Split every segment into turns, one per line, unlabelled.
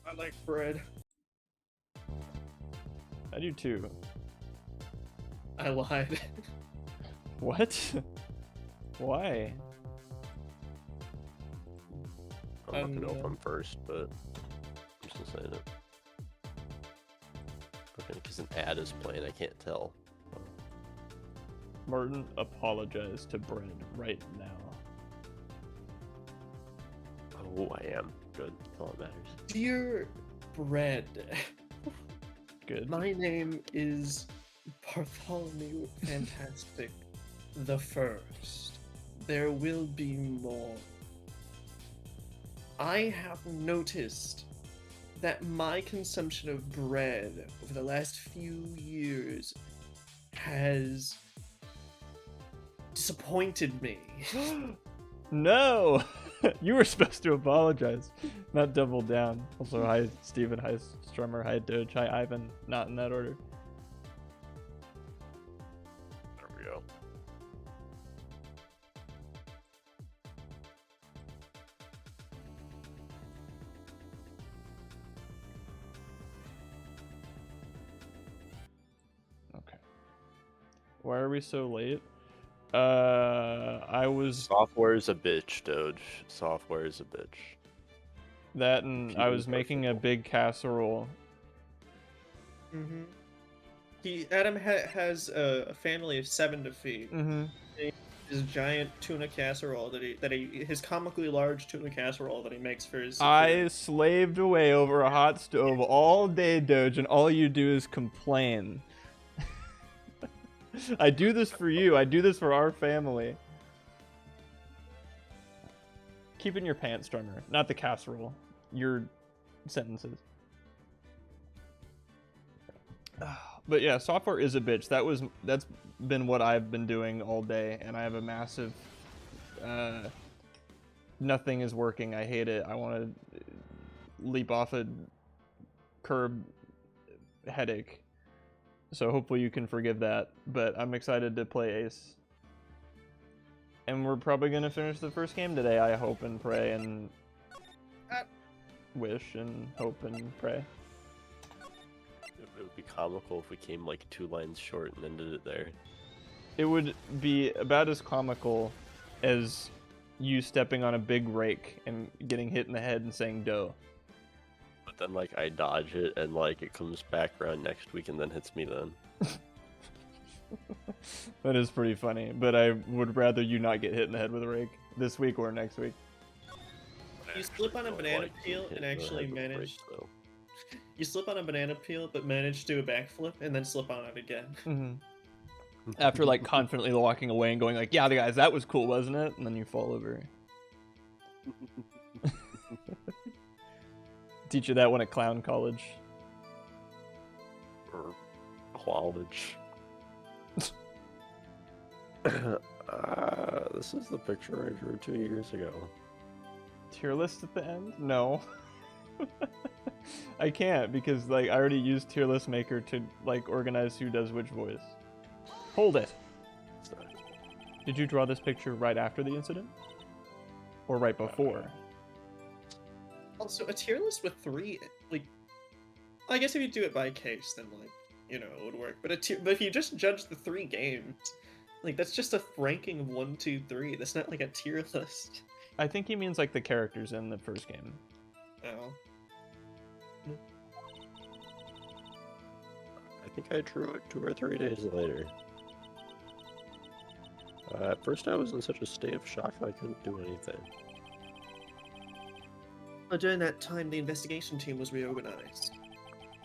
I like bread.
I do too.
I lied.
What? Why?
I'm not gonna know if I'm first, but I'm still saying it. Okay, because an ad is playing, I can't tell.
Martin, apologize to Bread right now.
Oh, I am. Good. That's all that matters.
Dear bread,
Good.
my name is Bartholomew Fantastic the First. There will be more. I have noticed that my consumption of bread over the last few years has disappointed me.
No! You were supposed to apologize, not double down. Also, hi Steven, hi Strummer, hi Doge, hi Ivan. Not in that order.
There we go.
Okay. Why are we so late? I was
Software is a bitch, Doge. Software is a bitch.
that, and I was making a big casserole.
Adam has a family of 7 to feed.
Mm-hmm.
His giant tuna casserole his comically large tuna casserole that he makes for his.
I slaved away over a hot stove all day, Doge, and all you do is complain. I do this for you. I do this for our family. Keep it in your pants, Drummer, not the casserole. Your sentences. But yeah, software is a bitch. That's been what I've been doing all day, and I have a massive. Nothing is working. I hate it. I want to leap off a curb headache. So hopefully you can forgive that. But I'm excited to play Ace. And we're probably going to finish the first game today, I hope and pray and wish and hope and pray.
It would be comical if we came like 2 lines short and ended it there.
It would be about as comical as you stepping on a big rake and getting hit in the head and saying dough.
But then like I dodge it and like it comes back around next week and then hits me then.
That is pretty funny, but I would rather you not get hit in the head with a rake this week or next week.
You slip on a banana peel and actually manage. You slip on a banana peel, but manage to do a backflip and then slip on it again.
Mm-hmm. After like confidently walking away and going like, "Yeah, the guys, that was cool, wasn't it?" And then you fall over. Teach you that one at clown college.
Or college. This is the picture I drew 2 years ago.
Tier list at the end? No. I can't because like I already used tier list maker to like organize who does which voice. Hold it. Did you draw this picture right after the incident? Or right before?
Also, a tier list with 3, like, I guess if you do it by case, then like, you know, it would work. But but if you just judge the 3 games, like that's just a ranking of 1, 2, 3. That's not like a tier list.
I think he means like the characters in the first game.
Oh.
I think I drew it 2 or 3 days later. At first I was in such a state of shock that I couldn't do anything.
During that time, the investigation team was reorganized.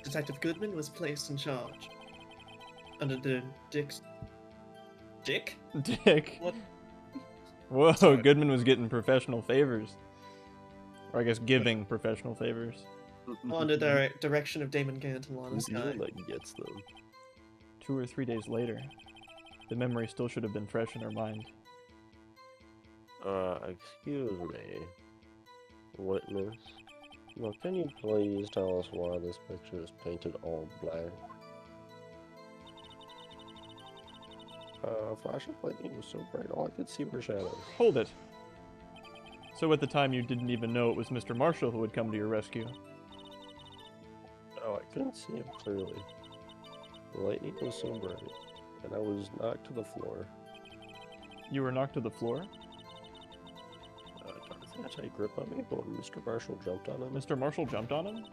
Detective Goodman was placed in charge. Under the Dick?
Dick?
What?
Whoa,
Sorry.
Goodman was getting professional favors. Or I guess giving professional favors.
Under the direction of Damon Gant and Lana
Who's the
Sky.
one that gets them?
2 or 3 days later. The memory still should have been fresh in her mind.
Excuse me. Witness. Now, can you please tell us why this picture is painted all black? Flash of lightning was so bright, all I could see were shadows.
Hold it. So at the time you didn't even know it was Mr. Marshall who would come to your rescue.
Oh, I couldn't see him clearly. The lightning was so bright, and I was knocked to the floor.
You were knocked to the floor?
Jonathan had a tight grip on me, but when Mr. Marshall jumped on him,
Mr. Marshall jumped on him?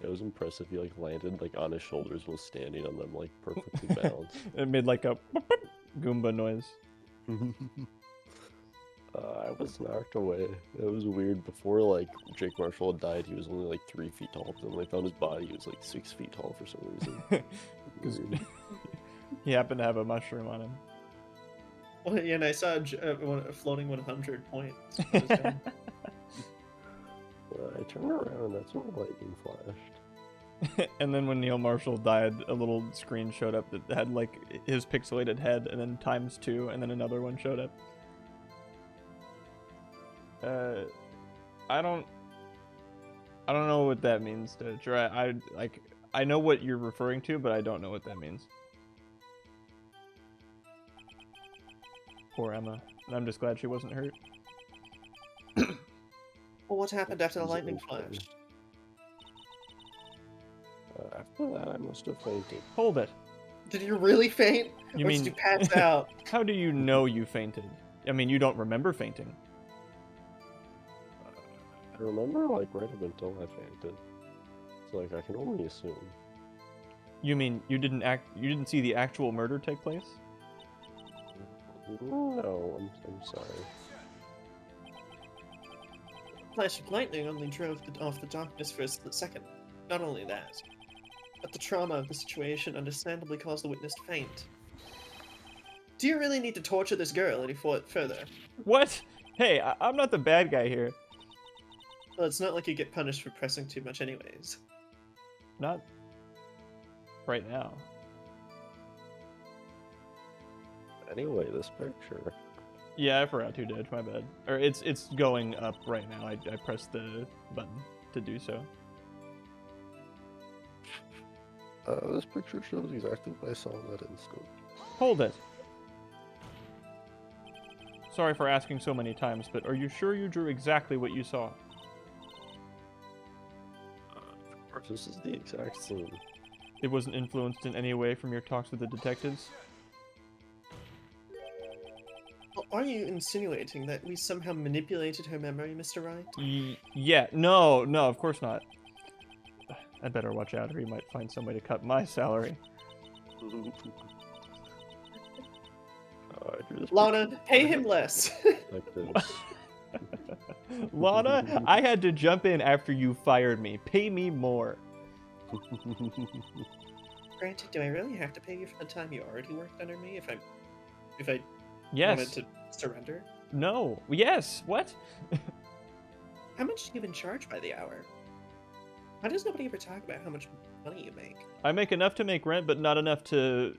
it was impressive. He like landed like on his shoulders and was standing on them like perfectly balanced.
It made like a Goomba noise.
I was knocked away. It was weird. Before like Jake Marshall had died, he was only like 3 feet tall. Then when they found his body, he was like 6 feet tall for some reason.
'Cause
Weird.
he happened to have a mushroom on him.
Well, yeah, and I saw a floating 100 points.
I turned around and that's when lightning flashed.
And then when Neil Marshall died, a little screen showed up that had like his pixelated head, and then ×2, and then another one showed up. I don't know what that means, Stitch. I know what you're referring to, but I don't know what that means. Poor Emma. And I'm just glad she wasn't hurt.
Well, what happened after the
Was it
lightning
okay?
flash?
After that, I must have fainted.
Hold it.
Did you really faint?
You
Or
mean-
did you pass out?
How do you know you fainted? I mean, you don't remember fainting.
I remember like right up until I fainted. So like I can only assume.
You mean you didn't see the actual murder take place?
No, I'm sorry.
Flash of lightning only drove off the darkness for a split second. Not only that, but the trauma of the situation understandably caused the witness to faint. Do you really need to torture this girl any further?
What? Hey, I'm not the bad guy here.
Well, it's not like you get punished for pressing too much anyways.
Not right now.
Anyway, this picture.
Yeah, I forgot to dodge, my bad. Or it's going up right now. I pressed the button to do so.
This picture shows exactly what I saw in that instant.
Hold it. Sorry for asking so many times, but are you sure you drew exactly what you saw?
Of course, this is the exact scene.
It wasn't influenced in any way from your talks with the detectives?
Well, are you insinuating that we somehow manipulated her memory, Mr. Wright?
Yeah, no, of course not. I better watch out or he might find somebody to cut my salary.
I drew this
Lana, pay him less!
picture like this.
Lana, I had to jump in after you fired me. Pay me more.
Granted, do I really have to pay you for the time you already worked under me if I
Yes.
wanted to surrender?
No. Yes. What?
How much do you even charge by the hour? Why does nobody ever talk about how much money you make?
I make enough to make rent, but not enough to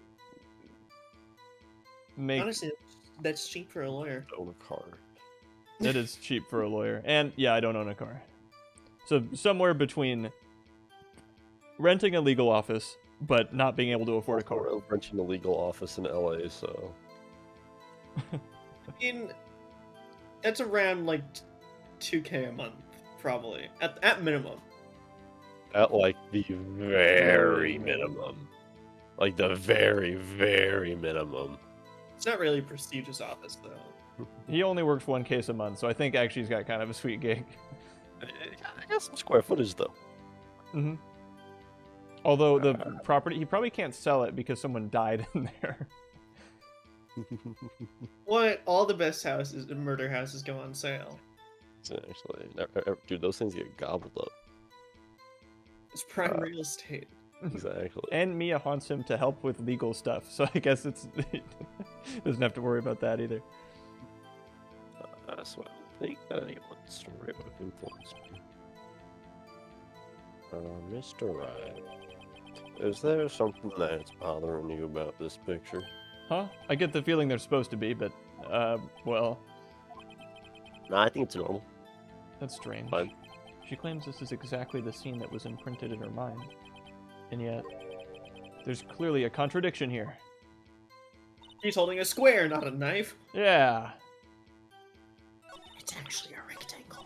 make...
Honestly, that's cheap for a lawyer.
Own a car.
It is cheap for a lawyer. And, yeah, I don't own a car. So, somewhere between renting a legal office, but not being able to afford a car.
Or renting a legal office in LA, so.
I mean, that's around like 2K a month, probably at minimum.
At like the very minimum. Like the very, very minimum.
It's not really a prestigious office though.
He only works one case a month, so I think actually he's got kind of a sweet gig.
I got some square footage though.
Mm-hmm. Although the property, he probably can't sell it because someone died in there.
What? All the best houses, murder houses, go on sale.
Actually, dude, those things get gobbled up.
It's prime real estate.
Exactly.
And Mia haunts him to help with legal stuff, so I guess it's doesn't have to worry about that either.
So I don't think that anyone's story would have influenced me. Mr. Ryan, is there something that's bothering you about this picture?
Huh? I get the feeling they're supposed to be, but, well,
No, I think it's normal.
that's strange.
Fine.
She claims this is exactly the scene that was imprinted in her mind. And yet, there's clearly a contradiction here.
He's holding a square, not a knife.
Yeah.
It's actually a rectangle.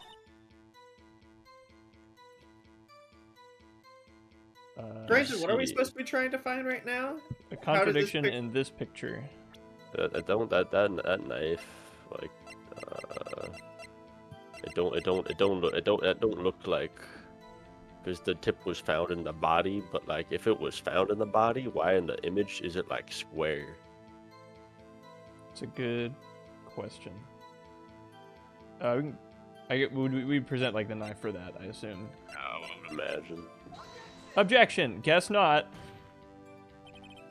Granted, what are we
see.
supposed to be trying to find right now?
A
How does this
contradiction
pic-
in this picture.
That knife, like, it don't look like, because the tip was found in the body, but like if it was found in the body, why in the image is it like square?
It's a good question. We present like the knife for that, I assume.
I would imagine.
Objection! Guess not.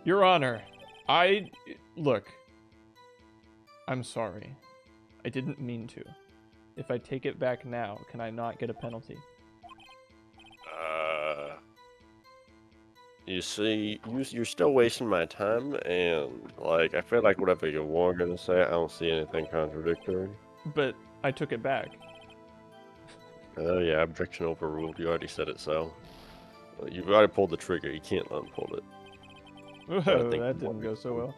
Your Honor, look. I'm sorry. I didn't mean to. If I take it back now, can I not get a penalty?
You see, you're still wasting my time, and like I feel like whatever you were gonna say, I don't see anything contradictory.
But I took it back.
Oh yeah, objection overruled. You already said it, so you've already pulled the trigger. You can't unpull it.
Whoa,
think
that
you
didn't go so well.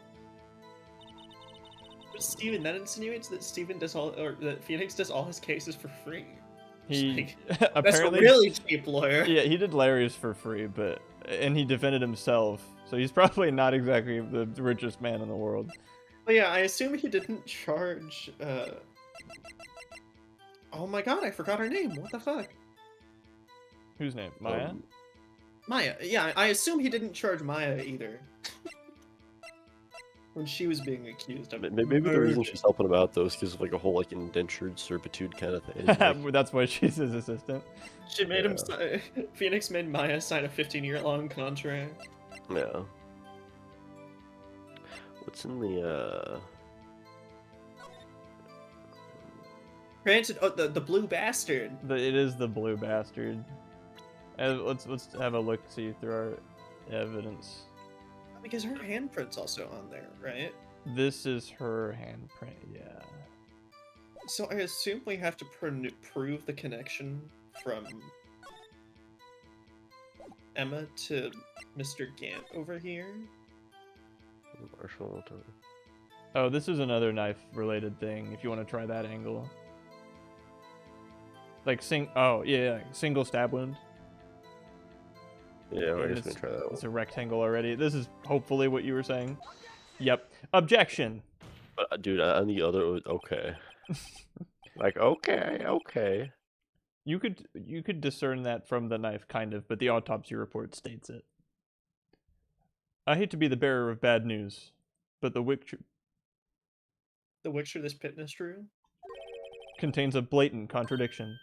Steven, that insinuates that Steven does all, or that Phoenix does all his cases for free.
He
That's
apparently
a really cheap lawyer.
Yeah, he did Larry's for free, and he defended himself, so he's probably not exactly the richest man in the world.
But yeah, I assume he didn't charge, Oh my god, I forgot her name. What the fuck?
Whose name? Maya?
Maya. Yeah, I assume he didn't charge Maya either. When she was being accused of
Maybe the reason she's helping him out though is because of like a whole like indentured servitude kind of thing. Like,
That's why she's his assistant.
She made him Phoenix made Maya sign a 15-year-long contract.
yeah. What's in the
Granted, oh, the blue bastard.
It is the blue bastard. Let's have a look see through our evidence.
Because her handprint's also on there, right?
This is her handprint, yeah.
So I assume we have to prove the connection from Emma to Mr. Gant over here.
Marshall?
Oh, this is another knife-related thing. If you want to try that angle, like single stab wound.
Yeah, we're
And
just gonna try that one.
It's a rectangle already. This is hopefully what you were saying. Yep. Objection.
But dude, on the other, okay. Like okay.
You could discern that from the knife, kind of, but the autopsy report states it. I hate to be the bearer of bad news, but the Wicture
This Pitness Drew?
contains a blatant contradiction.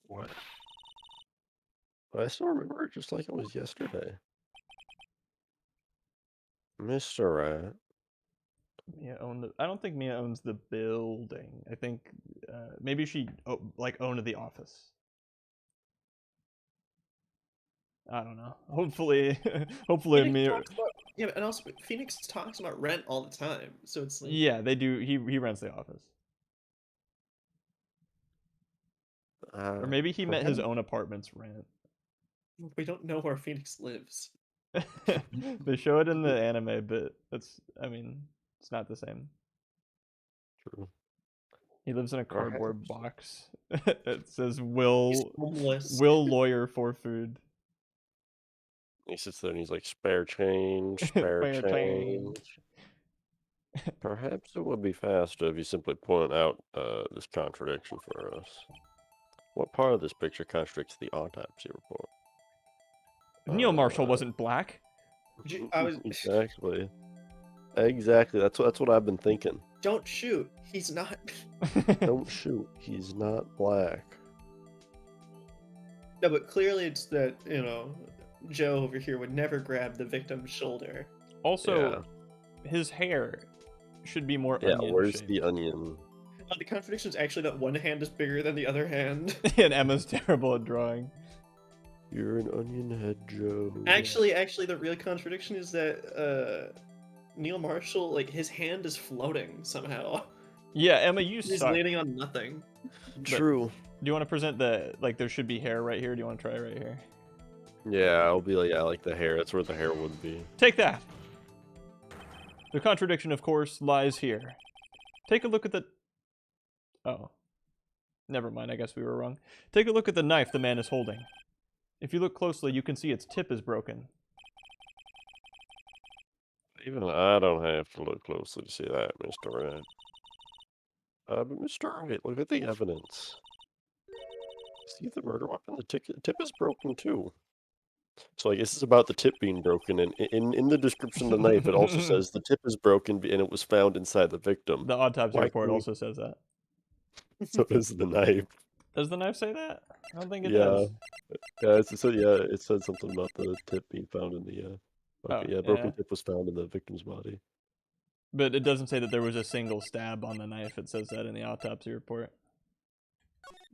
What? I still remember it just like it was yesterday. Mr. Rat.
Mia owned. I don't think Mia owns the building. I think maybe she owned the office. I don't know. Hopefully, Mia.
Yeah, and also Phoenix talks about rent all the time, so it's like
Yeah, they do. He rents the office, or maybe he met his own apartment's rent.
we don't know where Phoenix lives.
They show it in the anime, but it's not the same.
True.
He lives in a cardboard box. It says Will
Homeless.
lawyer for food.
He sits there and he's like, spare change, spare change. Perhaps it would be faster if you simply point out this contradiction for us. What part of this picture contradicts the autopsy report?
Neil Marshall wasn't black.
Exactly. Exactly. That's what I've been thinking.
Don't shoot. He's not.
Don't shoot. He's not black.
No, but clearly it's that, Joe over here would never grab the victim's shoulder.
Also, his hair should be more onion
where's
shaped.
the onion?
The contradiction is actually that one hand is bigger than the other hand.
And Emma's terrible at drawing.
You're an onion head, Joe.
Actually, the real contradiction is that Neil Marshall, his hand is floating somehow.
Yeah, Emma,
He's leaning on nothing.
True.
Do you want to present there should be hair right here? Do you want to try right here?
Yeah, I'll be like, I like the hair. That's where the hair would be.
Take that! The contradiction, of course, lies here. Take a look at the... Oh. Never mind, I guess we were wrong. Take a look at the knife the man is holding. If you look closely, you can see its tip is broken.
Even I don't have to look closely to see that, Mr. Red. But Mr. Red, look at the evidence. See the murder weapon? The tip is broken too. So I guess it's about the tip being broken, and in the description of the knife, it also says the tip is broken and it was found inside the victim.
The autopsy
Why
report
can we-
also says that.
So is the knife.
Does the knife say that? I don't think it
Yeah.
does.
Yeah, it said something about the tip being found in the okay, yeah, broken tip was found in the victim's body.
But it doesn't say that there was a single stab on the knife. It says that in the autopsy report.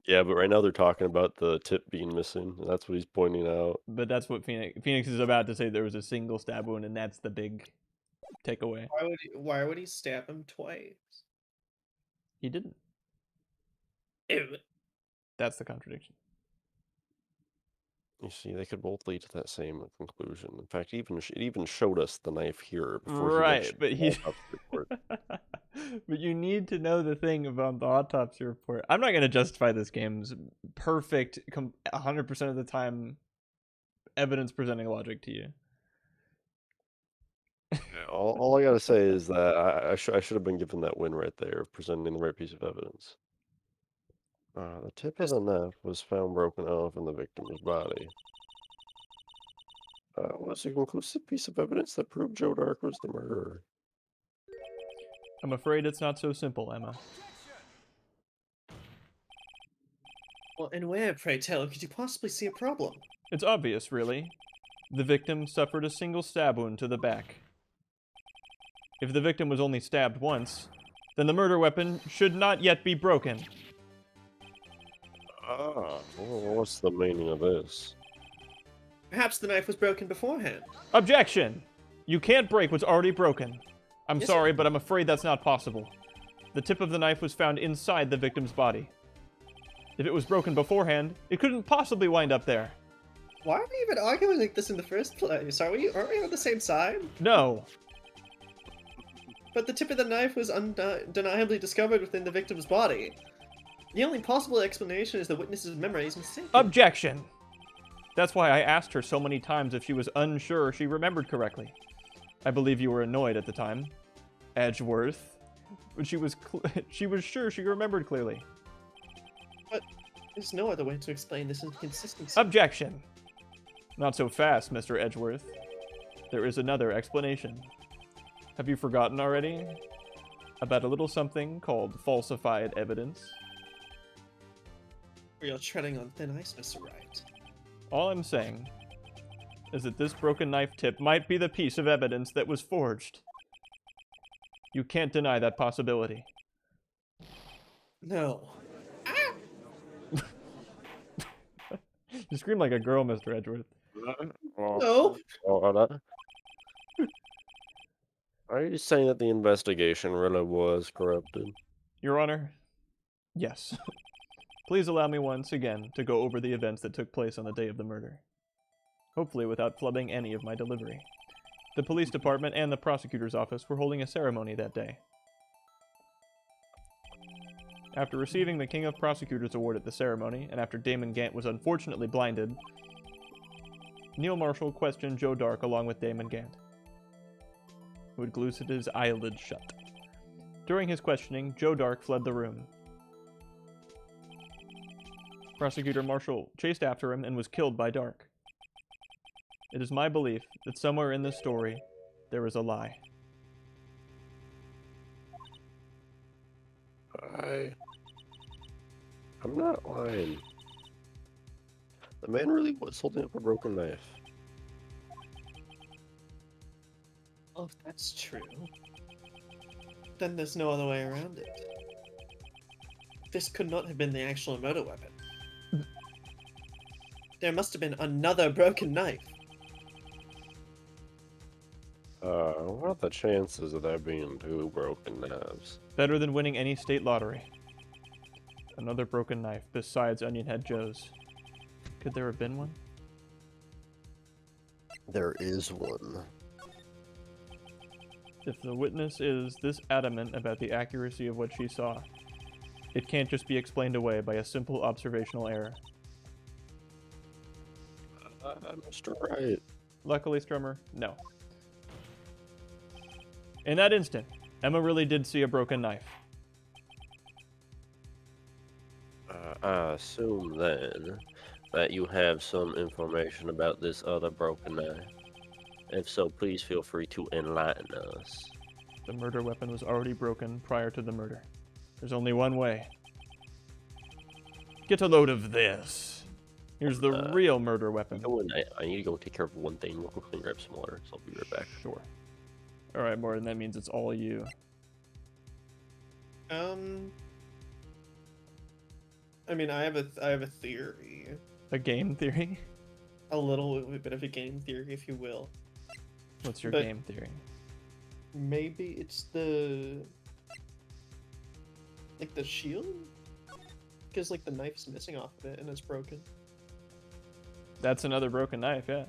Yeah, but right now they're talking about the tip being missing, and that's what he's pointing out.
But that's what Phoenix is about to say. There was a single stab wound, and that's the big takeaway.
Why would he stab him twice?
He didn't.
Ew.
That's the contradiction.
You see, they could both lead to that same conclusion. In fact, it even showed us the knife here before
Right,
he
but
mentioned
he.
the autopsy report.
But you need to know the thing about the autopsy report. I'm not going to justify this game's perfect, 100% of the time, evidence presenting logic to you.
Yeah, all I gotta say is that I should have been given that win right there, presenting the right piece of evidence. The tip of the knife was found broken off in the victim's body. Was a conclusive piece of evidence that proved Joe Dark was the murderer.
I'm afraid it's not so simple, Emma.
Well, and where, pray tell, could you possibly see a problem?
It's obvious, really. The victim suffered a single stab wound to the back. If the victim was only stabbed once, then the murder weapon should not yet be broken.
Well, what's the meaning of this?
Perhaps the knife was broken beforehand.
Objection! You can't break what's already broken. I'm
Yes,
sorry, but I'm afraid that's not possible. The tip of the knife was found inside the victim's body. If it was broken beforehand, it couldn't possibly wind up there.
Why are we even arguing like this in the first place? Aren't we on the same side?
No.
But the tip of the knife was undeniably discovered within the victim's body. The only possible explanation is the witness's memory is mistaken.
Objection! That's why I asked her so many times if she was unsure she remembered correctly. I believe you were annoyed at the time, Edgeworth, but she was sure she remembered clearly.
But there's no other way to explain this inconsistency.
Objection! Not so fast, Mr. Edgeworth. There is another explanation. Have you forgotten already? About a little something called falsified evidence?
You're treading on thin ice, Mr. Wright.
All I'm saying is that this broken knife tip might be the piece of evidence that was forged. You can't deny that possibility.
No.
You scream like a girl, Mr. Edgeworth.
No.
Are you saying that the investigation really was corrupted?
Your Honor, yes. Please allow me once again to go over the events that took place on the day of the murder. Hopefully without flubbing any of my delivery. The police department and the prosecutor's office were holding a ceremony that day. After receiving the King of Prosecutors Award at the ceremony, and after Damon Gant was unfortunately blinded, Neil Marshall questioned Joe Dark along with Damon Gant, who had glued his eyelids shut. During his questioning, Joe Dark fled the room. Prosecutor Marshall chased after him and was killed by Dark. It is my belief that somewhere in this story, there is a lie.
I'm not lying. The man really was holding up a broken knife.
Well, if that's true, then there's no other way around it. This could not have been the actual murder weapon. There must have been another broken knife.
What are the chances of there being two broken knives?
Better than winning any state lottery. Another broken knife besides Onion Head Joe's. Could there have been one?
There is one.
If the witness is this adamant about the accuracy of what she saw, it can't just be explained away by a simple observational error.
Mr. Right.
Luckily, Strummer, no. In that instant, Emma really did see a broken knife.
I assume then that you have some information about this other broken knife. If so, please feel free to enlighten us.
The murder weapon was already broken prior to the murder. There's only one way. Get a load of this. Here's the real murder weapon.
I need to go take care of one thing real quickly and grab some water, so I'll be right back.
Sure. All right, Morton, that means it's all you.
I mean, I have a theory.
A game theory?
A little bit of a game theory, if you will.
What's your
But-
game theory?
Maybe it's the shield, because like the knife's missing off of it and it's broken.
That's another broken knife, yeah.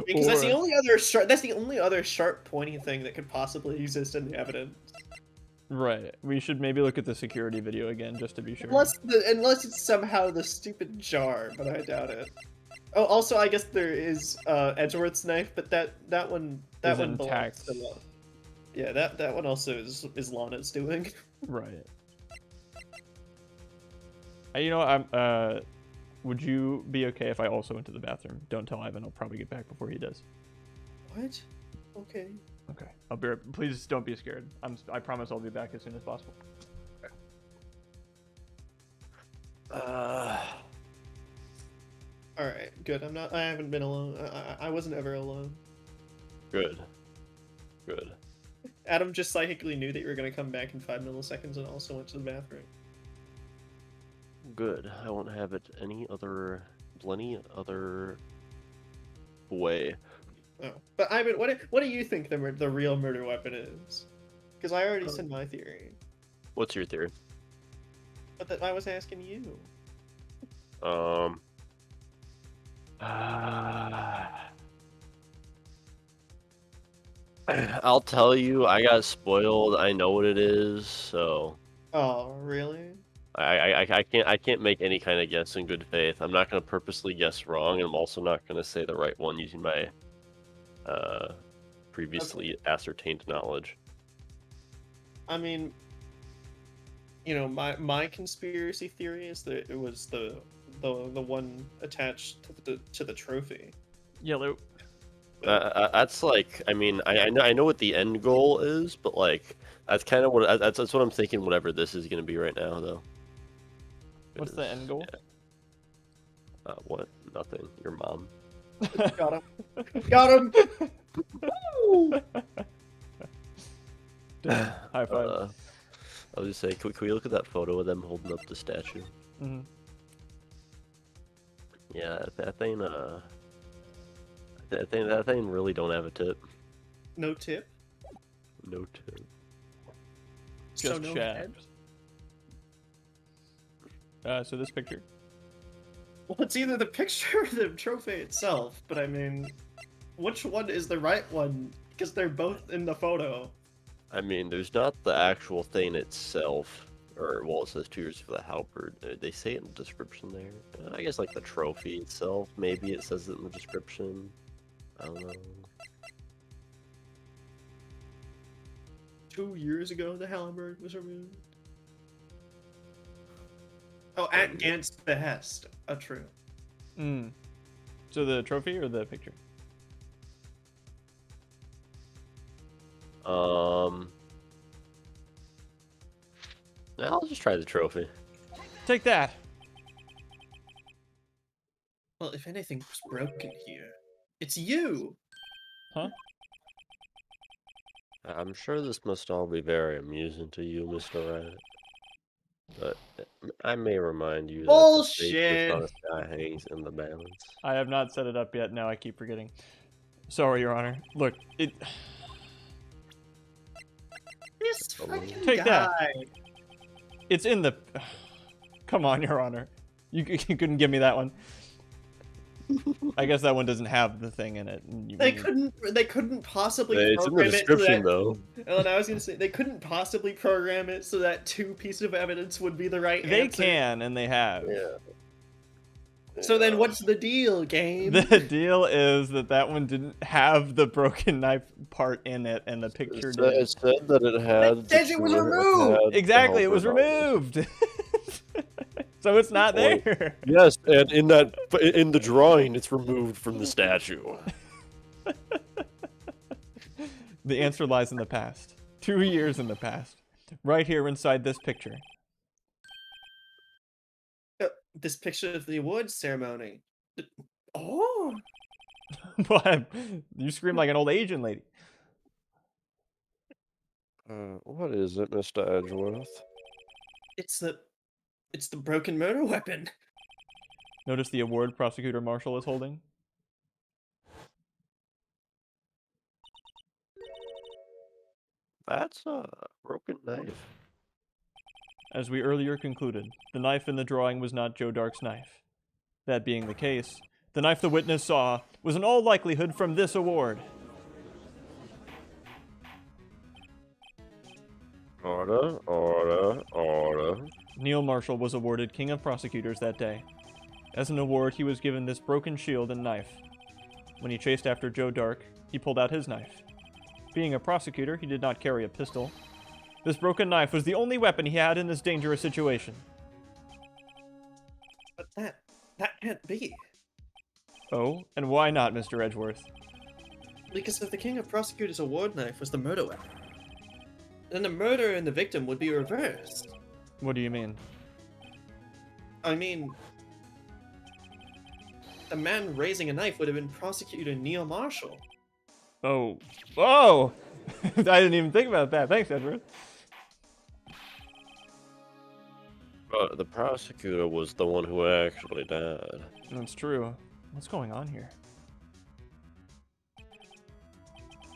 Because that's the
Or-
only other sharp. That's the only other sharp, pointy thing that could possibly exist in the evidence.
Right. We should maybe look at the security video again just to be sure.
Unless it's somehow the stupid jar, but I doubt it. Oh, also, I guess there is Edgeworth's knife, but that one
Is
belongs
intact.
to Lana. Yeah, that one also is Lana's doing.
Right. You know what, I'm would you be okay if I also went to the bathroom? Don't tell Ivan, I'll probably get back before he does.
What? Okay.
Okay. I'll be right, please don't be scared. I promise I'll be back as soon as possible.
All right. Good. I haven't been alone. I wasn't ever alone.
Good. Good.
Adam just psychically knew that you were gonna come back in 5 milliseconds and also went to the bathroom.
Good. I won't have it any other way.
Oh, but Ivan, what do you think the real murder weapon is? Because I already said my theory,
What's your theory?
but that I was asking you.
I'll tell you, I got spoiled. I know what it is, so
Oh, really?
I can't make any kind of guess in good faith. I'm not gonna purposely guess wrong, and I'm also not gonna say the right one using my previously ascertained knowledge.
I mean, you know, my conspiracy theory is that it was the one attached to the trophy.
Yellow.
That's like, I mean, I know what the end goal is, but like that's kind of what that's what I'm thinking. Whatever this is gonna be right now, though.
What's the end goal?
Yeah. What? Nothing. Your mom.
Got him. Got him.
High five.
I was just saying, can we look at that photo of them holding up the statue?
Mm-hmm.
Yeah, that thing. That thing really don't have a tip.
No tip.
No tip.
Just
no
shaft.
head?
So this picture.
Well, it's either the picture or the trophy itself, but I mean, which one is the right one? Because they're both in the photo.
I mean, there's not the actual thing itself, or well, it says 2 years for the halberd. They say it in the description there. I guess like the trophy itself, maybe it says it in the description. I don't know.
2 years ago, the halberd was removed. Oh, at Gant's behest. True.
Mm. So the trophy or the picture?
I'll just try the trophy.
Take that.
Well, if anything was broken here, it's you.
Huh?
I'm sure this must all be very amusing to you, Mr. Rat. But I may remind you that the fate
Bullshit.
on the sky hangs in the balance.
I have not set it up yet. Now I keep forgetting. Sorry, Your Honor. Look, it.
This fucking
Take that.
guy.
It's in the. Come on, Your Honor. You couldn't give me that one. I guess that one doesn't have the thing in it.
They couldn't possibly
It's in the
program
description,
it so
though.
that, and I was gonna say they couldn't possibly program it so that 2 pieces of evidence would be the right
They
answer.
can, and they have.
Yeah.
So then
Yeah.
what's the deal, game?
The deal is that one didn't have the broken knife part in it, and the picture
It
did.
said that it had
says it was
it
removed!
had the
Exactly, it
helper
was
body.
removed. So it's not
Point.
there.
Yes, and in the drawing, it's removed from the statue.
The answer lies in the past. 2 years in the past. Right here inside this picture.
This picture of the awards ceremony. Oh!
What? You scream like an old Asian lady.
What is it, Mr. Edgeworth?
It's the broken murder weapon.
Notice the award Prosecutor Marshall is holding?
That's a broken knife.
As we earlier concluded, the knife in the drawing was not Joe Dark's knife. That being the case, the knife the witness saw was in all likelihood from this award.
Order, order, order.
Neil Marshall was awarded King of Prosecutors that day. As an award, he was given this broken shield and knife. When he chased after Joe Dark, he pulled out his knife. Being a prosecutor, he did not carry a pistol. This broken knife was the only weapon he had in this dangerous situation.
But that can't be.
Oh, and why not, Mr. Edgeworth?
Because if the King of Prosecutors award knife was the murder weapon, then the murderer and the victim would be reversed.
What do you mean?
I mean, the man raising a knife would have been Prosecutor Neil Marshall.
Oh. Oh! I didn't even think about that. Thanks, Edward.
But the prosecutor was the one who actually died.
That's true. What's going on here?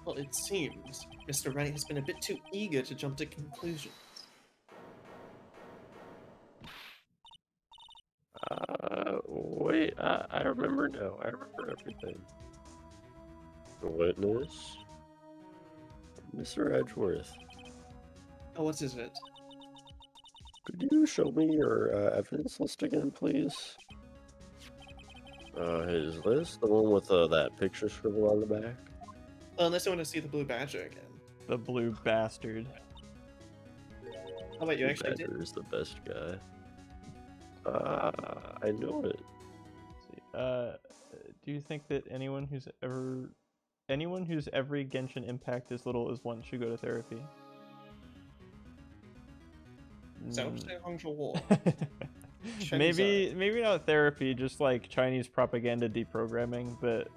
Well, it seems Mr. Wright has been a bit too eager to jump to conclusions.
Wait, I remember now. I remember everything. The witness? Mr. Edgeworth,
Oh, what is it?
could you show me your evidence list again, please? His list? The one with that picture scribbled on the back?
Well, unless you want to see the Blue Badger again.
The blue bastard.
How about you actually did?
Badger is the best guy. I know it.
Do you think that anyone who's every Genshin Impact as little as once should go to therapy? Maybe not therapy, just like Chinese propaganda deprogramming, but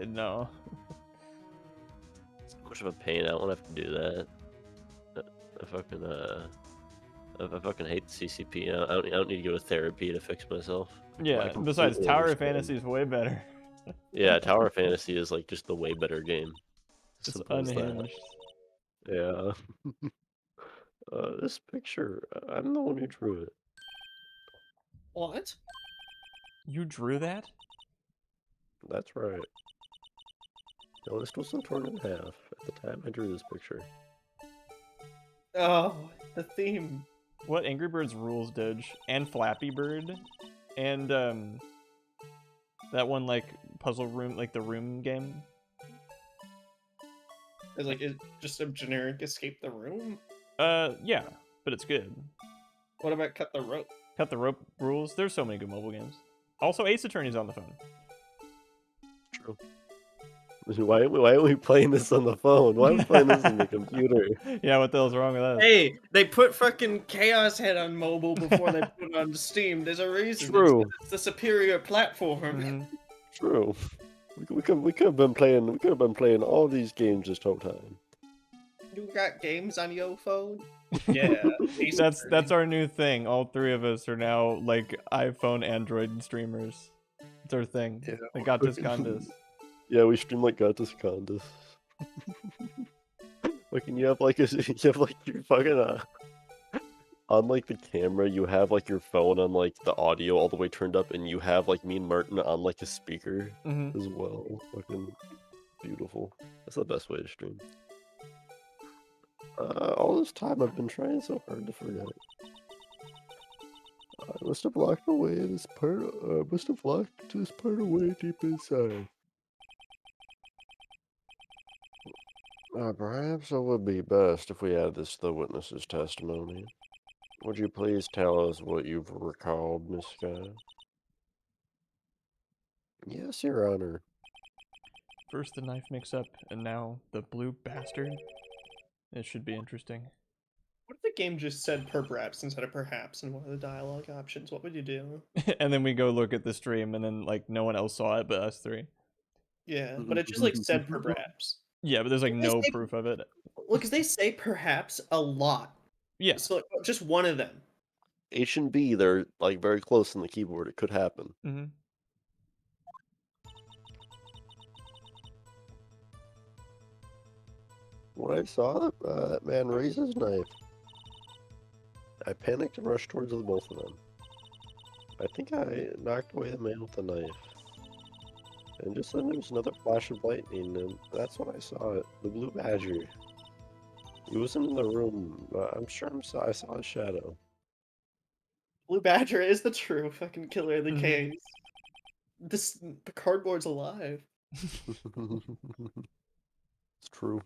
no.
It's much of a pain. I don't have to do that. I fucking hate the CCP. I don't need to go to therapy to fix myself.
Yeah, besides Tower of Fantasy is way better.
Yeah, Tower of Fantasy is like just the way better game.
It's
Simple as that.
unhinged.
Yeah. This picture, I'm the one who drew it.
What?
You drew that?
That's right. The list wasn't torn in half at the time I drew this picture.
Oh, the theme.
What Angry Birds Rules Doge and Flappy Bird and that one like puzzle room, like the room game.
Is it just a generic escape the room?
Yeah, but it's good.
What about Cut the Rope?
Cut the Rope rules. There's so many good mobile games. Also, Ace Attorney's on the phone.
True. Why are we playing this on the phone? Why are we playing this on the computer?
Yeah, what the hell's wrong with that?
Hey, they put fucking Chaos Head on mobile before they put it on Steam. There's a reason.
True.
It's the superior platform.
Mhm.
True. We could have been playing all these games this whole time.
You got games on your phone? Yeah.
That's our new thing. All three of us are now like iPhone, Android streamers. It's our thing.
Yeah.
Like Gatos Condas.
Yeah, we stream like Gatos Condas. Like, and you have like your fucking on like the camera, you have like your phone on like the audio all the way turned up, and you have like me and Martin on like a speaker as well. Fucking beautiful. That's the best way to stream. All this time I've been trying so hard to forget. I must have locked away this part. Must have locked this part away deep inside. Perhaps it would be best if we add this to the witness's testimony. Would you please tell us what you've recalled, Miss Scott? Yes, Your Honor.
First the knife mix-up, and now the blue bastard. It should be interesting.
What if the game just said perhaps instead of perhaps in one of the dialogue options? What would you do?
And then we go look at the stream, and then like no one else saw it but us three.
Yeah, but it just like said perhaps.
Yeah, but there's like
They
no
say-
proof of it.
Well, because they say perhaps a lot.
Yeah.
So like, just one of them.
H and B, they're like very close on the keyboard. It could happen.
Mm-hmm.
When I saw that man raise his knife, I panicked and rushed towards the both of them. I think I knocked away the man with the knife. And just then there was another flash of lightning, and that's when I saw it. The blue badger. He wasn't in the room, but I'm sure I saw his shadow.
Blue Badger is the true fucking killer of the
Mhm.
case. The cardboard's alive.
It's true.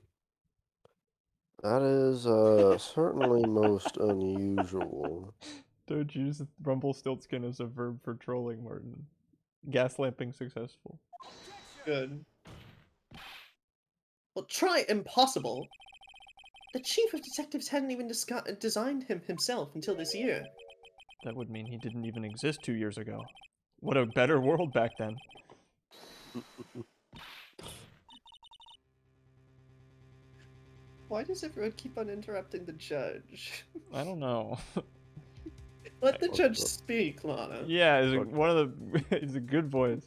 That is certainly most unusual.
Don't use Rumpelstiltskin as a verb for trolling, Martin. Gas lamping successful.
Good. Well, try impossible. The chief of detectives hadn't even designed him himself until this year.
That would mean he didn't even exist 2 years ago. What a better world back then.
Why does everyone keep on interrupting the judge?
I don't know.
Let the judge speak, Lana.
Yeah, one of the. He's a good voice.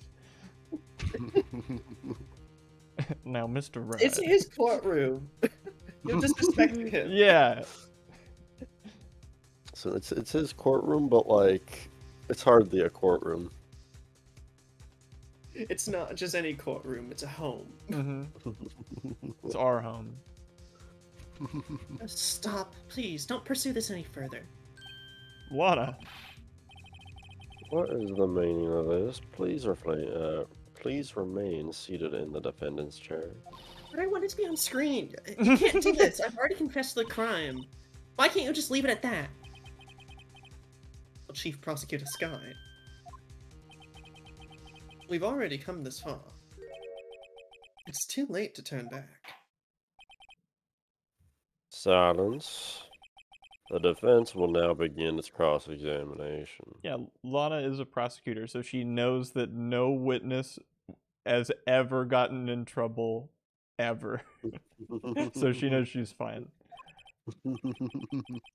Now, Mr. Red.
It's his courtroom. You're disrespecting him.
Yeah.
So it's his courtroom, but like it's hardly a courtroom.
It's not just any courtroom, it's a home.
Mm-hmm. It's our home.
Stop, please. Don't pursue this any further.
Lana.
What is the meaning of this? Please remain seated in the defendant's chair.
But I wanted to be on screen. You can't do this. I've already confessed the crime. Why can't you just leave it at that? Well, Chief Prosecutor Sky. We've already come this far. It's too late to turn back.
Silence. The defense will now begin its cross-examination.
Yeah, Lana is a prosecutor, so she knows that no witness has ever gotten in trouble, ever. So she knows she's fine.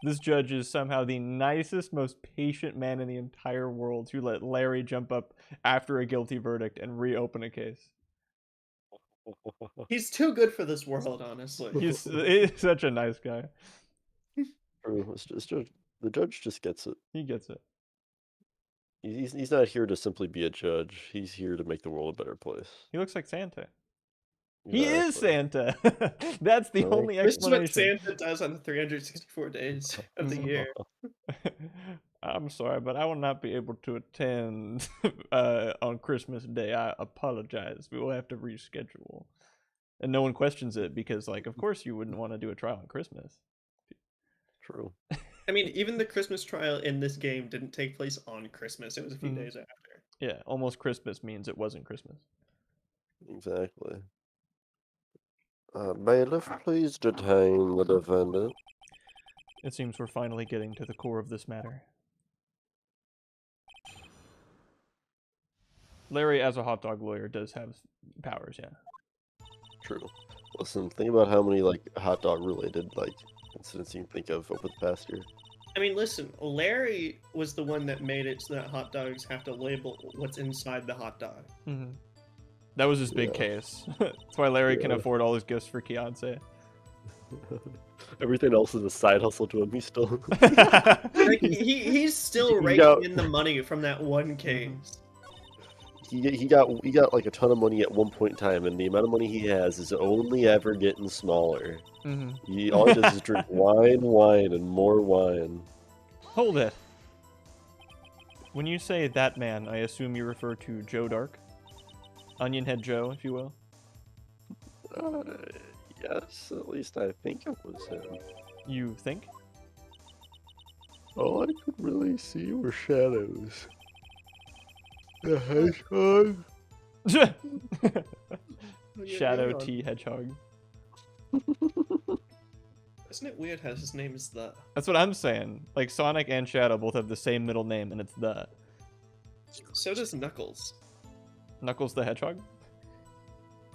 This judge is somehow the nicest, most patient man in the entire world to let Larry jump up after a guilty verdict and reopen a case.
He's too good for this world, honestly.
He's such a nice guy.
True. The judge just gets it.
He gets it.
He's not here to simply be a judge. He's here to make the world a better place.
He looks like Santa. He is
Exactly.
Santa. That's the
Really?
only
This is what
explanation.
Santa does on the 364 days of the year.
I'm sorry, but I will not be able to attend on Christmas Day. I apologize. We will have to reschedule. And no one questions it because, like, of course you wouldn't want to do a trial on Christmas.
True.
I mean, even the Christmas trial in this game didn't take place on Christmas. It was a few days after.
Yeah, almost Christmas means it wasn't Christmas.
Exactly. Bailiff, please detain the defendant.
It seems we're finally getting to the core of this matter. Larry, as a hot dog lawyer, does have powers, yeah.
True. Listen, think about how many like hot dog related like incidents you can think of over the past year.
I mean, listen, Larry was the one that made it so that hot dogs have to label what's inside the hot dog.
Mm-hmm. That was his big
Yeah.
case. That's why Larry can
Yeah.
afford all his gifts for Keontae.
Everything else is a side hustle to him. He's still
Like, he's still
He
raking
got-
in the money from that one case.
he got like a ton of money at one point in time, and the amount of money he has is only ever getting smaller.
Mm-hmm.
All he does is drink wine, and more wine.
Hold it. When you say that man, I assume you refer to Joe Dark? Onion Head Joe, if you will?
Yes, at least I think it was him.
You think?
All I could really see were shadows. The hedgehog?
Shadow
hang on.
T Hedgehog.
Isn't it weird how his name is the?
That's what I'm saying. Like, Sonic and Shadow both have the same middle name, and it's the.
So does Knuckles.
Knuckles the Hedgehog?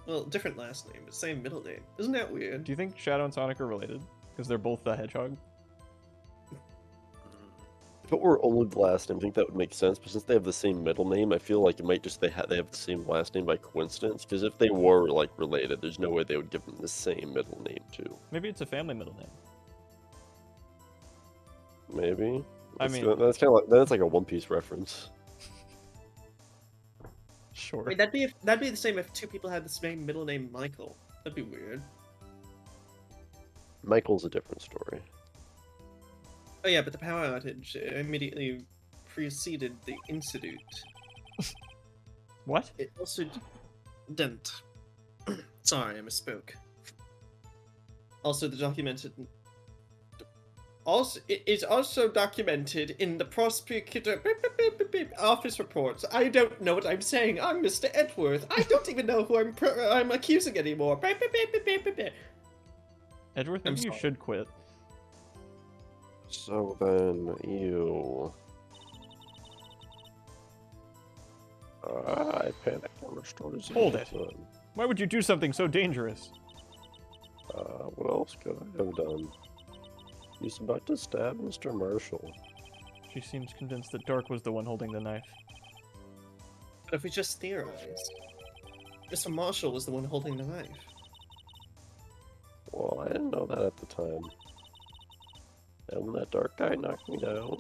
Well, different last name, but same middle name. Isn't that weird?
Do you think Shadow and Sonic are related? Because they're both the Hedgehog?
If it were only the last name, I think that would make sense. But since they have the same middle name, I feel like it might just they have the same last name by coincidence. Because if they were like related, there's no way they would give them the same middle name too.
Maybe it's a family middle name.
Maybe.
I mean,
that's kind of like that's like a One Piece reference.
sure.
Wait, that'd be the same if two people had the same middle name, Michael. That'd be weird.
Michael's a different story.
Oh yeah, but the power outage immediately preceded the incident.
What?
It also didn't. Sorry, I misspoke. Also, the documented. Also, it is also documented in the prosecutor office reports. I don't know what I'm saying. I'm Mr. Edworth. I don't even know who I'm accusing anymore.
Edward, maybe you should quit.
So then you. I panicked on the stories.
Hold it. Why would you do something so dangerous?
What else could I have done? He's about to stab Mr. Marshall.
She seems convinced that Dark was the one holding the knife.
But if we just theorize, Mr. Marshall was the one holding the knife.
Well, I didn't know that at the time. And when that dark guy knocked me down,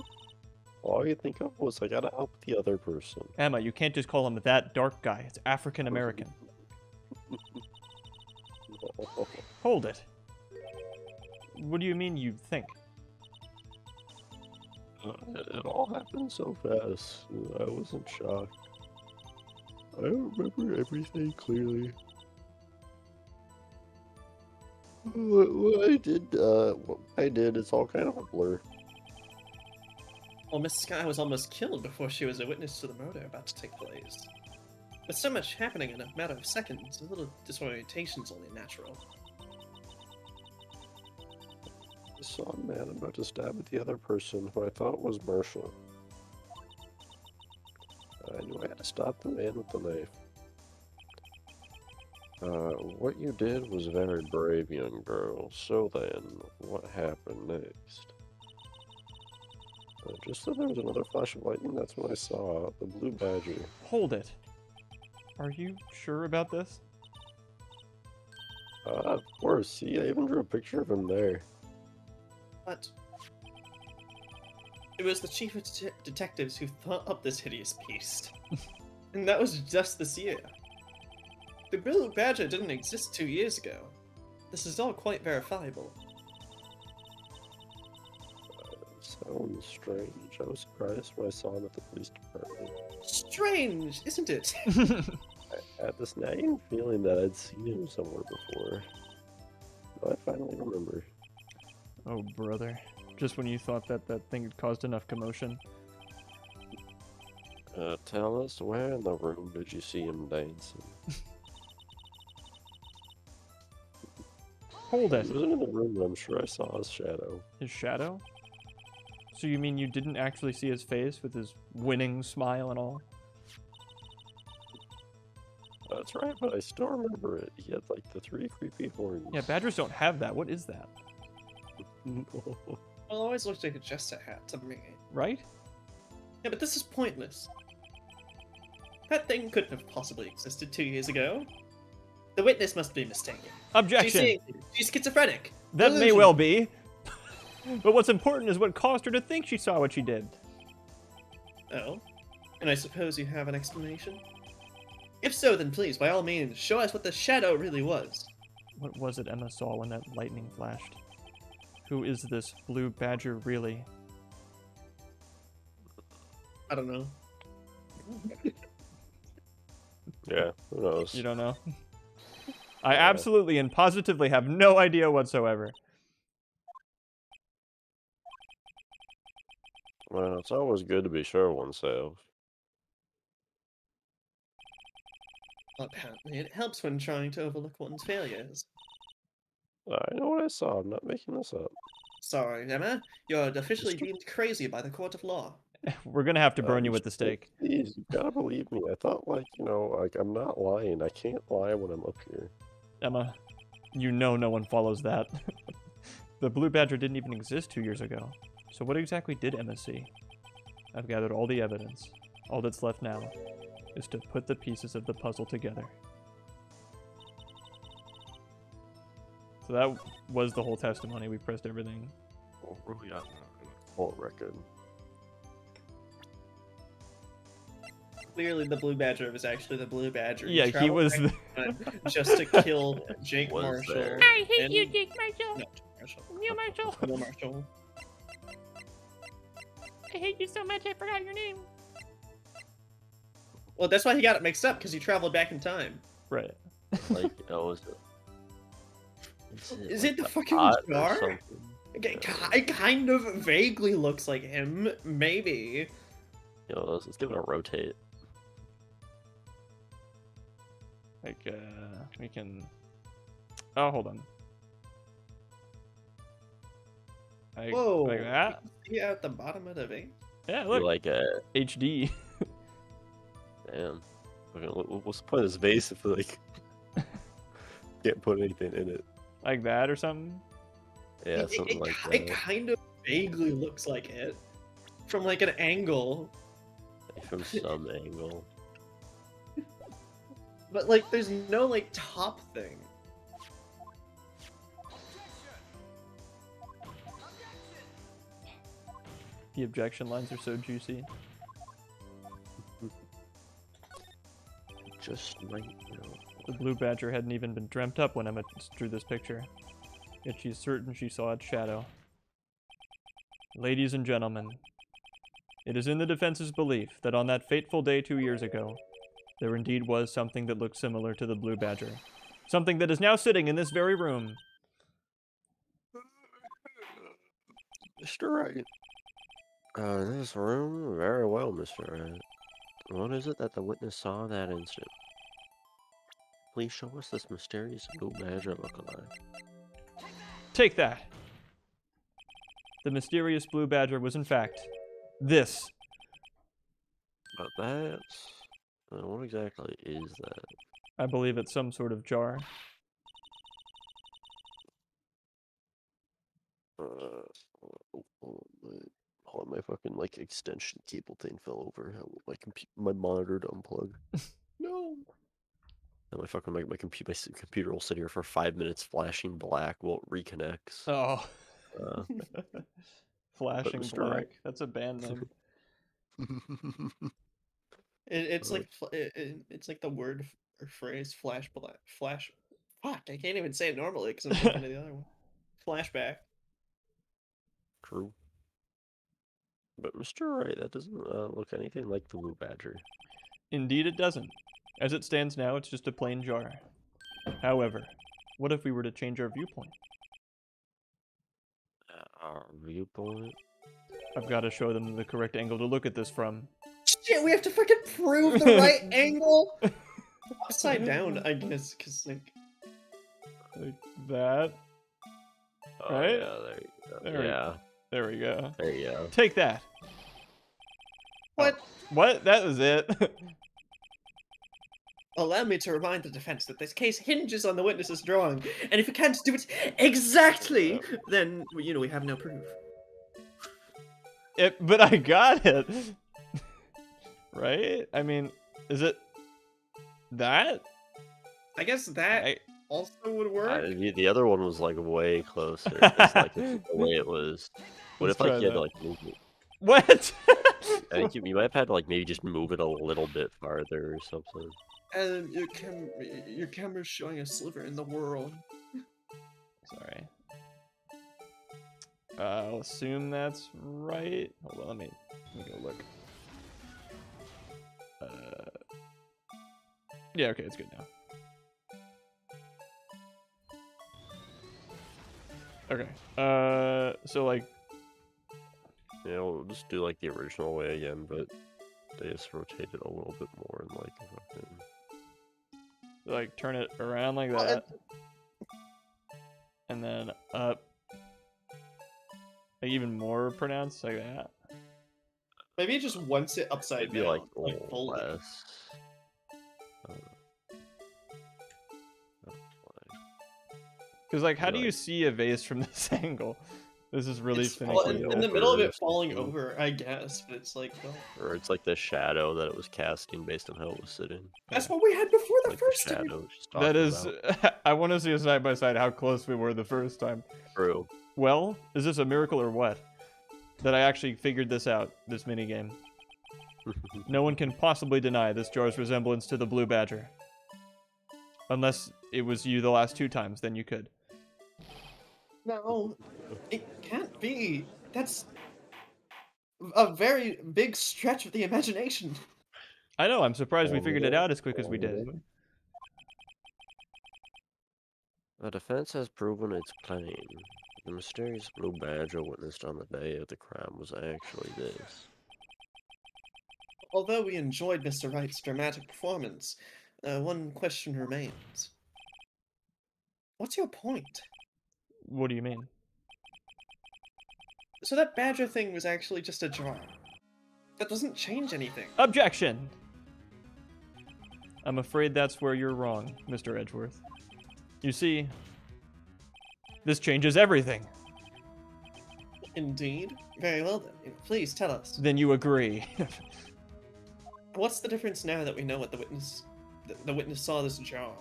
all you think of was I gotta help the other person.
Emma, you can't just call him that dark guy. It's African American. Hold it. What do you mean you think?
It all happened so fast. I was in shock. I don't remember everything clearly. What I did, it's all kind of a blur.
Well, Miss Sky was almost killed before she was a witness to the murder about to take place. With so much happening in a matter of seconds, a little disorientation's only natural.
I saw a man about to stab at the other person who I thought was Marshall. I knew I had to stop the man with the knife. What you did was very brave, young girl. So then, what happened next? Just as there was another flash of lightning, that's when I saw the blue badger.
Hold it. Are you sure about this?
Of course. See, I even drew a picture of him there.
But it was the chief of detectives who thought up this hideous beast. And that was just this year. The Blue Badger didn't exist 2 years ago. This is all quite verifiable.
Sounds strange. I was surprised when I saw him at the police department.
Strange, isn't it?
I had this nagging feeling that I'd seen him somewhere before. Now I finally remember.
Oh, brother. Just when you thought that thing had caused enough commotion.
Tell us, where in the room did you see him dancing?
Hold it.
He wasn't in the room, but I'm sure I saw his shadow.
His shadow? So you mean you didn't actually see his face with his winning smile and all?
That's right, but I still remember it. He had like the 3 creepy horns.
Yeah, badgers don't have that. What is that?
Well, it always looked like a jester hat to me.
Right?
Yeah, but this is pointless. That thing couldn't have possibly existed 2 years ago. The witness must be mistaken.
Objection!
She's schizophrenic.
That may
Delusion.
well be. But what's important is what caused her to think she saw what she did.
Oh? And I suppose you have an explanation? If so, then please, by all means, show us what the shadow really was.
What was it Emma saw when that lightning flashed? Who is this blue badger really?
I don't know.
Yeah, who knows?
You don't know? I absolutely and positively have no idea whatsoever.
Well, it's always good to be sure of oneself.
Well, apparently, it helps when trying to overlook one's failures.
I know what I saw. I'm not making this up.
Sorry, Emma. You're officially
Mr.
deemed crazy by the court of law.
We're gonna have to burn you
Mr.
at the stake.
Please, you gotta believe me. I thought, like, you know, like, I'm not lying. I can't lie when I'm up here.
Emma, you know no one follows that. The Blue Badger didn't even exist 2 years ago. So what exactly did Emma see? I've gathered all the evidence. All that's left now is to put the pieces of the puzzle together. So that was the whole testimony. We pressed everything.
Oh, really? I won't reckon.
Clearly, the Blue Badger was actually the Blue Badger.
Yeah, he
traveled
was
back
the...
in time just to kill Jake
Was
Marshall.
there.
I hate
and...
you, Jake Marshall.
No, Jake Marshall.
Neil Marshall.
Neil Marshall.
I hate you so much, I forgot your name.
Well, that's why he got it mixed up, because he traveled back in time.
Right.
Like, oh,
Is
like
it the
a
fucking
bot or
jar?
something?
It kind of vaguely looks like him, maybe.
You know, let's give it a rotate.
Like, we can... Oh, hold on.
Whoa.
Like that?
See at the bottom of the vein?
Yeah,
You
look.
like a
HD.
damn. Okay, what's the point of this vase if like can't put anything in it?
Like that or something?
Yeah, something like
It
that.
kind of vaguely looks like it. From like an angle.
Like, from some angle.
But like there's no like top thing.
The objection lines are so juicy.
Just right now.
The Blue Badger hadn't even been dreamt up when Emma drew this picture. Yet she's certain she saw its shadow. Ladies and gentlemen, it is in the defense's belief that on that fateful day 2 years ago, there indeed was something that looked similar to the Blue Badger. Something that is now sitting in this very room.
Mr. Wright. This room? Very well, Mr. Wright. What is it that the witness saw that instant? Please show us this mysterious Blue Badger lookalike.
Take that! The mysterious Blue Badger was in fact this.
But that's... what exactly is that?
I believe it's some sort of jar.
Hold on, my fucking like extension cable thing fell over. My monitor to unplug.
No.
And my fucking my computer will sit here for 5 minutes flashing black while it reconnects.
Oh.
Uh,
Flashing
Mr.
Black.
Wright.
That's a band name.
It's like it's like the word or phrase flash. Fuck, I can't even say it normally because I'm thinking of the other one. Flashback.
True. But Mr. Wright, that doesn't look anything like the Blue Badger.
Indeed it doesn't. As it stands now, it's just a plain jar. However, what if we were to change our viewpoint?
Our viewpoint?
I've got to show them the correct angle to look at this from.
Shit, we have to freaking prove the right angle. Upside down, I guess, because like
that.
Oh,
Right?
yeah, there you go.
There There we go.
There you go.
Take that.
what?
What? That was it.
Allow me to remind the defense that this case hinges on the witness's drawing, and if you can't do it exactly, then we have no proof.
But I got it. Right? I mean, is it that?
I guess that also would work.
The other one was like way closer. It's like the way it was. What
Let's
if like
try
you had to
that.
like move it?
What?
I think you might have had to like maybe just move it a little bit farther or something.
And your camera's showing a sliver in the world.
Sorry. I'll assume that's right. Hold on, let me go look. Yeah, okay, it's good now. Okay. So like,
Yeah, we'll just do like the original way again, but they just rotate it a little bit more and like fucking.
turn it around like
Well,
that, and then up, like even more pronounced like that.
maybe it just wants it upside
Maybe
down,
like a
like
little
folded.
less. I don't know. That's fine.
Because like, how do
Like-
you see a vase from this angle? This is really
It's well,
finicky.
in the middle of it
Over
falling
something.
over, I guess, but it's like, well,
Or it's like the shadow that it was casting based on how it was sitting.
that's what we had before the
Like
first
the
time.
shadow she's
That
talking
is,
about.
I want to see a side by side how close we were the first time.
True.
Well, is this a miracle or what? That I actually figured this out, this minigame. No one can possibly deny this jar's resemblance to the blue badger. Unless it was you the last 2 times, then you could.
No, it can't be. That's a very big stretch of the imagination.
I know, I'm surprised we figured it out as quick as we did.
The defense has proven its claim. The mysterious blue badger witnessed on the day of the crime was actually this.
Although we enjoyed Mr. Wright's dramatic performance, one question remains. What's your point?
What do you mean?
So that badger thing was actually just a jar. That doesn't change anything.
Objection! I'm afraid that's where you're wrong, Mr. Edgeworth. You see, this changes everything.
Indeed? Very well then. Please tell us.
Then you agree.
What's the difference now that we know what the witness saw this jar?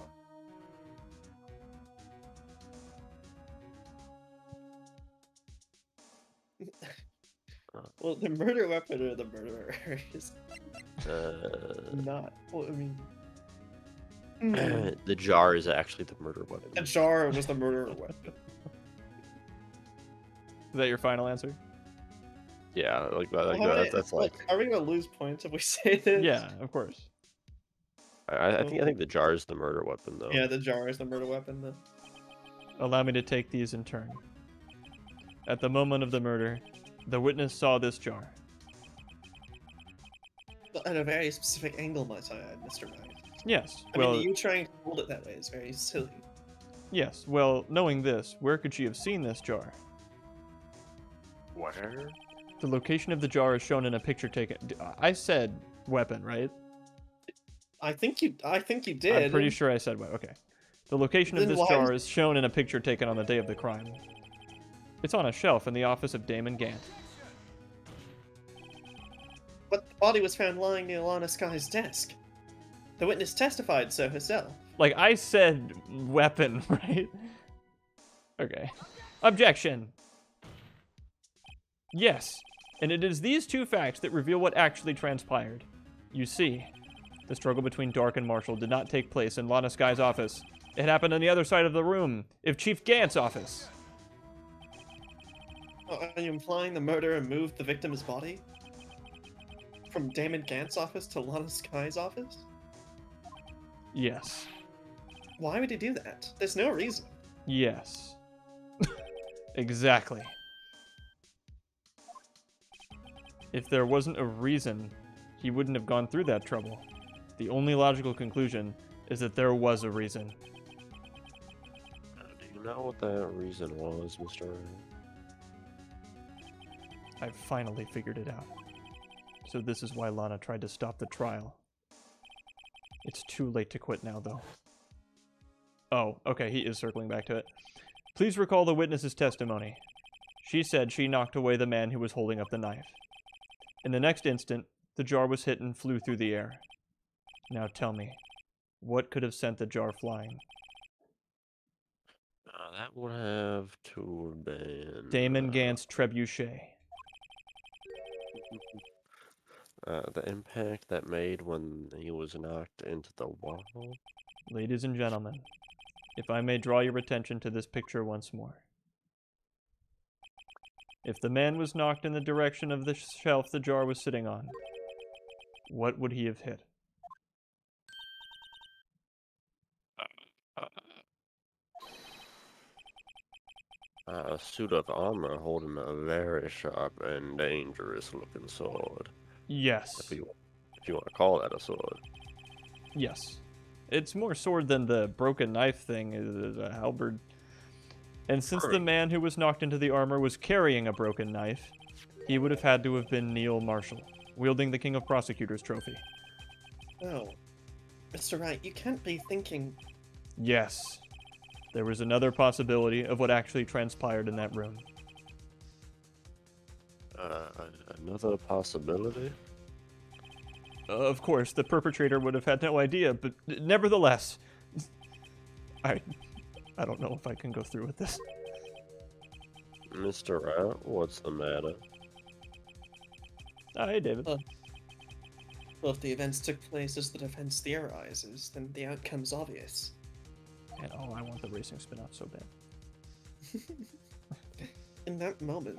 Well, the murder weapon or the murderer is not. Well, I mean,
The jar is actually the murder weapon.
the jar was the murderer weapon.
Is that your final answer?
Yeah, like that.
Well,
That's like.
Are we gonna lose points if we say this?
Yeah, of course.
I think the jar is the murder weapon though.
Yeah, the jar is the murder weapon. Then.
Allow me to take these in turn. At the moment of the murder, the witness saw this jar.
But at a very specific angle, might I add, Mr. Wright.
Yes.
I
Well,
mean, you trying to hold it that way is very silly.
yes. Well, knowing this, where could she have seen this jar?
Where?
The location of the jar is shown in a picture taken. I said weapon, right?
I think you did.
I'm pretty sure I said weapon. Okay. The location of
Then
this
why
jar is shown in a picture taken on the day of the crime. It's on a shelf in the office of Damon Gant.
But the body was found lying near Lana Sky's desk. The witness testified so herself.
Like, I said weapon, right? Okay. Objection! Yes, and it is these 2 facts that reveal what actually transpired. You see, the struggle between Dark and Marshall did not take place in Lana Sky's office. It happened on the other side of the room, in Chief Gant's office.
Are you implying the murderer moved the victim's body? From Damon Gant's office to Lana Sky's office?
Yes.
Why would he do that? There's no reason.
Yes. Exactly. If there wasn't a reason, he wouldn't have gone through that trouble. The only logical conclusion is that there was a reason.
Do you know what that reason was, Mr. Wright?
I've finally figured it out. So this is why Lana tried to stop the trial. It's too late to quit now, though. Oh, okay, he is circling back to it. Please recall the witness's testimony. She said she knocked away the man who was holding up the knife. In the next instant, the jar was hit and flew through the air. Now tell me, what could have sent the jar flying?
That would have to have been...
Damon Gant's trebuchet.
The impact that made when he was knocked into the wall.
Ladies and gentlemen, if I may draw your attention to this picture once more. If the man was knocked in the direction of the shelf the jar was sitting on, what would he have hit?
A suit of armor holding a very sharp and dangerous-looking sword.
Yes.
If you want to call that a sword.
Yes. It's more sword than the broken knife thing is a halberd. And since the man who was knocked into the armor was carrying a broken knife, he would have had to have been Neil Marshall, wielding the King of Prosecutors trophy.
Oh, Mr. Wright, you can't be thinking.
Yes. There was another possibility of what actually transpired in that room.
Another possibility?
Of course, the perpetrator would have had no idea, but nevertheless, I don't know if I can go through with this.
Mr. Rat, what's the matter?
Hey, David.
Well, if the events took place as the defense theorizes, then the outcome's obvious.
And I want the racing spin-off so bad.
In that moment,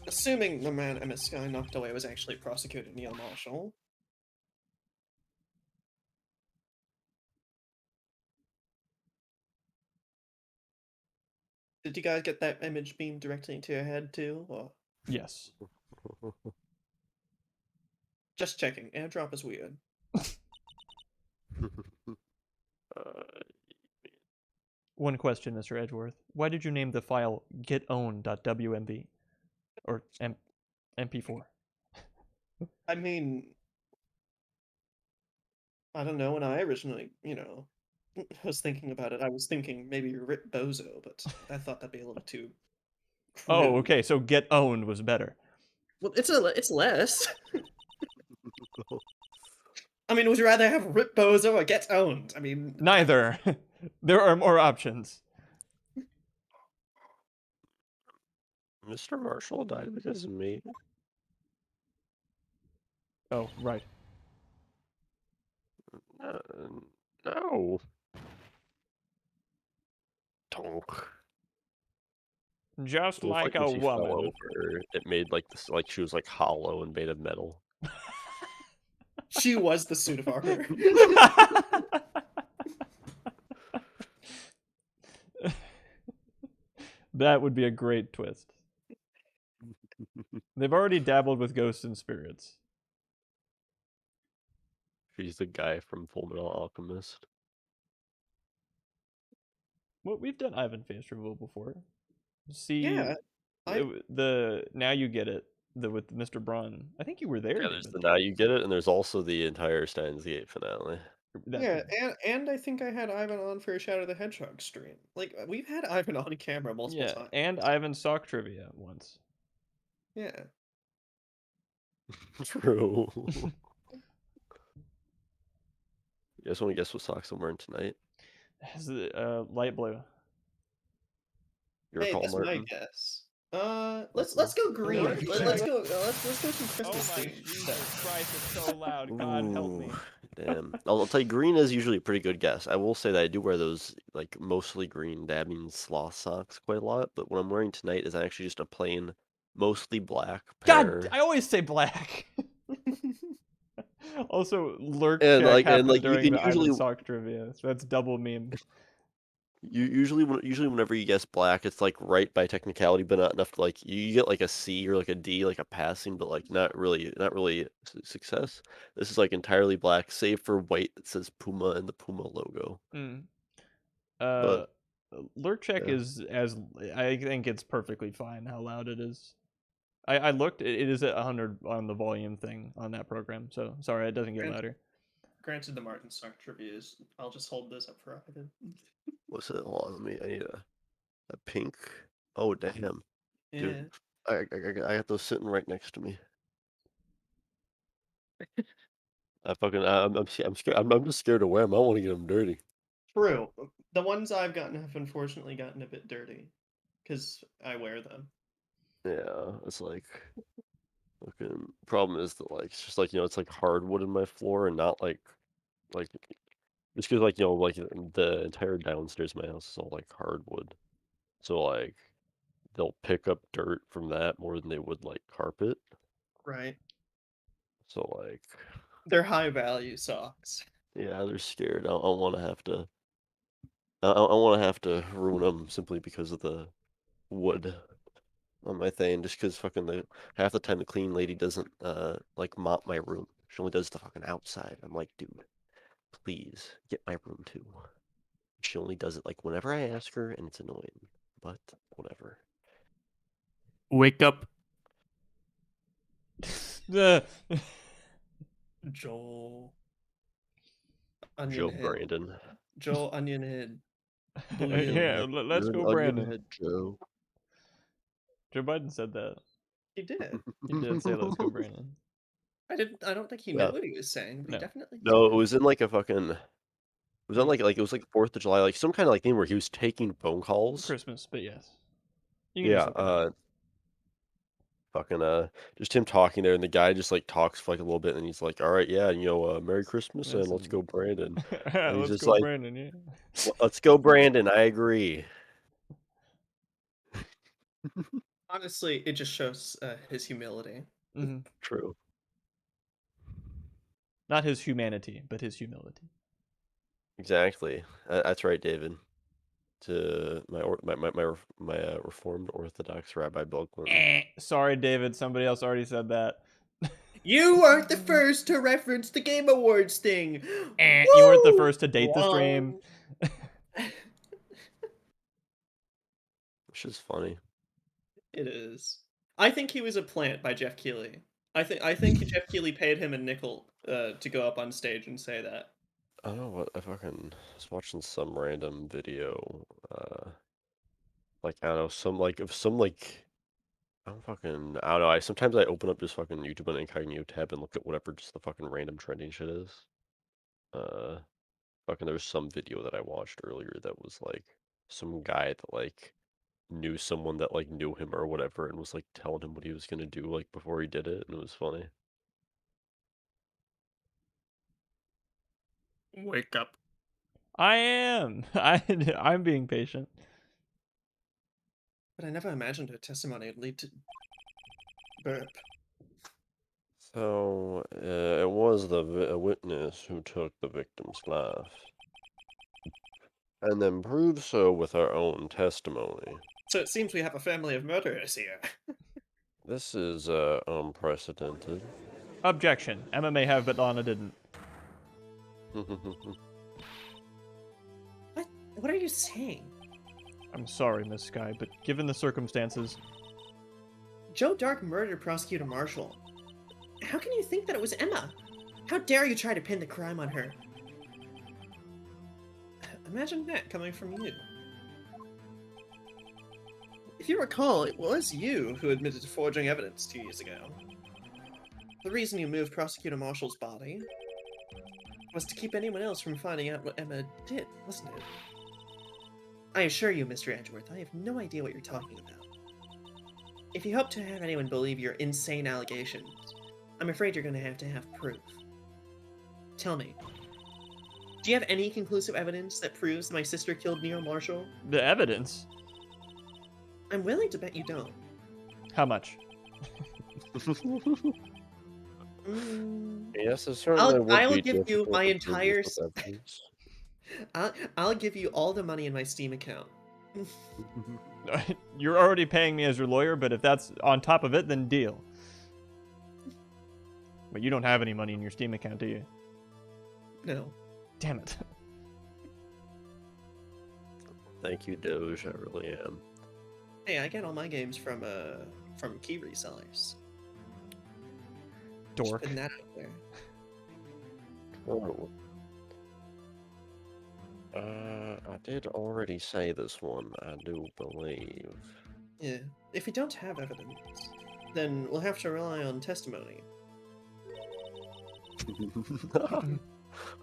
assuming the man Emma Sky knocked away was actually Prosecutor Neil Marshall. Did you guys get that image beamed directly into your head too? Or
Yes.
just checking. Airdrop is weird.
One question, Mr. Edgeworth. Why did you name the file getown.wmv? Or MP4?
I mean, I don't know. When I originally, was thinking about it, I was thinking maybe Rip Bozo, but I thought that'd be a little too
Oh,
crude.
okay, so get owned was better.
Well, it's less. I mean, would you rather have Rip Bozo or Get Owned? I mean,
Neither. There are more options.
Mr. Marshall died because of me?
Oh, right.
No. Tonk.
Just
It looked
like
like when
a
she fell
woman.
over, it made like this, like she was like hollow and made of metal.
she was the suit of armor.
That would be a great twist. They've already dabbled with ghosts and spirits.
She's the guy from Fullmetal Alchemist.
Well, we've done Ivan Face removal before. See,
Yeah,
the now you get it. With Mr. Braun. I think you were there.
Yeah, there's
David.
the Now You Get It, and there's also the entire Steins Gate finale.
yeah, and I think I had Ivan on for a Shadow the Hedgehog stream. Like we've had Ivan on camera multiple
Yeah,
times.
and Ivan Sock trivia once.
Yeah.
True. You guys want to guess what socks I'm wearing tonight?
It's light blue.
You
Hey,
recall,
that's my
Martin?
guess. Let's go green. Let's go some Christmas themed stuff.
Christ! It's so loud. God help me.
Ooh, damn. I'll tell you, green is usually a pretty good guess. I will say that I do wear those like mostly green dabbing sloth socks quite a lot, but what I'm wearing tonight is actually just a plain, mostly black
God,
pair.
I always say black. Also, lurk
And
check
like
happened
you
during
and
the
usually
Ivan Sock trivia, so that's double meme.
usually whenever you guess black, it's like right by technicality, but not enough to like you get like a C or like a D, like a passing, but like not really success. This is like entirely black, save for white that says Puma and the Puma logo.
Mm.
But
Lurk check
yeah.
is as I think it's perfectly fine how loud it is. I looked, it is at 100 on the volume thing on that program, so sorry, it doesn't get louder.
Granted, the Martin Stark trivia is. I'll just hold this up for Ivan.
What's it? Hold on, I need a pink. Oh damn,
Yeah.
dude, I got those sitting right next to me. I'm scared. I'm just scared to wear them. I don't want to get them dirty.
True. The ones I've gotten have unfortunately gotten a bit dirty, because I wear them.
Yeah, it's like fucking problem is that like it's just like it's like hardwood in my floor and not like just because like like the entire downstairs of my house is all like hardwood, so like they'll pick up dirt from that more than they would like carpet.
Right.
So like
They're high value socks.
yeah, they're scared. I don't want to have to. I want to have to ruin them simply because of the wood on my thing just because fucking half the time the clean lady doesn't like mop my room. She only does the fucking outside. I'm like, dude, please get my room too. She only does it like whenever I ask her, and it's annoying. But whatever.
Wake up,
The-
Joel. Onion
Joe
head.
Brandon.
Joel Onion head. Blue
yeah,
Hill.
let's
You're
go,
an onion
Brandon.
head, Joe.
Joe Biden said that.
He did.
He did say, "Let's go, Brandon."
I don't think he knew
Yeah.
what he was saying, but he
No.
definitely
No, it
did.
was in like a fucking. It was on like it was like 4th of July, like some kind of like thing where he was taking phone calls.
Christmas, but yes. You can
Yeah,
just look it up.
fucking just him talking there, and the guy just like talks for like a little bit, and he's like, "All right, yeah, Merry Christmas and let's
Listen.
go, Brandon." And he's
Let's
just
go,
like,
Brandon, yeah.
Let's go, Brandon. I agree."
Honestly, it just shows his humility.
hmm
True.
Not his humanity, but his humility.
Exactly. That's right, David. To my Reformed Orthodox Rabbi Bill Clinton.
Sorry, David. Somebody else already said that.
You aren't the first to reference the Game Awards thing.
You weren't the
Woo!
first to date the stream.
Which is funny.
It is. I think he was a plant by Jeff Keighley. I think Jeff Keighley paid him a nickel to go up on stage and say that.
I don't know what I fucking was watching some random video. Like I don't know, some like of some like I don't know. Sometimes I open up just fucking YouTube on incognito tab and look at whatever just the fucking random trending shit is. Uh, fucking there was some video that I watched earlier that was like some guy that like knew someone that like knew him or whatever and was like telling him what he was gonna do like before he did it, and it was funny.
Wake up.
I am. I'm being patient.
But I never imagined her testimony would lead to burp.
So it was a witness who took the victim's life, and then proved so with her own testimony.
So it seems we have a family of murderers here.
This is unprecedented.
Objection. Emma may have, but Lana didn't.
What are you saying?
I'm sorry, Miss Sky, but given the circumstances,
Joe Dark murdered Prosecutor Marshall. How can you think that it was Emma? How dare you try to pin the crime on her? Imagine that coming from you. If you recall, it was you who admitted to forging evidence 2 years ago. The reason you moved Prosecutor Marshall's body was to keep anyone else from finding out what Emma did, wasn't it? I assure you, Mr. Edgeworth, I have no idea what you're talking about. If you hope to have anyone believe your insane allegations, I'm afraid you're going to have proof. Tell me, do you have any conclusive evidence that proves my sister killed Neil Marshall?
the evidence.
I'm willing to bet you don't.
How much?
Yes, it certainly would
I'll
be
give you
difficult
my
to prove
entire.
this with evidence.
I'll give you all the money in my Steam account.
You're already paying me as your lawyer, but if that's on top of it, then deal. But you don't have any money in your Steam account, do you?
No.
Damn it.
Thank you, Doge. I really am.
Hey, I get all my games from key resellers. Just
Dork.
putting that out there.
Oh. I did already say this one, I do believe.
Yeah. If we don't have evidence, then we'll have to rely on testimony.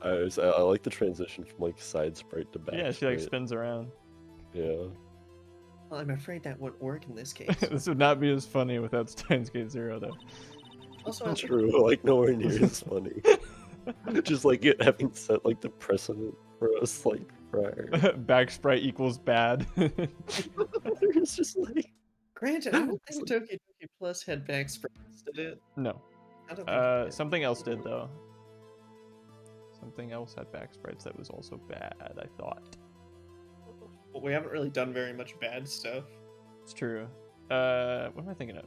I like the transition from like side sprite to back
Yeah, she like
sprite.
spins around.
Yeah.
Well, I'm afraid that won't work in this case.
This would not be as funny without Steins Gate Zero, though.
Also,
True, like nowhere near as funny. Just like it having set like the precedent for us like prior.
Back sprite equals bad.
It's just like
granted, I don't think Doki Doki Plus had back sprites, did it?
No.
I don't think it did.
Something else did, though. Something else had back sprites that was also bad, I thought.
Well, we haven't really done very much bad stuff.
It's true. What am I thinking of?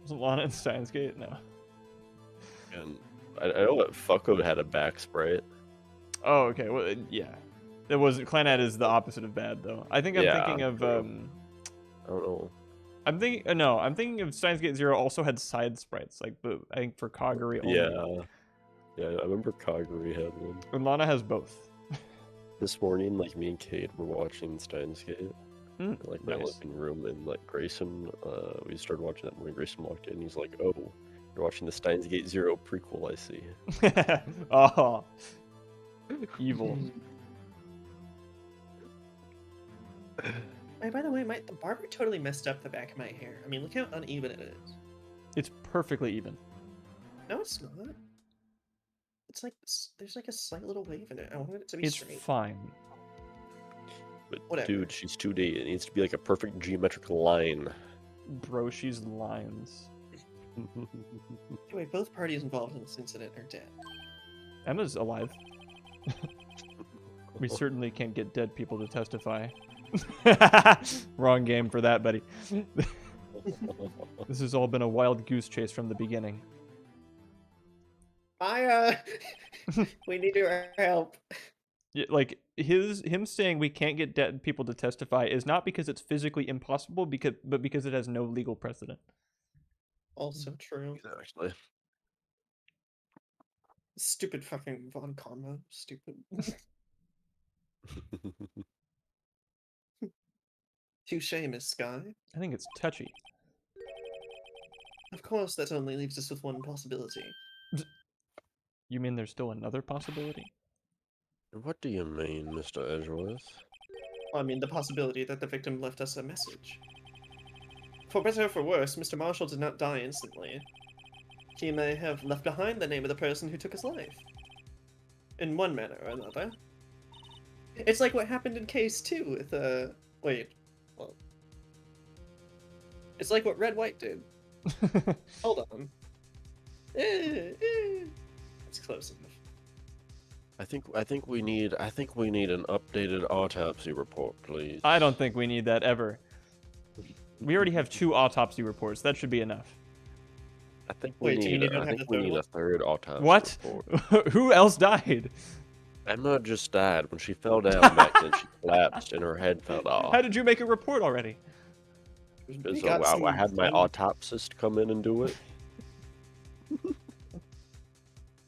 Wasn't Lana in Steins Gate? No.
And I know that Fucko had a back sprite.
Oh, okay. Well, yeah. It wasn't. Clannad is the opposite of bad, though. I think I'm
Yeah,
thinking of.
true. I don't know.
I'm thinking. No, I'm thinking of Steins Gate Zero. Also had side sprites, like I think for Kaguri only.
Yeah, I remember Kaguri had one.
And Lana has both.
This morning, like me and Kate were watching Steins Gate, in, like my
Nice.
living room, and like Grayson, we started watching that morning. Grayson walked in, he's like, "Oh, you're watching the Steins Gate Zero prequel, I see."
Oh, evil.
Hey, by the way, the barber totally messed up the back of my hair. I mean, look how uneven it is.
It's perfectly even.
No, it's not. It's like there's like a slight little wave in it. I wanted it to be
It's
straight.
fine.
But
Whatever.
dude, she's 2D. It needs to be like a perfect geometric line.
Bro, she's lines.
Anyway, both parties involved in this incident are dead.
Emma's alive. We certainly can't get dead people to testify. Wrong game for that, buddy. This has all been a wild goose chase from the beginning.
We need your help.
Yeah, like him saying we can't get dead people to testify is not because it's physically impossible, but because it has no legal precedent.
Also true.
Actually,
Stupid fucking Von Combo. Stupid. Touche, Miss Sky.
I think it's touchy.
Of course, that only leaves us with one possibility.
You mean there's still another possibility?
what do you mean, Mr. Edgeworth?
Well, I mean, the possibility that the victim left us a message. For better or for worse, Mr. Marshall did not die instantly. He may have left behind the name of the person who took his life. In one manner or another. It's like what happened in case 2 with, wait. Well. It's like what Red White did. Hold on. It's close enough.
I think we need an updated autopsy report, please.
I don't think we need that ever. We already have 2 autopsy reports. That should be enough.
I think we
Wait, do you
need.
don't
I
have
think
the
we
third
need
one?
a third autopsy
What?
report.
Who else died?
Emma just died when she fell down back then. She collapsed and her head fell off.
How did you make a report already?
Because
got
I
some
had my
fun-
autopsist come in and do it.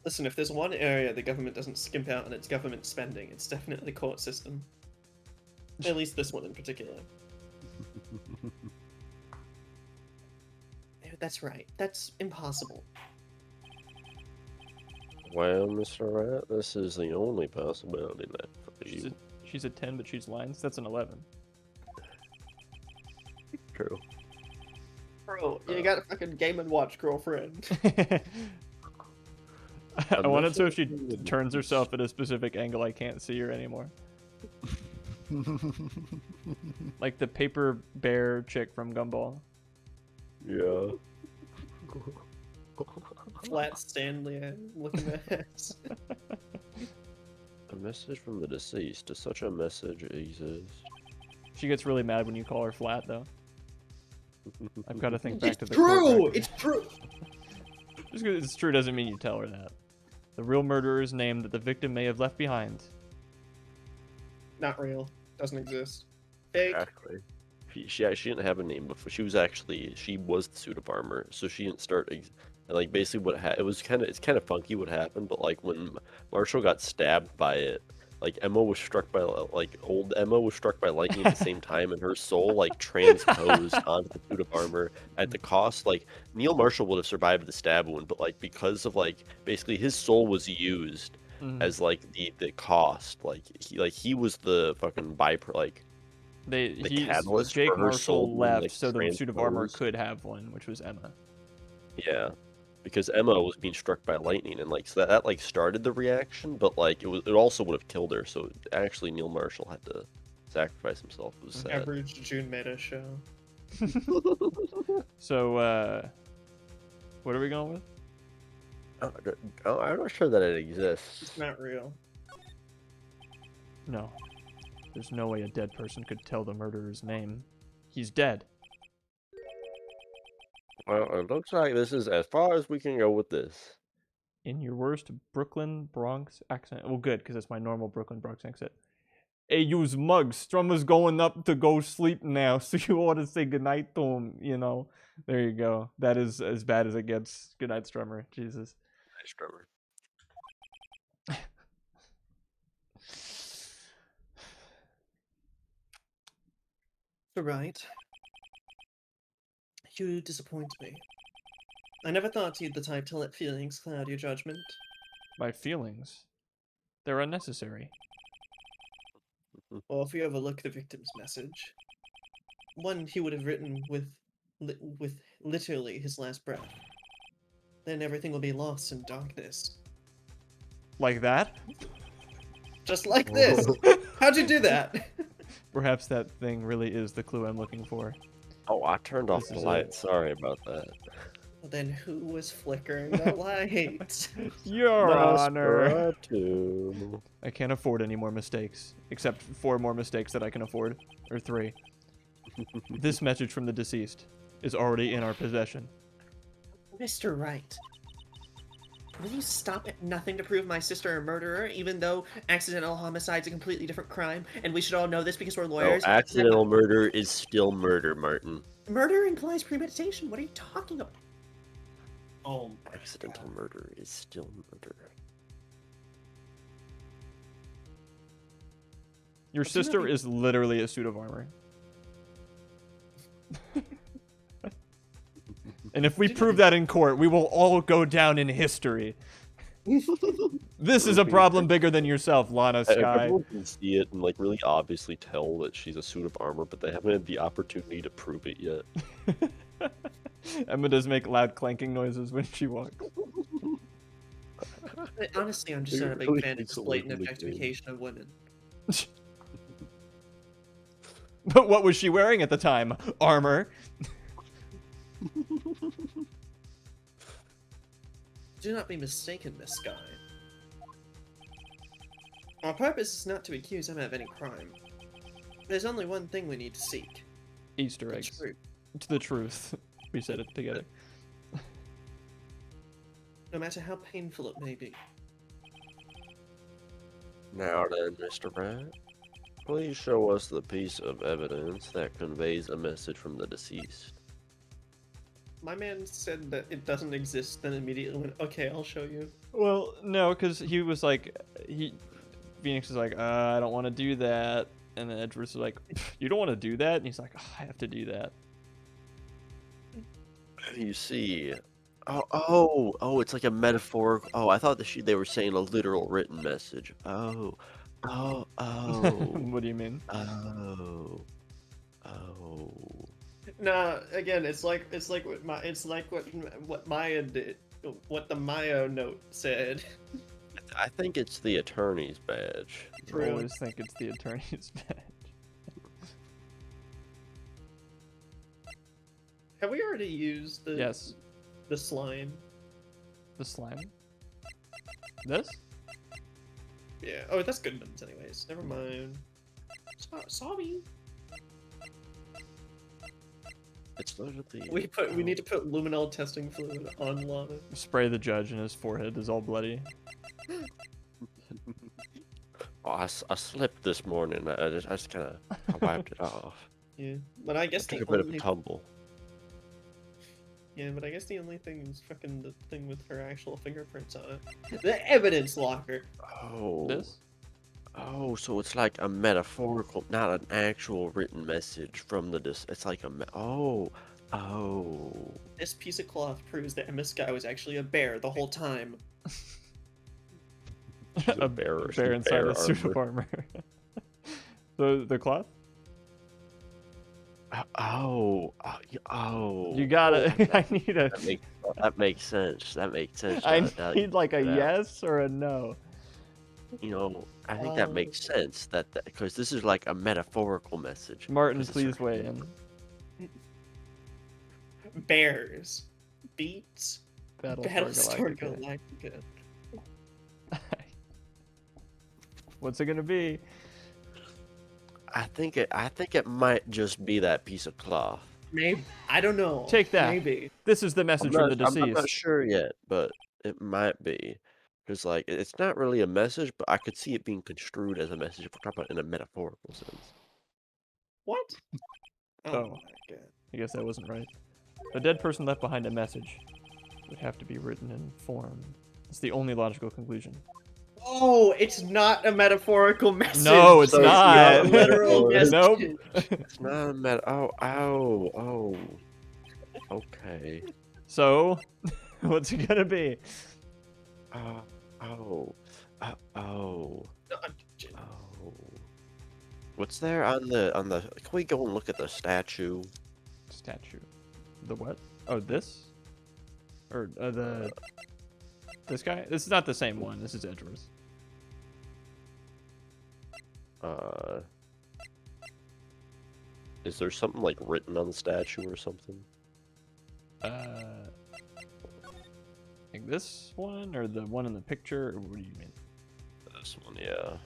Listen, if there's one area the government doesn't skimp out on its government spending, it's definitely the court system. At least this one in particular. That's right. That's impossible.
Well, Mr. Rat, this is the only possibility left for
She's
you.
she's a 10, but she's lines. That's an 11.
True.
Bro, you got a fucking Game & Watch girlfriend.
I want it so if she
message-
turns herself at a specific angle, I can't see her anymore. Like the paper bear chick from Gumball.
Yeah.
Flat Stanley looking at ass.
A message from the deceased. Does such a message exist?
She gets really mad when you call her flat, though. I've got to think back
It's
to the
true!
court record.
It's true!
Just because it's true doesn't mean you tell her that. The real murderer's name that the victim may have left behind.
Not real. Doesn't exist. Fake.
Exactly. She didn't have a name before. She was the suit of armor, so she didn't start. And like basically it's kind of funky what happened, but like when Marshall got stabbed by it, like old Emma was struck by lightning at the same time, and her soul like transposed onto the suit of armor at the cost. Like Neil Marshall would have survived the stab wound, but like because of like basically his soul was used as like the cost. Like he was the fucking catalyst
Jake
for her soul
Marshall
being,
left
like,
so the suit of armor
transposed.
could have one, which was Emma.
Yeah, because Emma was being struck by lightning, and like so that like started the reaction, but like it also would have killed her. So actually, Neil Marshall had to sacrifice himself. It was sad.
Average June Meta show.
So, what are we going with?
I'm not sure that it exists.
It's not real.
No. There's no way a dead person could tell the murderer's name. He's dead.
Well, it looks like this is as far as we can go with this.
In your worst Brooklyn Bronx accent. Well, good, because it's my normal Brooklyn Bronx accent. Hey, you's mug. Strummer's going up to go sleep now, so you ought to say goodnight to him, you know. There you go. That is as bad as it gets. Goodnight, Strummer. Jesus.
Nice drummer.
You're right. You disappoint me. I never thought you'd the type to let feelings cloud your judgment.
My feelings. They're unnecessary.
Or if you overlook the victim's message. One he would have written with literally his last breath. Then everything will be lost in darkness.
Like that?
Just like this! How'd you do that?
Perhaps that thing really is the clue I'm looking for.
Oh, I turned off
This
the
is
light. Sorry about that.
Then who was flickering the lights?
Your Honor!
Nosferatu.
I can't afford any more mistakes. Except 4 more mistakes that I can afford. Or 3. This message from the deceased is already in our possession.
Mr. Wright. Will you stop at nothing to prove my sister a murderer, even though accidental homicide's a completely different crime, and we should all know this because we're
No,
lawyers?
accidental murder is still murder, Martin.
Murder implies premeditation. What are you talking about? Oh my
Accidental
God.
murder is still murder.
Your
What's in
sister
that-
is literally a suit of armor. And if we prove that in court, we will all go down in history. This is a problem bigger than yourself, Lana Sky.
Everyone can see it and like really obviously tell that she's a suit of armor, but they haven't had the opportunity to prove it yet.
Emma does make loud clanking noises when she walks.
Honestly, I'm just
It
not a big
really
fan of
takes
this
away
blatant
from the game.
objectification of women.
But what was she wearing at the time? Armor.
Do not be mistaken, Miss Sky. Our purpose is not to accuse Emma of any crime. There's only one thing we need to seek.
Easter
The
eggs.
truth.
To the truth. We said it together.
No matter how painful it may be.
Now then, Mr. Brad, please show us the piece of evidence that conveys a message from the deceased.
My man said that it doesn't exist, then immediately went, okay, I'll show you.
Well, no, because he was like, Phoenix was like, I don't want to do that. And then Edgeworth was like, you don't want to do that? And he's like, I have to do that.
You see, oh, it's like a metaphorical. Oh, I thought they were saying a literal written message. Oh,
What do you mean?
oh.
Nah, again, it's like what Maya did, what the Maya note said.
I think it's the attorney's badge.
I
True.
always think it's the attorney's badge.
Have we already used the
Yes.
the slime?
The slime? This?
Yeah. Oh, that's good ones anyways. Never mind. Sorry.
It's literally.
We need to put luminol testing fluid on Lana.
Spray the judge and his forehead is all bloody.
Oh, I slipped this morning. I just kind of wiped it off.
Yeah, but I
I
guess
took
the
a bit of a
only
tumble.
yeah, but I guess the only thing is fucking the thing with her actual fingerprints on it. The evidence locker.
Oh.
This?
Oh, so it's like a metaphorical, not an actual written message from the it's like a oh.
This piece of cloth proves that Emma Sky was actually a bear the whole time.
She's a bear
inside
bear
a suit of armor. The cloth?
Oh.
You gotta. I need a.
That makes sense. That makes sense.
I
Now
need like a
that-
yes or a no.
You know, I think that makes sense. That because this is like a metaphorical message.
Martin,
'Cause it's
please
like-
weigh in.
Bears. Beats.
Battlestar
Galactica.
What's it gonna be?
I think it might just be that piece of cloth.
Maybe. I don't know.
Take that.
Maybe.
This is the message from the deceased.
I'm not sure yet, but it might be. Because, like, it's not really a message, but I could see it being construed as a message if we're talking about it in a metaphorical sense.
What?
Oh.
My god.
I guess that wasn't right. A dead person left behind a message. It would have to be written in form. It's the only logical conclusion.
Oh, it's not a metaphorical message.
No, it's
So it's
not.
not
a literal message.
Nope.
It's not a oh. Okay.
So, what's it gonna be?
Oh.
No, I'm kidding.
Oh. What's there on the can we go and look at the statue?
Statue. The what? Oh, this? Or this guy? This is not the same one. This is Edgeworth.
Is there something like written on the statue or something?
Like this one or the one in the picture? Or what do you mean?
This one, yeah.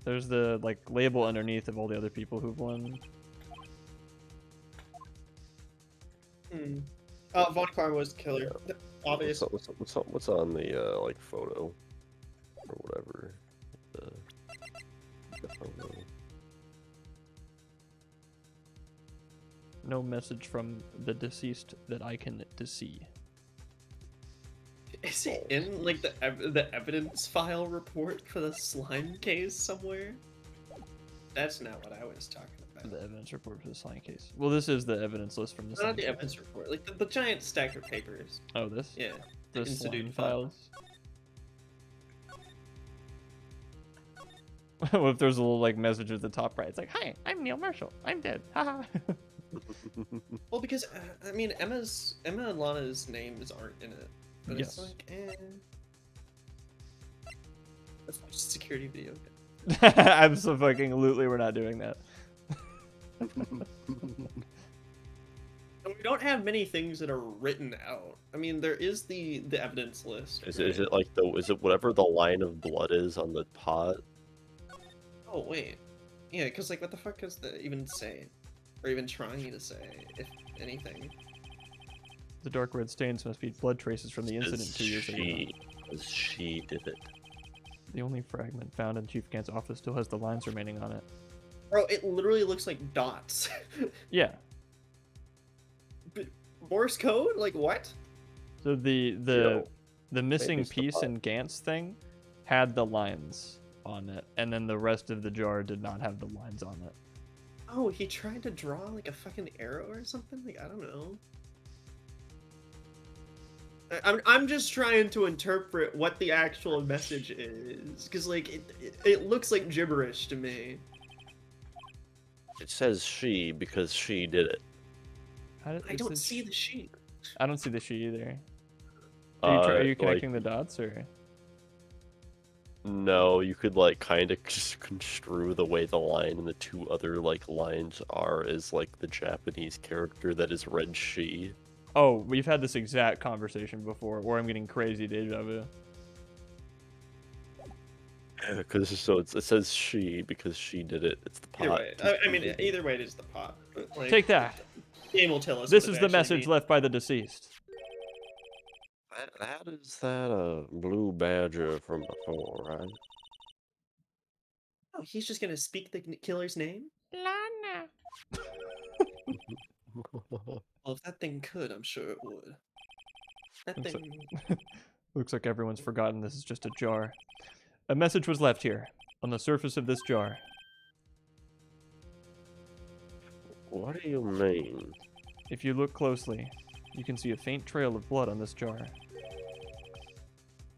There's the like label underneath of all the other people who've won.
Von Karma was the killer. Obvious.
What's on the like photo or whatever? The photo.
No message from the deceased that I can see.
Is it in like the evidence file report for the slime case somewhere? That's not what I was talking about.
The evidence report for the slime case. Well, this is the evidence list from the slime
Not the
case.
evidence report, like the giant stack of papers.
Oh, this?
Yeah.
The
Institute
slime
file.
files. What if there's a little like message at the top right? It's like, "Hi, I'm Neil Marshall. I'm dead. Haha."
Well, because I mean, Emma and Lana's names aren't in it, but
Yes.
it's like, let's watch a security video.
Absolutely, we're not doing that.
And we don't have many things that are written out. I mean, there is the evidence list.
Is
right?
it like is it whatever the line of blood is on the pot?
Oh wait, yeah, because like, what the fuck does that even say, or even trying to say, if anything?
The dark red stains must be blood traces from the incident 2 years ago.
She did it.
The only fragment found in Chief Gant's office still has the lines remaining on it.
Bro, it literally looks like dots.
Yeah.
Morse code? Like what?
So the missing
it's the
piece
pot.
in Gant's thing had the lines on it, and then the rest of the jar did not have the lines on it.
Oh, he tried to draw like a fucking arrow or something? Like, I don't know. I'm just trying to interpret what the actual message is, because like it looks like gibberish to me.
It says she because she did it.
I don't see the sheep.
I don't see the she either. Are you
Like,
connecting the dots or?
no, you could like kind of construe the way the line and the two other like lines are as like the Japanese character that is read she.
Oh, we've had this exact conversation before, where I'm getting crazy deja vu.
Because it says she because she did it. It's the pot.
Either way, I mean, either way, it is the pot. But, like,
Take that.
Game will tell us.
This
what it
is the
actually
message
means.
left by the deceased.
That is that blue badger from before, right?
Oh, he's just gonna speak the killer's name?
Lana.
Well, if that thing could, I'm sure it would. That
Looks
thing.
Looks like everyone's forgotten this is just a jar. A message was left here, on the surface of this jar.
What do you mean?
If you look closely, you can see a faint trail of blood on this jar.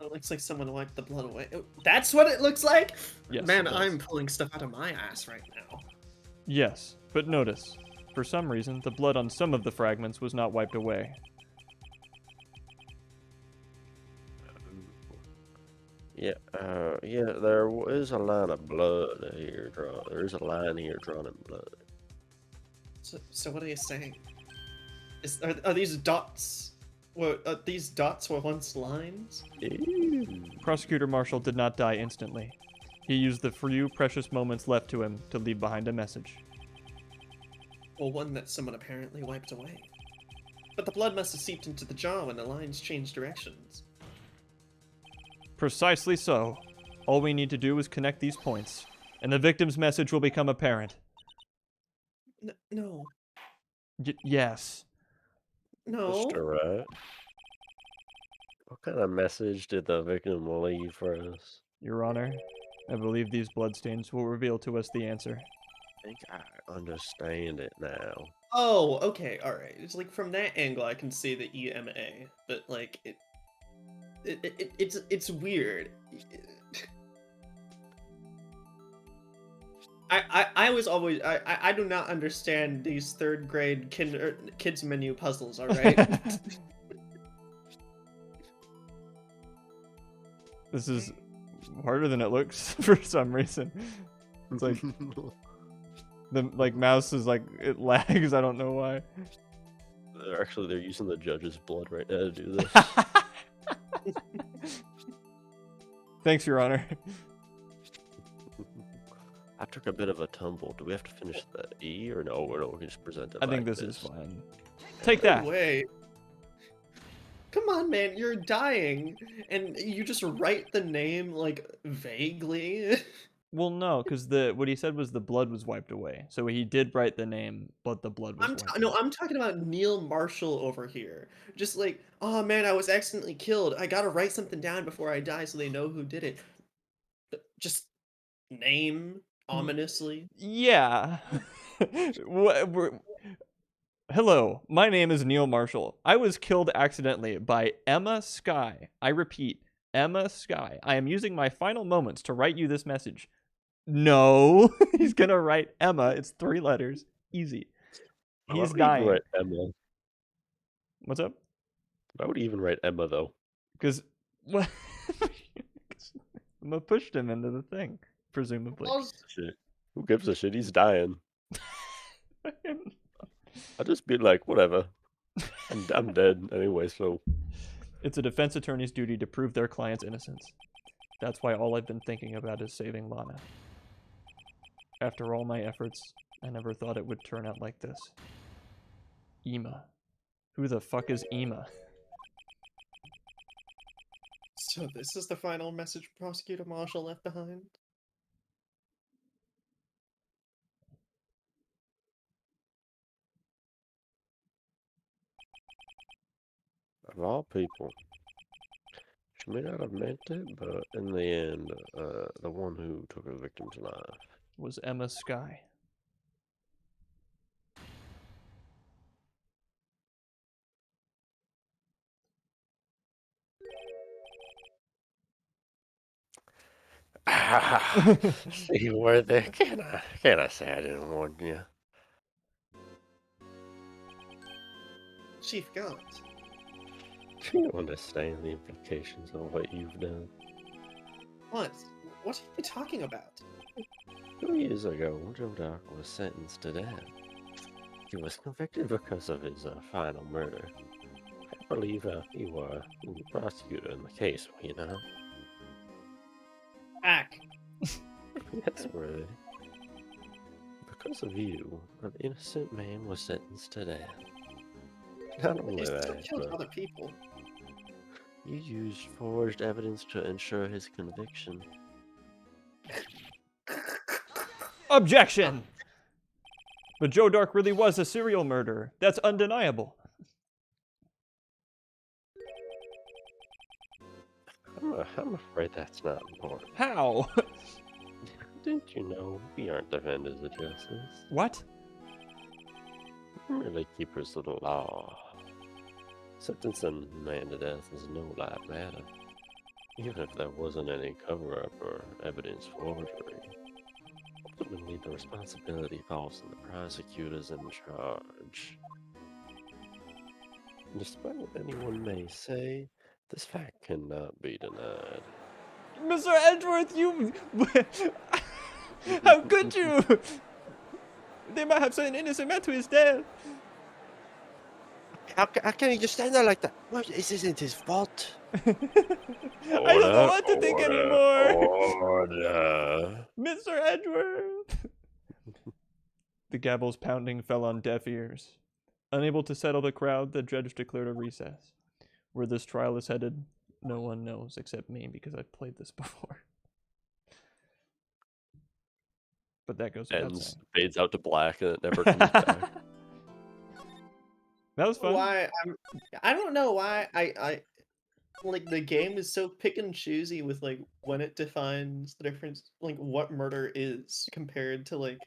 It looks like someone wiped the blood away. Oh, that's what it looks like?
Yes,
Man,
it does.
I'm pulling stuff out of my ass right now.
Yes, but notice, for some reason, the blood on some of the fragments was not wiped away.
Yeah, there is a line of blood here drawn. There is a line here drawn in blood.
So what are you saying? Are these dots? These dots were once lines?
Ew.
Prosecutor Marshall did not die instantly. He used the few precious moments left to him to leave behind a message.
Well, one that someone apparently wiped away. But the blood must have seeped into the jar when the lines changed directions.
Precisely so. All we need to do is connect these points, and the victim's message will become apparent.
No.
Yes.
No.
Mr. Rat, what kind of message did the victim leave for us?
Your Honor, I believe these bloodstains will reveal to us the answer.
I think I understand it now.
Oh, okay, alright. It's like from that angle I can see the EMA, but like it's weird. I was always I do not understand these third grade kids menu puzzles, alright?
This is harder than it looks for some reason. It's like the mouse is like it lags. I don't know why.
They're using the judge's blood right now to do this.
Thanks, Your Honor.
I took a bit of a tumble. Do we have to finish the E or no? Or no, we can just present it.
I think
like
this is fine. Take that.
No way. Come on, man, you're dying, and you just write the name like vaguely.
Well, no, because what he said was the blood was wiped away. So he did write the name, but the blood was wiped away.
I'm talking about Neil Marshall over here. Just like, oh man, I was accidentally killed. I gotta write something down before I die so they know who did it. Just name ominously.
Yeah. Hello, my name is Neil Marshall. I was killed accidentally by Emma Sky. I repeat, Emma Sky. I am using my final moments to write you this message. No, he's gonna write Emma. It's 3 letters. Easy. He's dying.
Write Emma?
What's up?
I would even write Emma though.
Because Emma pushed him into the thing, presumably.
Shit. Who gives a shit? He's dying. I'll just be like, whatever. I'm dead anyway, so.
It's a defense attorney's duty to prove their client's innocence. That's why all I've been thinking about is saving Lana. After all my efforts, I never thought it would turn out like this. Ema. Who the fuck is Ema?
So this is the final message Prosecutor Marshall left behind?
Of all people. She may not have meant it, but in the end, the one who took her victim's life
Was Emma Sky.
See where they can I say I didn't warn you?
Chief God.
Do you understand the implications of what you've done?
What? What are you talking about?
2 years ago, Joe Doc was sentenced to death. He was convicted because of his final murder. I believe you were the prosecutor in the case, you know?
Ack.
That's worthy. Because of you, an innocent man was sentenced to death. Not only
He still
that,
killed
but
other people.
you used forged evidence to ensure his conviction.
Objection! But Joe Dark really was a serial murderer. That's undeniable.
I'm afraid that's not important.
How?
Didn't you know we aren't defenders of justice?
What?
We're merely keepers of the law. Sentencing a man to death is no light matter, even if there wasn't any cover-up or evidence forgery. Ultimately, the responsibility falls on the prosecutors in charge. Despite what anyone may say, this fact cannot be denied.
Mr. Edgeworth, you... How could you? They might have sent an innocent man to his death.
How can he just stand there like that? Well, this isn't his fault.
I don't know what to think anymore.
Order.
Mr. Edgeworth. The gavel's pounding fell on deaf ears. Unable to settle the crowd, the judge declared a recess. Where this trial is headed, no one knows except me because I've played this before. But that goes without
Ends,
saying.
fades out to black, and it never comes back.
That was fun.
I don't know why I like the game is so pick and choosy with like when it defines the difference, like what murder is compared to like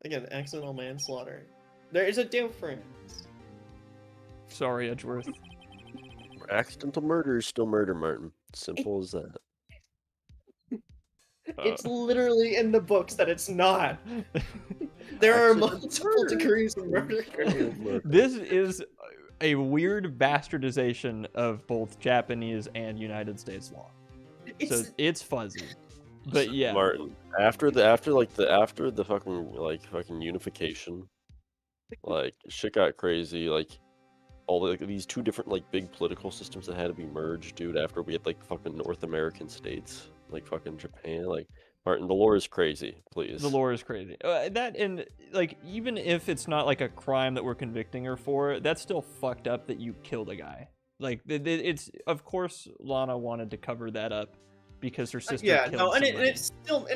again accidental manslaughter. There is a difference.
Sorry, Edgeworth.
Accidental murder is still murder, Martin. Simple as that.
It's literally in the books that it's not. There are multiple degrees of murder.
This is a weird bastardization of both Japanese and United States law. So it's fuzzy. But yeah.
Martin, after the fucking unification, like shit got crazy. Like all these two different like big political systems that had to be merged, dude. After we had like fucking North American states, like fucking Japan, like Martin, the lore is crazy. Please.
The lore is crazy. That and like even if it's not like a crime that we're convicting her for, that's still fucked up that you killed a guy. Like it's of course Lana wanted to cover that up because her sister
yeah,
killed
no, and
somebody.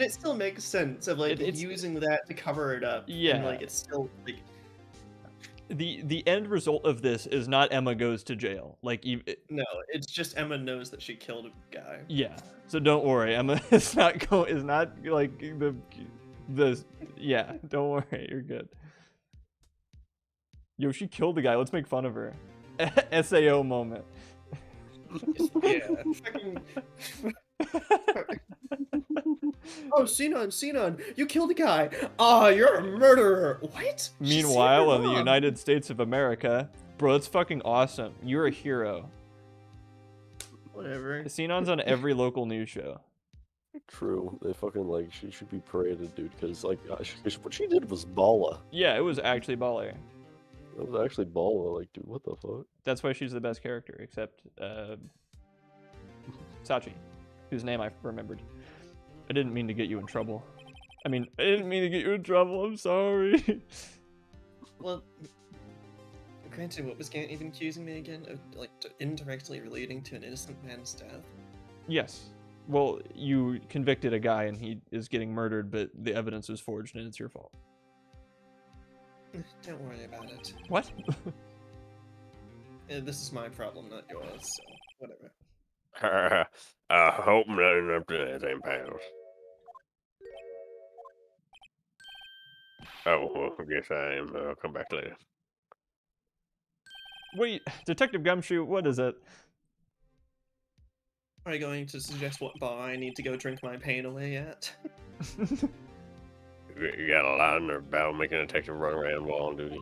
it still makes sense of like
It's
using that to cover it up.
Yeah,
and, like it's still like
the end result of this is not Emma goes to jail. Like
no, it's just Emma knows that she killed a guy.
Yeah, so don't worry, Emma is not like the yeah. Don't worry, you're good. Yo, she killed the guy. Let's make fun of her. SAO moment.
Yeah. Fucking... Oh, Sinon, you killed a guy. Ah, you're a murderer. What?
Meanwhile, in the United States of America, bro, that's fucking awesome. You're a hero.
Whatever.
Sinon's on every local news show.
True. They fucking like she should be paraded, dude. Because like what she did was baller.
Yeah, it was actually baller.
It was actually baller. Like, dude, what the fuck?
That's why she's the best character, except Sachi, whose name I remembered. I didn't mean to get you in trouble. I didn't mean to get you in trouble. I'm sorry.
Well, granted, what was Gant even accusing me again of, like, indirectly relating to an innocent man's death?
Yes. Well, you convicted a guy and he is getting murdered, but the evidence was forged and it's your fault.
Don't worry about it.
What?
This is my problem, not yours, so whatever.
I hope nothing up to anything, pals. Oh, well, I guess I am. I'll come back later.
Wait, Detective Gumshoe, what is it?
Are you going to suggest what bar I need to go drink my pain away at?
You got a line about making a detective run around while on duty.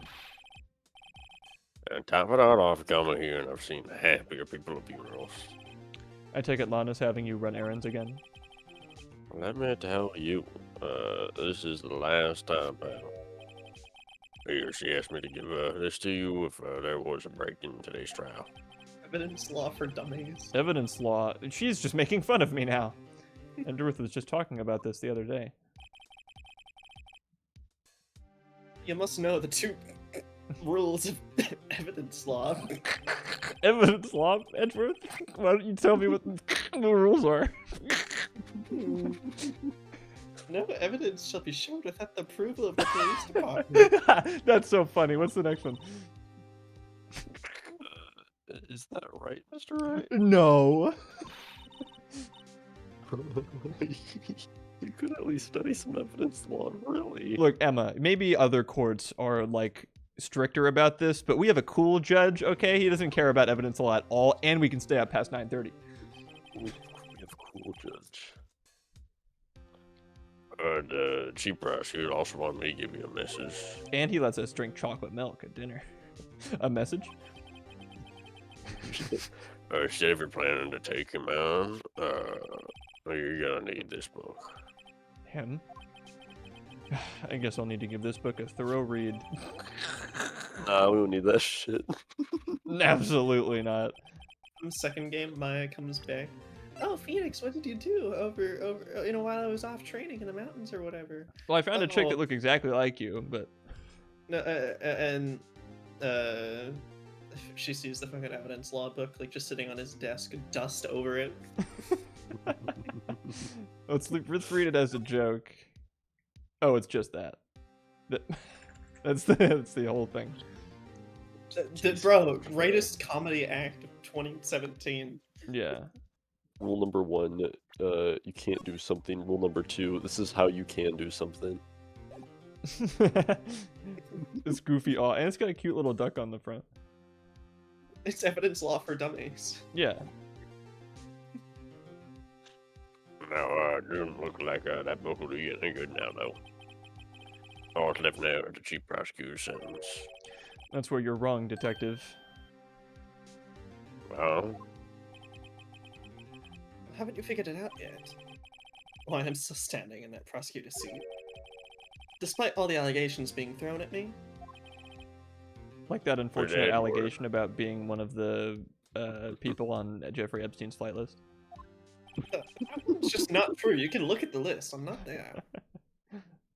And top it all off, coming here, and I've seen happier people at funerals.
I take it Lana's having you run errands again.
Let me tell you, this is the last time, pal. Here, she asked me to give this to you if there was a break in today's trial.
Evidence law for dummies.
Evidence law. She's just making fun of me now. And Ruth was just talking about this the other day.
You must know the two rules of evidence law.
Evidence law, Edgeworth? Why don't you tell me what the rules are?
No evidence shall be shown without the approval of the police department.
That's so funny. What's the next one?
Is that right, Mr. Wright?
No.
You could at least study some evidence law, really.
Look, Emma, maybe other courts are, like, stricter about this, but we have a cool judge, okay? He doesn't care about evidence law at all, and we can stay up past 9:30.
We have a cool judge. Cheap price, he would also want me to give you a message.
And he lets us drink chocolate milk at dinner. A message?
Instead if you're planning to take him out, you're gonna need this book.
Him? I guess I'll need to give this book a thorough read.
Nah, we don't need that shit.
Absolutely not.
Second game, Maya comes back. Oh, Phoenix, what did you do over while I was off training in the mountains or whatever?
Well, I found a chick
Oh,
that looked exactly like you, but
no, and uh, she sees the fucking evidence law book like just sitting on his desk, dust over it.
let's read it as a joke. Oh, it's just that. That's the whole thing.
Bro, greatest comedy act of 2017.
Yeah.
Rule number 1, you can't do something. Rule number 2, this is how you can do something.
This goofy aw, and it's got a cute little duck on the front.
It's evidence law for dummies.
Yeah.
Now, it doesn't look like that book will do you any good now, though. All that's left now is the chief prosecutor's sentence.
That's where you're wrong, detective.
Well,
Haven't you figured it out yet? Why I'm still standing in that prosecutor's seat. Despite all the allegations being thrown at me.
Like that unfortunate
Edward.
allegation about being one of the people on Jeffrey Epstein's flight list.
It's just not true. You can look at the list. I'm not there.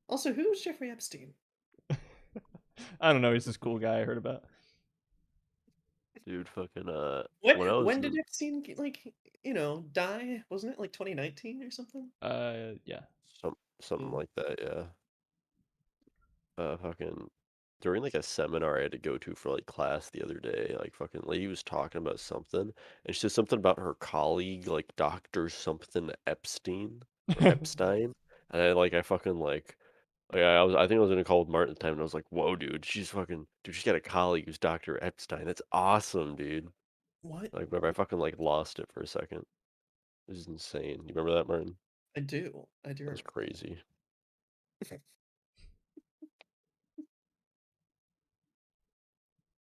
Also, who's Jeffrey Epstein?
I don't know. He's this cool guy I heard about.
dude, fucking,
When did Epstein die? Wasn't it like 2019 or something?
Yeah.
something like that, yeah. Fucking during like a seminar I had to go to for like class the other day, like fucking lady was talking about something, and she said something about her colleague, like Doctor something Epstein or Epstein, and I fucking I think I was in a call with Martin at the time, and I was like, whoa, dude, she's got a colleague who's Doctor Epstein. That's awesome, dude.
What?
Like, remember, I fucking like lost it for a second. This is insane. You remember that, Martin?
I do.
That's crazy.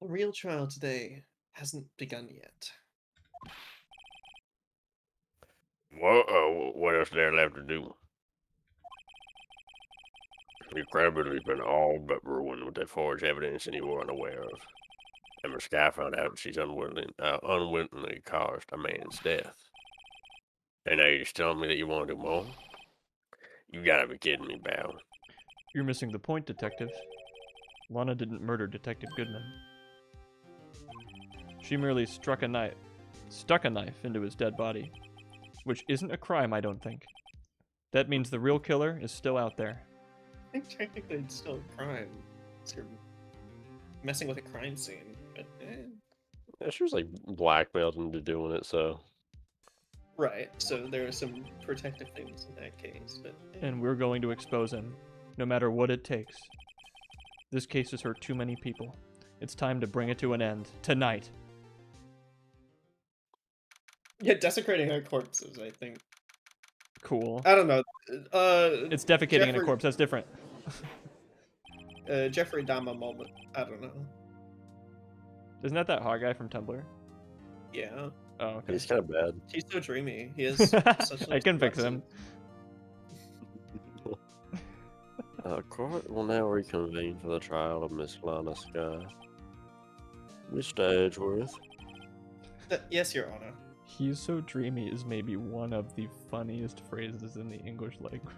The real trial today hasn't begun yet.
What else there left to do? Your credibility's been all but ruined with that forged evidence and you were unaware of. And Miss Sky found out she's unwittingly caused a man's death. And now you're just telling me that you want to do more? You gotta be kidding me, Bow.
You're missing the point, detective. Lana didn't murder Detective Goodman. She merely stuck a knife into his dead body. Which isn't a crime, I don't think. That means the real killer is still out there.
I think technically it's still a crime. So you're messing with a crime scene, but
Yeah, she was like blackmailed into doing it, so.
right. So there are some protective things in that case, but
And we're going to expose him, no matter what it takes. This case has hurt too many people. It's time to bring it to an end. Tonight.
yeah, desecrating our corpses, I think.
Cool.
I don't know.
It's defecating in a
Jeffrey-
corpse. That's different.
Jeffrey Dahmer moment. I don't know.
Isn't that hot guy from Tumblr?
Yeah,
Oh, okay.
He's kind of bad.
he's so dreamy. He is. Such
I can fix him.
Court will now reconvene for the trial of Miss Lana Sky. Mr. Edgeworth.
Yes, Your Honor.
He's so dreamy is maybe one of the funniest phrases in the English language.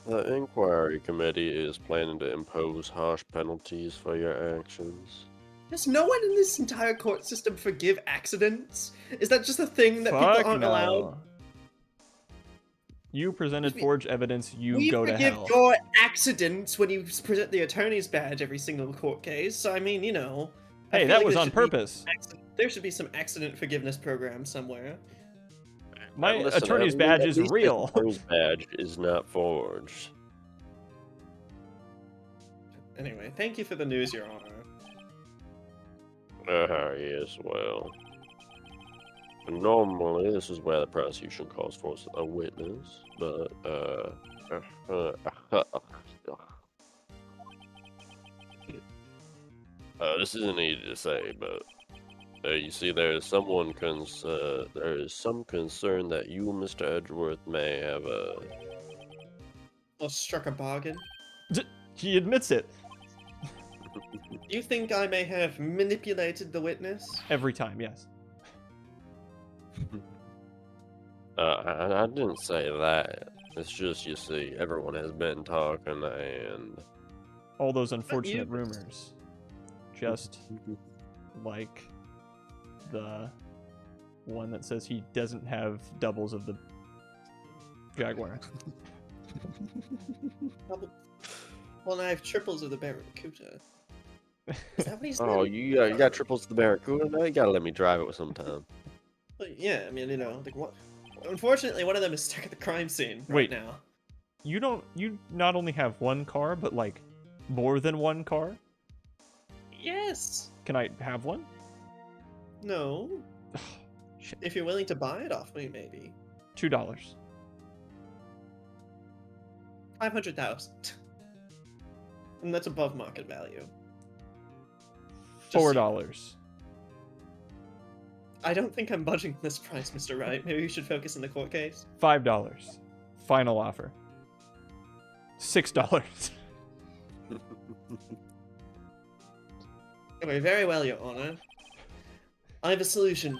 The inquiry committee is planning to impose harsh penalties for your actions.
Does no one in this entire court system forgive accidents? Is that just a thing that
Fuck
people aren't
no.
allowed?
You presented
We-
forged evidence, you
We
go to
forgive
hell.
your accidents when you present the attorney's badge every single court case. So I mean, I
Hey,
feel
that
like
was
there
on
should be
purpose.
there should be some accident forgiveness program somewhere.
My
Listen,
attorney's
at
badge
least
is
his
real.
attorney's badge is not forged.
Anyway, thank you for the news, Your Honor.
Yes, well. Normally, this is where the prosecution calls for a witness, but, this isn't easy to say, but, you see, there is some concern that you, Mr. Edgeworth, may have,
or struck a bargain.
He admits it
You think I may have manipulated the witness?
every time. Yes.
I didn't say that. It's just, you see, everyone has been talking and...
All those
you,
unfortunate
but-
rumors. Just like the one that says he doesn't have doubles of the Jaguar.
Well, I have triples of the Barracuda. Is that what he said?
Oh, you got triples to the Barracuda now? You gotta let me drive it with sometime.
Well, yeah, I mean, you know, like what? Unfortunately, one of them is stuck at the crime scene right
Wait.
now.
You not only have one car, but like more than one car?
Yes.
Can I have one?
No.
Shit.
If you're willing to buy it off me, maybe.
$2.
500,000. And that's above market value. Just so you know.
$4.
I don't think I'm budging this price, Mr. Wright. Maybe you should focus in the court case.
$5. Final offer. $6.
Okay, very well, Your Honor. I have a solution.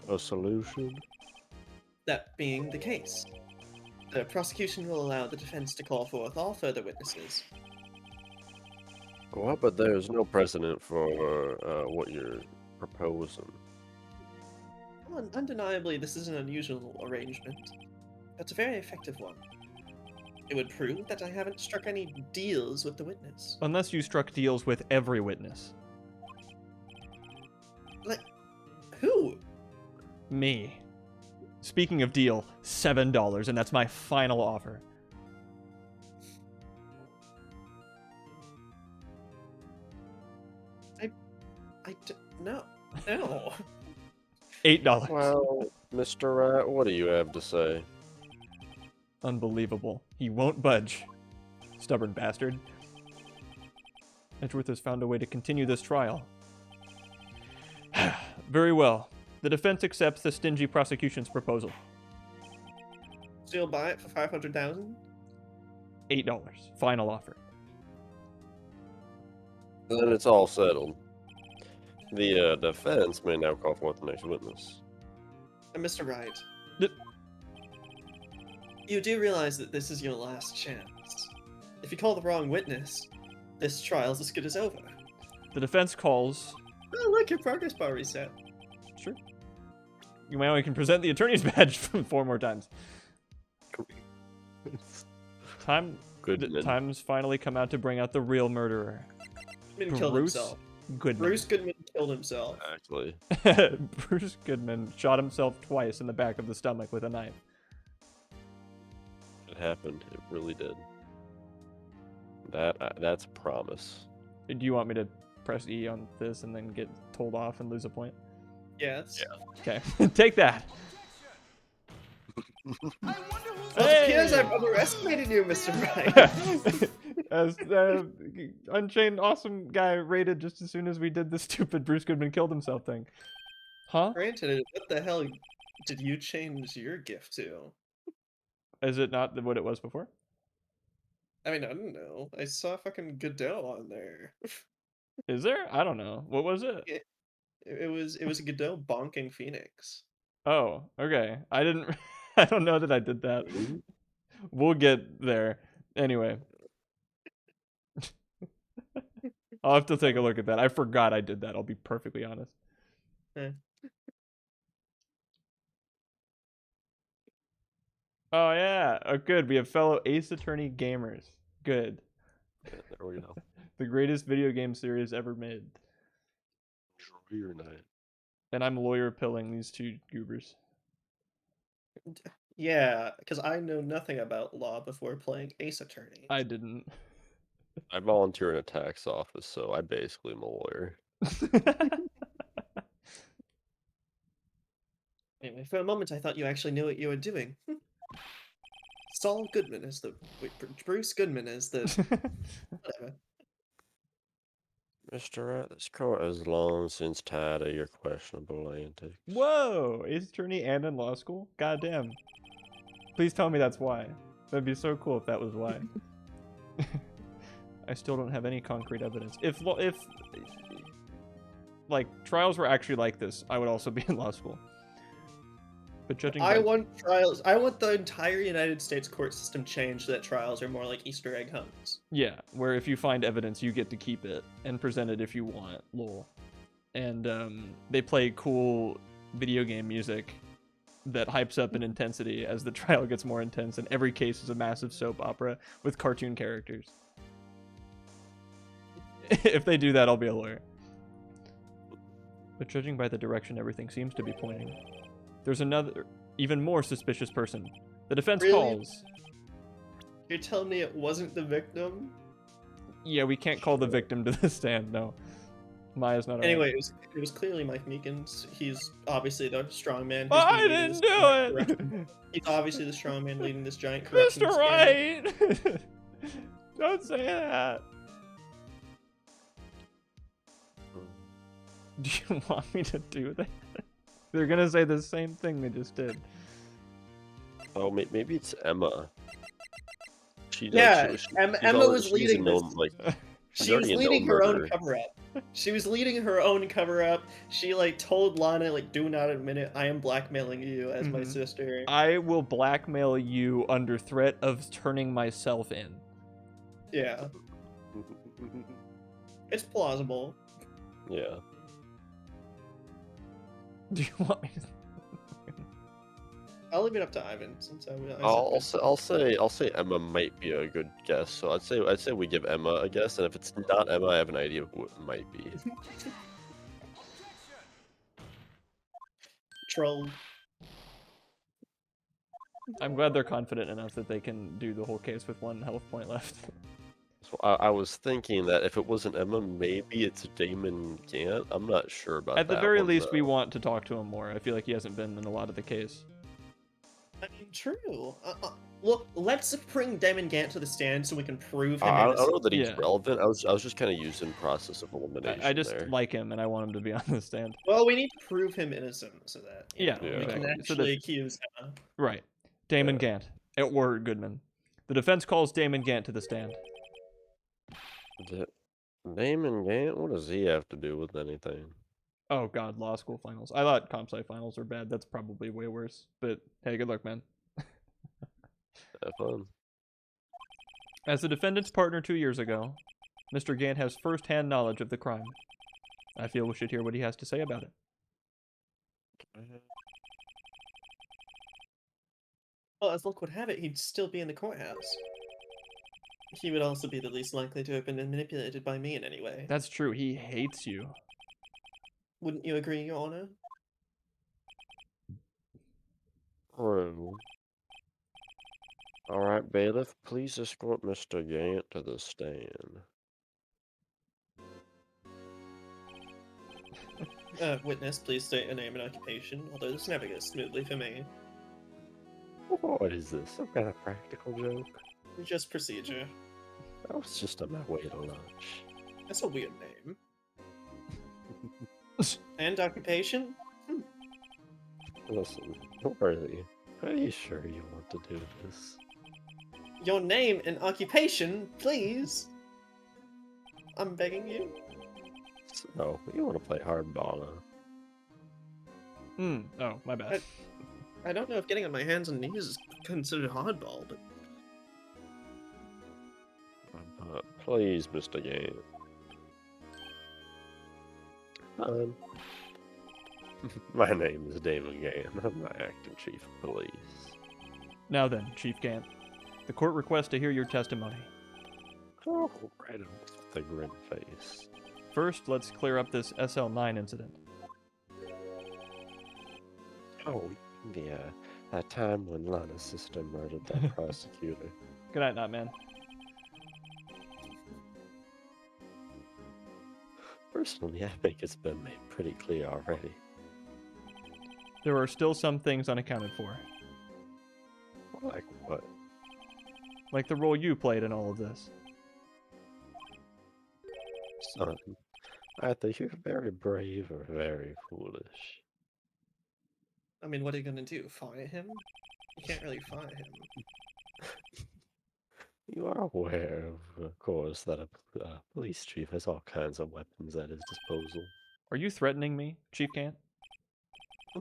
A solution?
That being the case. The prosecution will allow the defense to call forth all further witnesses.
Well, but there's no precedent for what you're proposing.
Well, undeniably, this is an unusual arrangement. But a very effective one. It would prove that I haven't struck any deals with the witness.
Unless you struck deals with every witness.
Like, who?
Me. Speaking of deal, $7, and that's my final offer.
No. No.
$8.
Well, Mr. Rat, what do you have to say?
Unbelievable. He won't budge. Stubborn bastard. Edgeworth has found a way to continue this trial. Very well. The defense accepts the stingy prosecution's proposal.
So you'll buy it for 500,000?
$8. Final offer.
Then it's all settled. The defense may now call forth the next witness.
And Mr. Wright,
Yep.
you do realize that this is your last chance. If you call the wrong witness, this trial's as good as over.
The defense calls...
Oh, look, your progress bar reset.
Sure. You may only can present the attorney's badge 4 more times. Time's finally come out to bring out the real murderer.
Goodman killed
Bruce
himself.
Goodman.
Bruce Goodman killed himself.
Actually,
Bruce Goodman shot himself twice in the back of the stomach with a knife.
it happened. It really did. That's a promise.
Do you want me to press E on this and then get told off and lose a point?
Yes.
Okay. Take that.
It appears I've underestimated you, Mr. Wright.
As Unchained Awesome Guy rated just as soon as we did the stupid Bruce Goodman killed himself thing. Huh?
Granted, what the hell did you change your gift to?
Is it not what it was before?
I mean, I don't know. I saw fucking Godot on there.
Is there? I don't know. What was it?
It was Godot bonking Phoenix.
Oh, okay. I didn't. I don't know that I did that. We'll get there. Anyway. I'll have to take a look at that. I forgot I did that. I'll be perfectly honest.
Eh.
Oh, yeah. Oh, good. We have fellow Ace Attorney gamers. Good.
Yeah, there we go.
The greatest video game series ever made.
Enjoy your night.
And I'm lawyer pilling these two goobers.
Yeah, because I know nothing about law before playing Ace Attorney.
I didn't.
I volunteer in a tax office, so I basically am a lawyer.
Anyway, for a moment I thought you actually knew what you were doing. Saul Goodman is the... Wait, Bruce Goodman is the... Whatever.
Mr. Rat, this court has long since tired of your questionable antics.
Whoa! Ace Attorney and in law school? Goddamn. Please tell me that's why. That'd be so cool if that was why. I still don't have any concrete evidence. If like trials were actually like this, I would also be in law school. But judging
I
by
want trials. I want the entire United States court system changed so that trials are more like Easter egg hunts.
yeah, where if you find evidence, you get to keep it and present it if you want, lol. And they play cool video game music that hypes up in intensity as the trial gets more intense, and every case is a massive soap opera with cartoon characters. If they do that, I'll be a lawyer. But judging by the direction everything seems to be pointing, there's another, even more suspicious person. The defense
Really?
calls.
You're telling me it wasn't the victim?
Yeah, we can't call the victim to the stand, no. Maya's not around.
Anyway, it was clearly Mike Meekins. He's obviously the strong man.
I didn't do it!
He's obviously the strong man leading this giant corruption
Mr.
scandal.
Right! Don't say that. Do you want me to do that? They're gonna say the same thing they just did.
Oh, maybe it's Emma. She,
Yeah,
she's
Emma was
she's
leading
a
this.
known, like, she's
She was
already a
leading
known
her own
murderer.
cover-up. She was leading her own cover-up. She like told Lana, like, do not admit it. I am blackmailing you as my
Mhm.
sister.
I will blackmail you under threat of turning myself in.
Yeah, it's plausible.
Yeah.
Do you want me to?
I'll leave it up to Ivan since
I'll say Emma might be a good guess. So I'd say we give Emma a guess, and if it's not Emma, I have an idea of who it might be.
troll.
I'm glad they're confident enough that they can do the whole case with one health point left.
So I was thinking that if it wasn't Emma, maybe it's Damon Gant. I'm not sure about
At the
that
very
one,
least,
though.
we want to talk to him more. I feel like he hasn't been in a lot of the case.
I mean, true. Look, let's bring Damon Gant to the stand so we can prove him
I don't
innocent.
know that he's
Yeah.
relevant. I was just kind of using process of elimination
I just
there.
like him, and I want him to be on the stand.
Well, we need to prove him innocent so that
Yeah,
we
Yeah.
can
exactly. So
actually accuse Emma.
Right. Damon
Yeah.
Gant. Or Goodman. The defense calls Damon Gant to the stand.
Damon Gant? What does he have to do with anything?
Oh god, law school finals. I thought comp sci finals were bad. That's probably way worse. But hey, good luck, man.
Have fun.
As the defendant's partner 2 years ago, Mr. Gant has first-hand knowledge of the crime. I feel we should hear what he has to say about it.
Well, as luck would have it, he'd still be in the courthouse. He would also be the least likely to have been manipulated by me in any way.
That's true. He hates you.
Wouldn't you agree, Your Honor?
True. Alright, bailiff, please escort Mr. Gant to the stand.
Witness, please state your name and occupation, although this never goes smoothly for me.
What is this? Some kind of practical joke?
Just procedure.
I was just on my way to lunch.
That's a weird name. And occupation?
Listen, don't worry. Are you sure you want to do this?
Your name and occupation, please! I'm begging you.
So, you want to play hardball, huh?
Oh, my bad.
I don't know if getting on my hands and knees is considered hardball, but...
Please, Mr. Gant. My name is Damon Gant. I'm the acting chief of police.
Now then, Chief Gant, the court requests to hear your testimony.
Oh, right on with a grim face.
First, let's clear up this SL9 incident.
Oh, yeah. That time when Lana's sister murdered that prosecutor.
Good night, not man.
Personally, I think it's been made pretty clear already.
There are still some things unaccounted for,
Like what?
like the role you played in all of this.
Son, either you're very brave or very foolish.
I mean, what are you gonna do? Fire him? You can't really fire him.
You are aware, of course, that a police chief has all kinds of weapons at his disposal.
Are you threatening me, Chief Kant?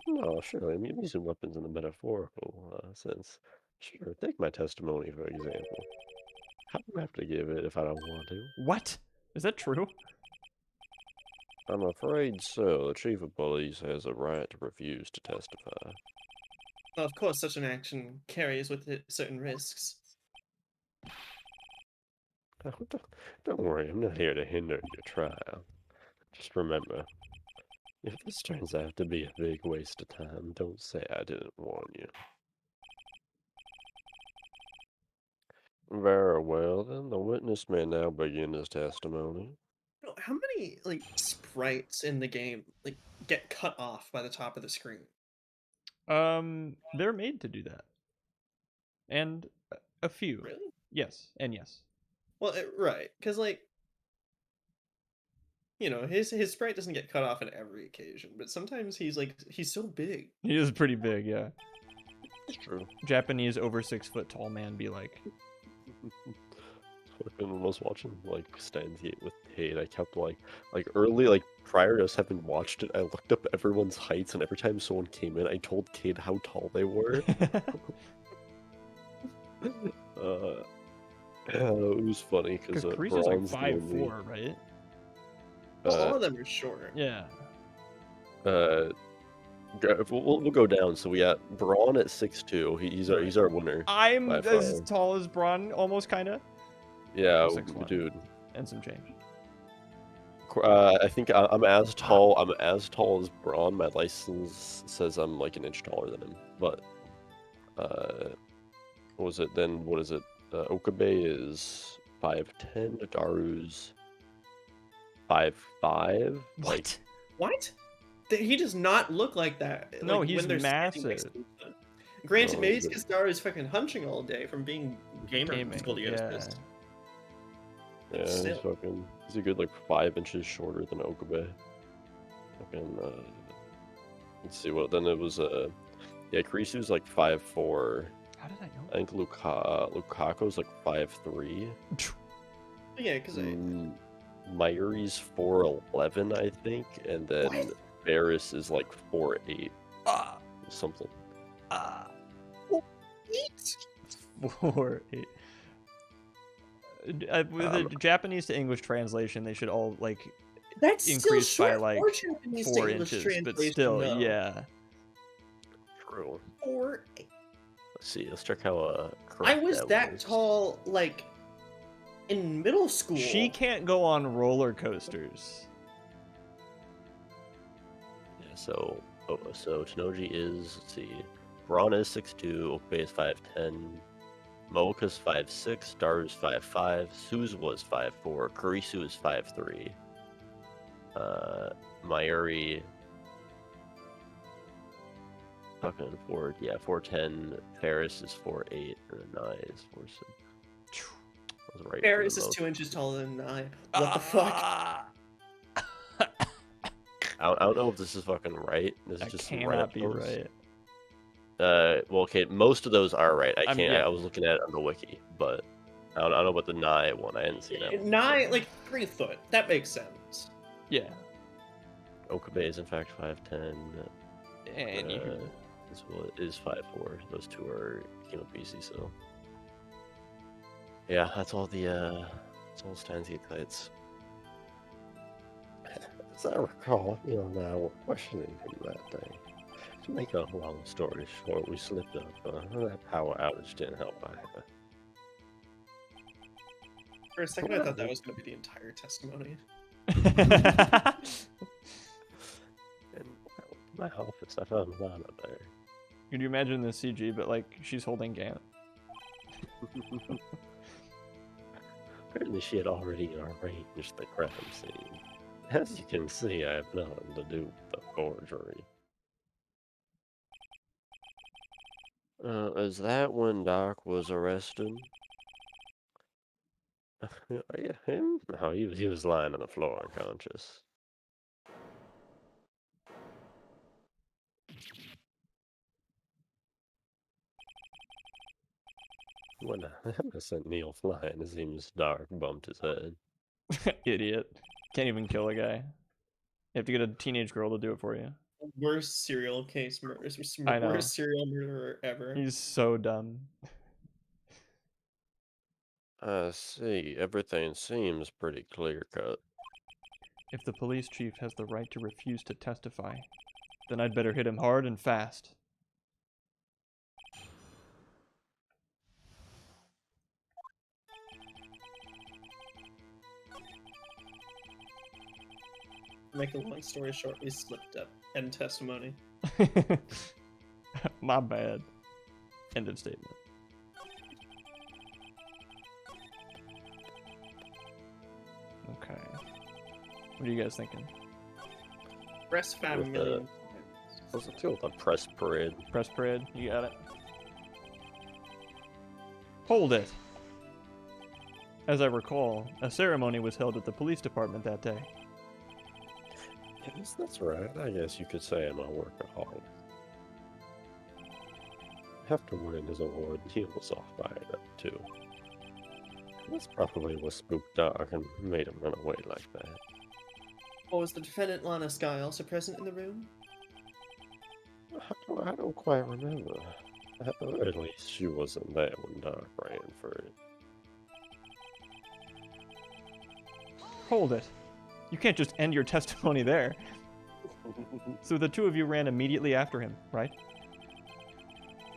No, sure. I mean, I'm using weapons in the metaphorical sense. Sure, take my testimony, for example. How do I have to give it if I don't want to?
What? Is that true?
I'm afraid so. The chief of police has a right to refuse to testify.
Well, of course, such an action carries with it certain risks.
Oh, don't worry, I'm not here to hinder your trial. Just remember, if this turns out to be a big waste of time, don't say I didn't warn you. Very well, then. The witness may now begin his testimony.
How many like sprites in the game like get cut off by the top of the screen?
They're made to do that. And a few.
Really?
Yes, and yes.
Well, right, because like his sprite doesn't get cut off on every occasion, but sometimes he's so big.
He is pretty big, yeah.
It's true.
Japanese over 6 foot tall man be like.
When I was watching like Stan's Gate with Cade, I kept like early, like prior to us having watched it, I looked up everyone's heights, and every time someone came in, I told Cade how tall they were. It was funny because
Creasy's like 5'4", right?
All of them are shorter.
Yeah.
We'll go down. So we got Braun at 6'2". He's our winner.
I'm
by
as
far.
tall as Braun, almost kinda.
Yeah,
6'1".
dude.
And some change.
I think I'm as tall. I'm as tall as Braun. My license says I'm like an inch taller than him. But what was it then? What is it? Okabe is 5'10". Daru's 5'5".
What?
What? He does not look like that.
No,
like,
he's
when they're standing next
massive.
to each other. Granted,
Oh,
maybe it's
but-
because Daru is fucking hunching all day from being
Gaming,
scoliosis.
Yeah, he's
Still.
fucking. He's a good like 5 inches shorter than Okabe. Fucking. Let's see what. Then it was yeah, Kurisu's like 5'4".
How did I know?
I think Lukaku's like 5'3".
Yeah, because
Mayuri's 4'11", I think, and then
What?
Varys is like 4'8",
Ah,
something.
eat.
4'8". With the Japanese to English translation, they should all like
That's
increase
still
by
short
like
for Japanese to
4
English
inches, but
translation,
still,
though.
yeah.
True.
4.
Let's see. Let's check how
I
correct
was that
was.
tall, like in middle school.
She can't go on roller coasters.
Yeah, so Tanoji is, let's see, Braun is 6'2", Okabe is 5'10", Mocha's 5'6", Daru's 5'5", Suze was 5'4", Kurisu is 5'3", Mayuri fucking 4'10", Ferris is 4'8", and Nai is 4'6". I was right.
Ferris is 2 inches taller than I. What the fuck?
I don't know if this is fucking right. This is
That
just some
cannot be
randos.
right.
Well, okay, most of those are right. I
I'm-
can't.
yeah.
I was looking at it on the wiki, but I don't know about the Nai one. I hadn't seen that one.
9, like 3 foot. That makes sense.
Yeah.
Okabe is in fact 5'10".
Anywho.
This one is 5'4". Those two are Kimo PC, so yeah, that's all Stanzi heights. As I recall, you and I were questioning him that day. To make a long story short, we slipped up. That power outage didn't help either.
For a second, I thought that was going to be the entire testimony.
In my office, I found Lana there.
Could you imagine the CG, but like she's holding Gant?
Apparently, she had already arranged the crime scene. As you can see, I have nothing to do with the forgery. Is that when Doc was arrested? Yeah, him? No, he was lying on the floor unconscious. When I sent Neil flying, it seems Dark bumped his head.
Idiot. Can't even kill a guy. You have to get a teenage girl to do it for you.
Worst serial case murder,
I know.
worst serial murderer ever.
He's so dumb.
I see. Everything seems pretty clear-cut.
If the police chief has the right to refuse to testify, then I'd better hit him hard and fast.
Make a long story short, we slipped up. End testimony.
My bad. End of statement. Okay. What are you guys thinking?
Press 5
With
million.
What's it feel with a press parade?
Press parade, you got it. Hold it! As I recall, a ceremony was held at the police department that day.
Yes, that's right. I guess you could say I'm a workaholic. After winning his award, he was all fired up too. That's probably what spooked Doc and made him run away like that.
Or was the defendant Lana Sky also present in the room?
I don't quite remember. At the very least, she wasn't there when Doc ran for it.
Hold it! You can't just end your testimony there. So the two of you ran immediately after him, right?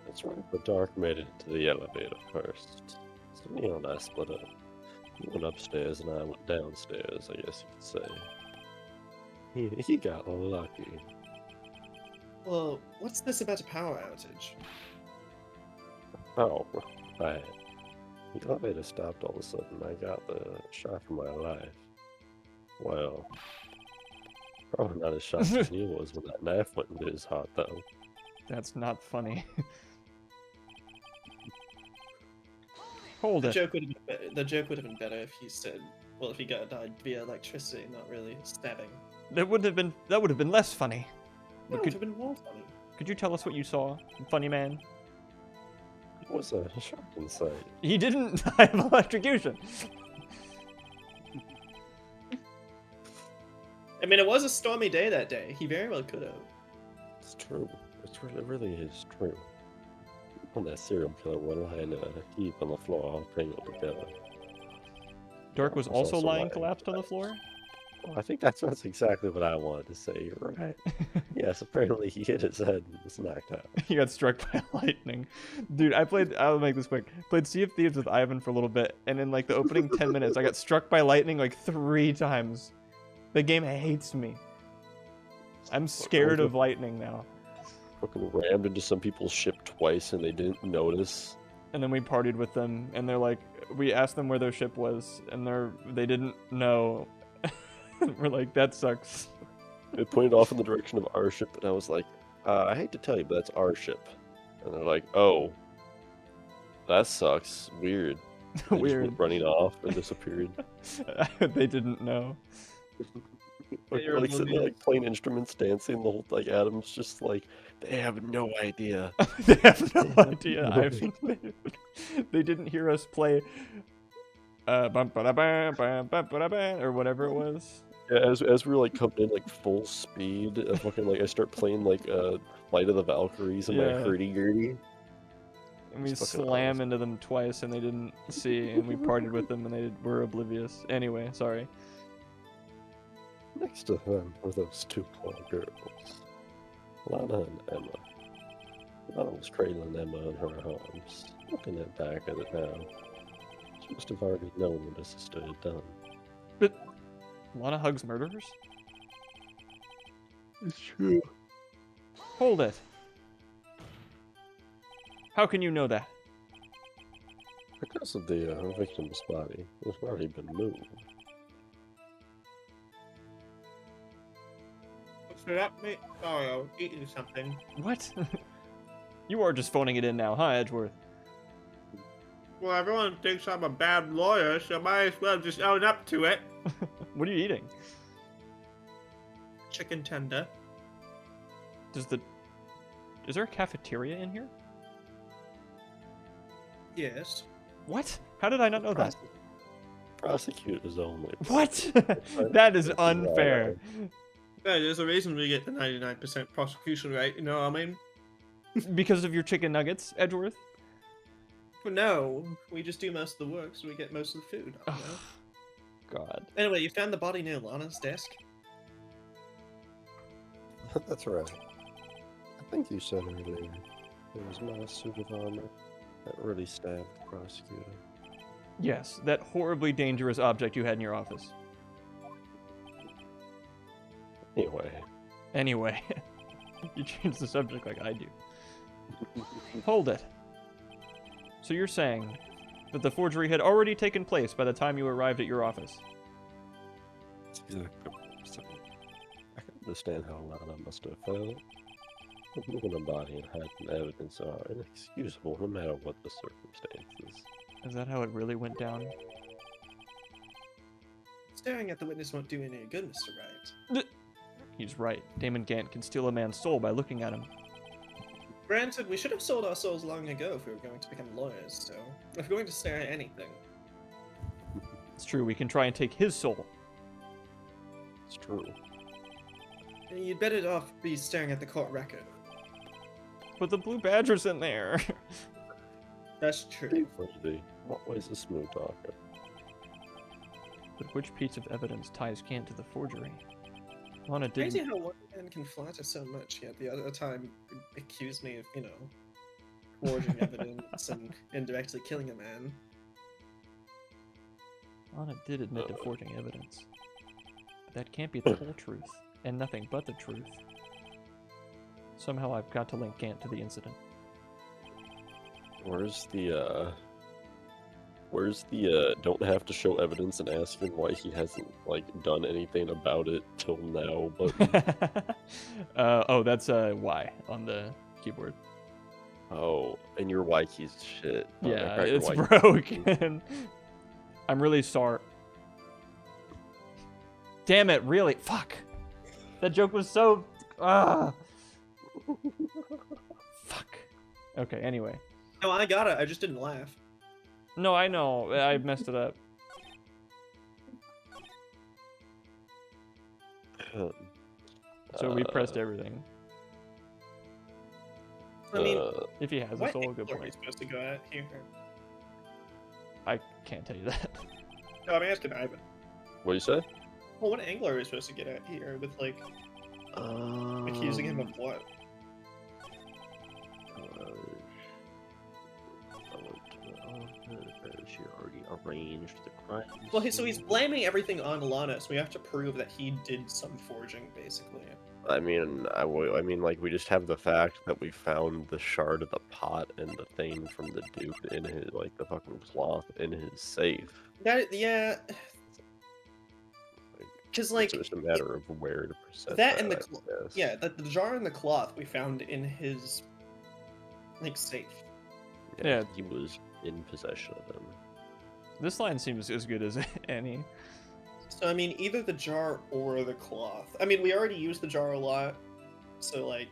That's right, but Dark made it to the elevator first. So Neil and I split up. He went upstairs and I went downstairs, I guess you could say. He got lucky.
Well, what's this about a power outage?
Oh, right. The elevator stopped all of a sudden. I got the shock of my life. Well, probably not as shocked as Neil was when that knife went into his heart, though.
That's not funny. Hold
The
it.
joke would have been better. The joke would have been better if he said, "Well, if he got died via electricity, not really stabbing."
That would have been less funny.
That would
could-
have been more funny.
Could you tell us what you saw, funny man?
It was a shocking sight.
He didn't die of electrocution.
I mean, it was a stormy day that day. He very well could have.
It's true. It really is true. When that serial killer went lying in a heap on the floor, all tangled together.
Dark was
Was
also
also
lying
lying.
collapsed on the floor?
Oh, I think that's exactly what I wanted to say. You're right. Yes, apparently he hit his head and was knocked out.
He got struck by lightning. Dude, I'll make this quick. Played Sea of Thieves with Ivan for a little bit, and in like the opening 10 minutes, I got struck by lightning like 3 times. The game hates me. I'm scared of lightning now.
Fucking rammed into some people's ship twice and they didn't notice.
And then we partied with them, and they're like, we asked them where their ship was, and they didn't know. We're like, that sucks.
It pointed off in the direction of our ship, and I was like, I hate to tell you, but that's our ship. And they're like, oh, that sucks. Weird. They just
Weird.
went running off and disappeared.
They didn't know.
Like,
You're
like sitting there,
oblivious.
like playing instruments, dancing. The whole like Adam's just like, they have no idea.
They have no idea. Ivan. They didn't hear us play bum, ba-da-bam, bam, bum, ba-da-bam, or whatever it was.
Yeah, as we were like coming in like full speed, fucking like I start playing like Light of the Valkyries and my
Yeah.
hurdy-gurdy.
And we
It's fucking
slam
awesome.
into them twice, and they didn't see, and we partied with them, and they were oblivious. Anyway, sorry.
Next to them were those two poor girls, Lana and Emma. Lana was cradling Emma in her arms, looking back at it now. She must have already known what her sister had done.
But Lana hugs murderers?
It's true.
Hold it. How can you know that?
Because of the victim's body, it's already been moved.
So that made... Sorry, I was eating something.
What? You are just phoning it in now, huh, Edgeworth?
Well, everyone thinks I'm a bad lawyer, so I might as well just own up to it.
What are you eating?
Chicken tender.
Is there a cafeteria in here?
Yes.
What? How did I not know that?
Prosecutors only.
What? That is unfair.
Yeah, there's a reason we get the 99% prosecution rate, you know what I mean?
Because of your chicken nuggets, Edgeworth?
But no, we just do most of the work, so we get most of the food. I don't know.
God.
Anyway, you found the body near Lana's desk?
That's right. I think you said earlier it was my suit of armor that really stabbed the prosecutor.
Yes, that horribly dangerous object you had in your office.
Anyway,
You changed the subject like I do. Hold it. So you're saying that the forgery had already taken place by the time you arrived at your office?
that's exactly what I'm saying. I can understand how Lana must have felt. Moving a body and hiding evidence are inexcusable no matter what the circumstances.
Is that how it really went down?
Staring at the witness won't do any good, Mr. Wright.
He's right. Damon Gant can steal a man's soul by looking at him.
Granted, we should have sold our souls long ago if we were going to become lawyers, so if we're going to stare at anything.
It's true, we can try and take his soul.
It's true.
You'd better off be staring at the court record.
But the blue badger's in there.
That's true.
Steve Lindsay, always a smooth talker.
But which piece of evidence ties Gant to the forgery? Lana
Crazy
didn't...
how one man can flatter so much, yet the other time accuse me of, you know, forging evidence and indirectly killing a man.
Lana did admit to forging evidence. But that can't be the whole truth, and nothing but the truth. Somehow I've got to link Gant to the incident.
Where's the don't have to show evidence and asking why he hasn't, like, done anything about it till now, but...
Oh, that's Y on the keyboard.
Oh, and your Y key's shit. Oh,
Yeah,
I got your
it's
Y key.
broken. I'm really sorry. Damn it, really? Fuck. That joke was so... Fuck. Okay, anyway.
No, I got it. I just didn't laugh.
No, I know. I messed it up. So we pressed everything.
I mean,
If he has a
what
soul,
angle
good
are we
point.
supposed to go at here?
I can't tell you that.
No, I'm asking Ivan.
What do you say?
Well, what angle are we supposed to get at here with, like, accusing him of what?
She already arranged the crime.
Well, so he's blaming everything on Lana, so we have to prove that he did some forging, basically.
I mean, I mean, like, we just have the fact that we found the shard of the pot and the thing from the dupe in his, like, the fucking cloth in his safe.
That, yeah. Because, like,
it's just a matter of where to present
that and the
I
cloth.
guess.
Yeah, the jar and the cloth we found in his, like, safe.
Yeah.
He was in possession of them.
This line seems as good as any.
So, I mean, either the jar or the cloth. I mean, we already used the jar a lot, so, like...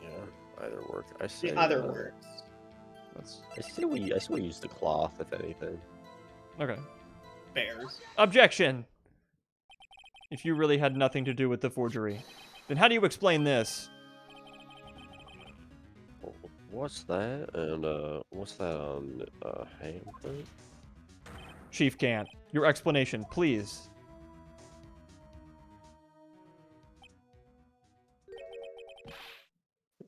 Yeah, either work. I say
Either works.
That's
I say we use the cloth if anything.
okay.
Bears.
Objection! If you really had nothing to do with the forgery, then how do you explain this?
What's that? And what's that on hamper?
Chief Gant, your explanation, please.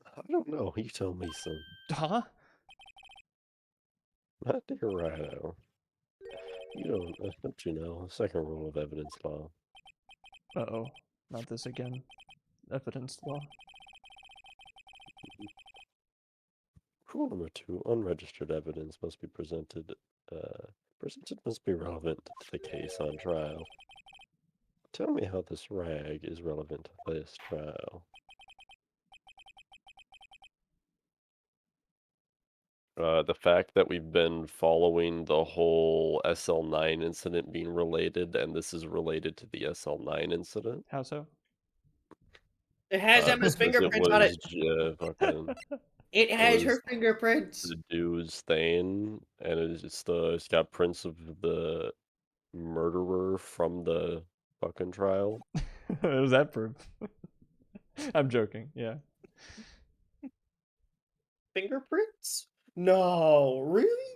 I don't know. You tell me, son.
Huh?
Not dear Rhino. Don't you know? Second rule of evidence law.
Uh-oh. Not this again. Evidence law.
Rule number 2: unregistered evidence must be presented. Presented must be relevant to the case on trial. Tell me how this rag is relevant to this trial. The fact that we've been following the whole SL9 incident being related, and this is related to the SL9 incident.
How so?
It has Emma's
Because
fingerprints on it.
fucking
It
It
has
was
her fingerprints.
the dude's thing, and it's got prints of the murderer from the fucking trial.
Was that proof? I'm joking. Yeah.
Fingerprints? No, really?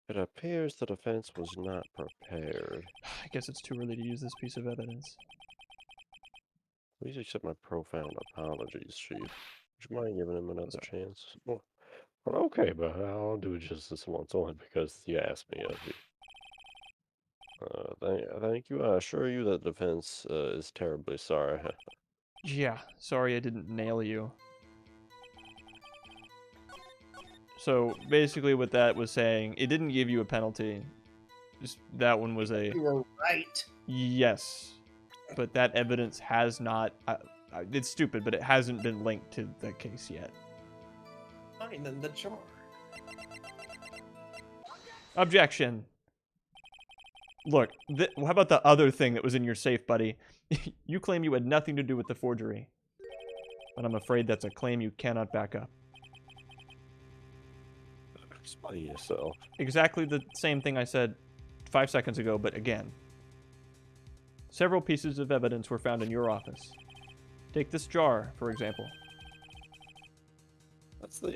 It appears the defense was not prepared.
I guess it's too early to use this piece of evidence.
Please accept my profound apologies, Chief. Would you mind giving him another chance? Well, okay, but I'll do just this once only because you asked me of you. Thank you. I assure you that the defense is terribly sorry.
Yeah, sorry I didn't nail you. So basically what that was saying, it didn't give you a penalty. Just that one was a
You were right.
yes. But that evidence has not it's stupid, but it hasn't been linked to the case yet.
Fine, then the jar.
Objection. Look, how about the other thing that was in your safe, buddy? You claim you had nothing to do with the forgery. But I'm afraid that's a claim you cannot back up.
Explain yourself.
Exactly the same thing I said 5 seconds ago, but again. Several pieces of evidence were found in your office. Take this jar, for example.
That's that's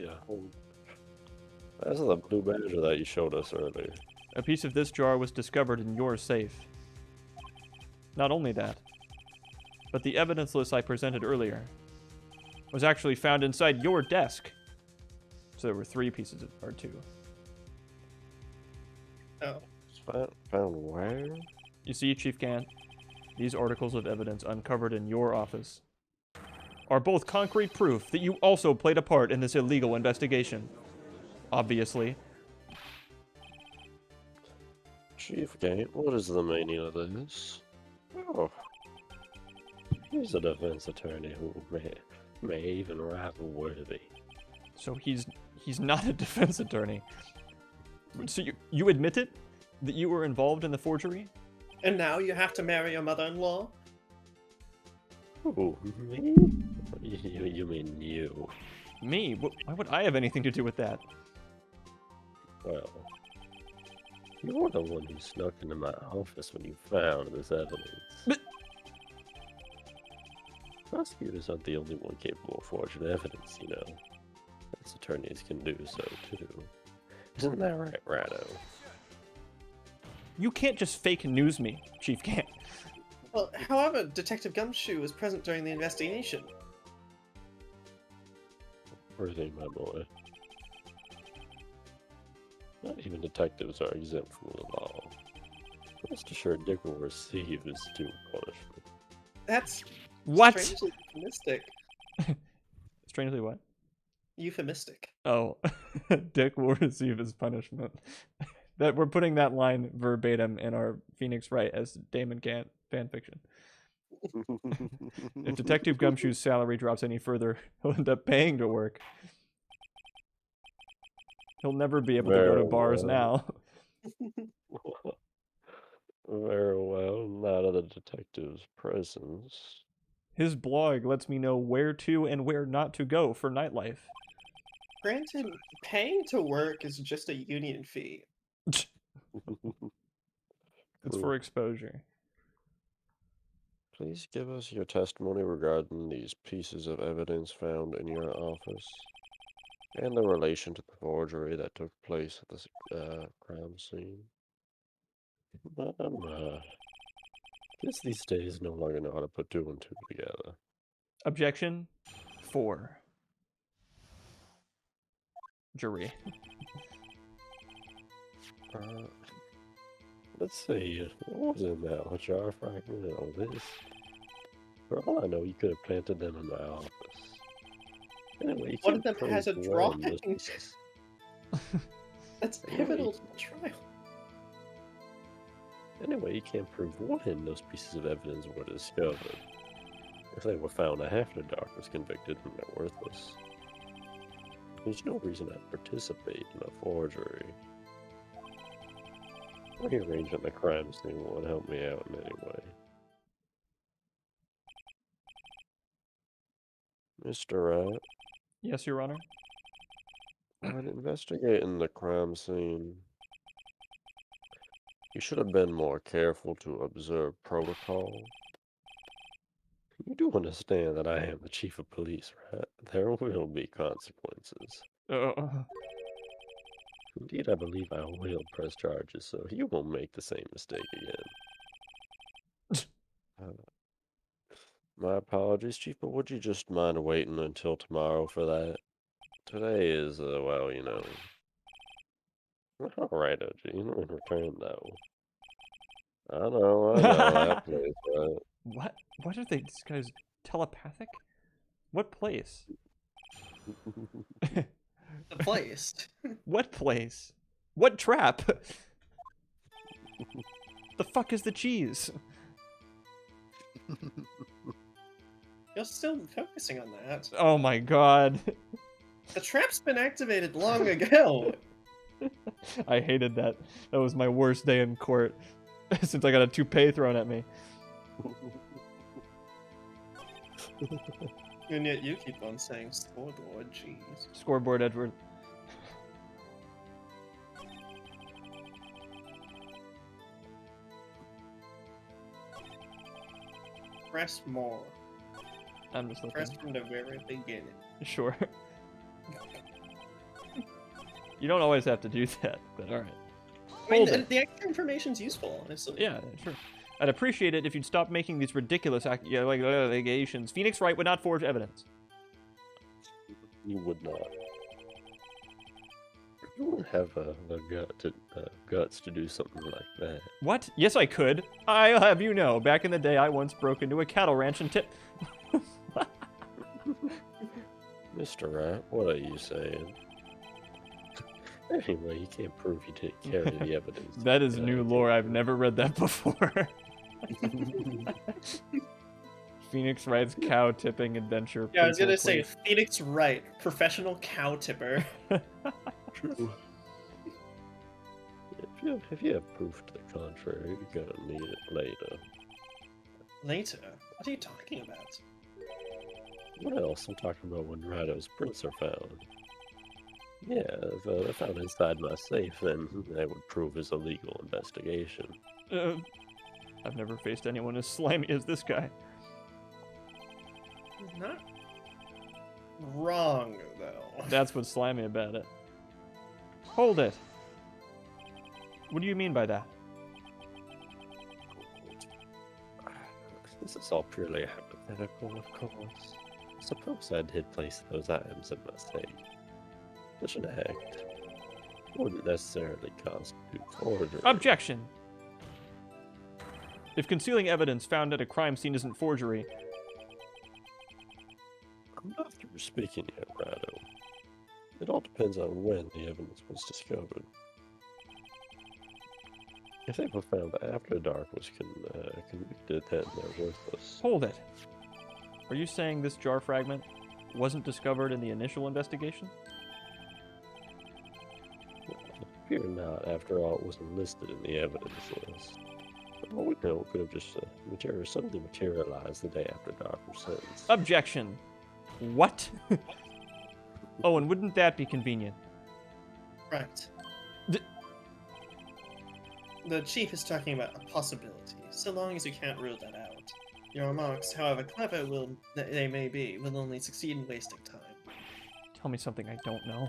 the blue badger that you showed us earlier.
A piece of this jar was discovered in your safe. Not only that, but the evidence list I presented earlier was actually found inside your desk. So there were 3 pieces or 2.
Oh.
Found where?
You see, Chief Gant, these articles of evidence uncovered in your office are both concrete proof that you also played a part in this illegal investigation. Obviously.
Chief Gant, what is the meaning of this? Oh. He's a defense attorney who may even rival worthy.
So he's not a defense attorney. So you admit it? That you were involved in the forgery?
And now you have to marry your mother-in-law?
Who, me? You mean you?
Me? Why would I have anything to do with that?
Well, you're the one who snuck into my office when you found this evidence.
But
prosecutors aren't the only one capable of forging evidence, you know. Defense attorneys can do so, too. Isn't that right, Rado?
you can't just fake news me, Chief Gant.
Well, however, Detective Gumshoe was present during the investigation.
Worthy, my boy. Not even detectives are exempt from the law. Rest assured, Dick will receive his due punishment.
That's
What?
strangely euphemistic.
Strangely what?
Euphemistic.
Oh, Dick will receive his punishment. That we're putting that line verbatim in our Phoenix Wright as Damon Gant fanfiction. If Detective Gumshoe's salary drops any further, he'll end up paying to work. He'll never be able to go to bars now.
Very well, not at the detective's presence.
His blog lets me know where to and where not to go for nightlife.
Granted, paying to work is just a union fee.
It's for exposure.
Please give us your testimony regarding these pieces of evidence found in your office and the relation to the forgery that took place at the crime scene. Kids these days no longer know how to put 2 and 2 together.
Objection 4. Jury.
Let's see. What was in that jar fragment and all this? For all I know, you could have planted them in my office. Anyway, you
One of
can't
them has a
prove one of
drawing.
those pieces.
That's pivotal to the trial.
Anyway, you can't prove when those pieces of evidence were discovered. If they were found after Doc was convicted, then they're worthless. There's no reason to participate in a forgery. Rearranging the crime scene won't help me out in any way. Mr. Wright,
Yes, Your Honor.
When investigating the crime scene, you should have been more careful to observe protocol. You do understand that I am the chief of police, right? There will be consequences.
Uh,
Indeed, I believe I will press charges, so you won't make the same mistake again. My apologies, Chief, but would you just mind waiting until tomorrow for that? Today is, well, you know. Alright, OG, in return, though. I know, that place, right?
what? What are they? This guy's telepathic? What place?
The place.
What place? What trap? The fuck is the cheese?
You're still focusing on that.
Oh my god.
The trap's been activated long ago.
I hated that. That was my worst day in court. Since I got a toupee thrown at me.
And yet you keep on saying scoreboard, jeez.
Scoreboard, Edward.
Press more.
I'm just looking.
Press from the very beginning.
Sure. You don't always have to do that, but alright.
I mean,
Hold it.
the extra information's useful, honestly.
Yeah, sure. I'd appreciate it if you'd stop making these ridiculous allegations. Phoenix Wright would not forge evidence.
You would not. You wouldn't have the guts to do something like that.
What? Yes, I could. I'll have you know, back in the day, I once broke into a cattle ranch and
Mr. Wright, what are you saying? Anyway, you can't prove you didn't carry the evidence.
That is new lore. I've never read that before. Phoenix Wright's cow tipping adventure.
Yeah, I was gonna
prequel,
say
please.
Phoenix Wright, professional cow tipper.
True. If you have proof to the contrary, you're gonna need it later.
Later? What are you talking about?
What else? I'm talking about when Rado's prints are found. Yeah, if they're found inside my safe, then that would prove his illegal investigation.
I've never faced anyone as slimy as this guy.
Not wrong, though.
That's what's slimy about it. Hold it. What do you mean by that?
This is all purely hypothetical, of course. Suppose I did place those items in my safe. Such an act wouldn't necessarily constitute forgery.
Objection! If concealing evidence found at a crime scene isn't forgery,
I'm not through speaking yet, Rado. It all depends on when the evidence was discovered. If they were found after Dark was convicted, then they're worthless.
hold it. Are you saying this jar fragment wasn't discovered in the initial investigation?
Fear not, after all, it wasn't listed in the evidence list. For all we know, it could have just suddenly materialized the day after Dark was sentenced.
Objection. What? Oh, and wouldn't that be convenient?
Right. The chief is talking about a possibility, so long as you can't rule that out. Your remarks, however clever they may be, will only succeed in wasting time.
Tell me something I don't know.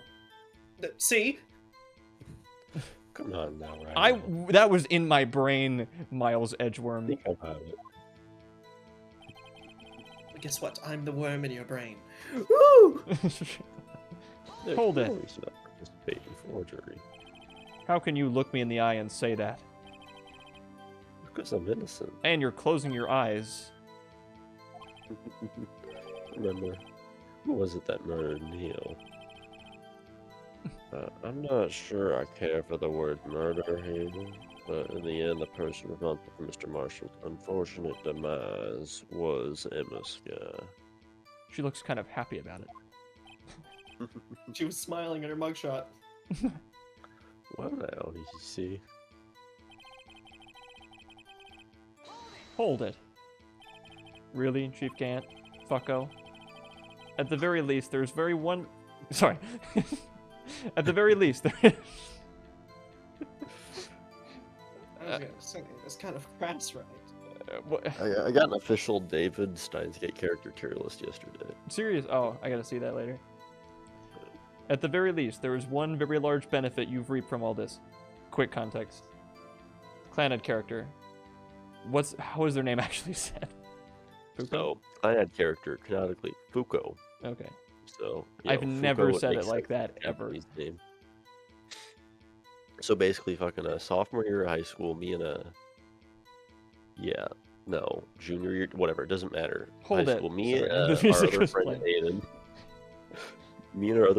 See?
Come on now, Rado.
That was in my brain, Miles Edgeworm.
Think about it.
But guess what? I'm the worm in your brain. Woo!
There's
Hold
no
it.
reason to participate in forgery.
How can you look me in the eye and say that?
Because I'm innocent.
And you're closing your eyes.
Remember, who was it that murdered Neil? I'm not sure I care for the word murder here, but in the end, the person responsible for Mr. Marshall's unfortunate demise was Emma Sky.
She looks kind of happy about it.
She was smiling at her mugshot.
Well now, you see.
Hold it. Really, Chief Gant? Fucko? At the very least, there's very one. Sorry. At the very least, there.
I was gonna say, it's kind of crass, right?
What?
I got an official David Steins Gate character tier list yesterday.
Serious? Oh, I gotta see that later. At the very least, there is one very large benefit you've reaped from all this. Quick context. Clanad character. How is their name actually said? Fuko?
So, Clanad character, canonically, Fuko.
Okay.
So,
I've never
Fuko
said it
makes
like
sense
that
in
ever.
Japanese name. So basically, fucking a sophomore year of high school, junior year, whatever, it doesn't matter.
Hold
high
it.
school, me
Sorry,
and
the
our
music
other
was
friend
playing.
Aiden, our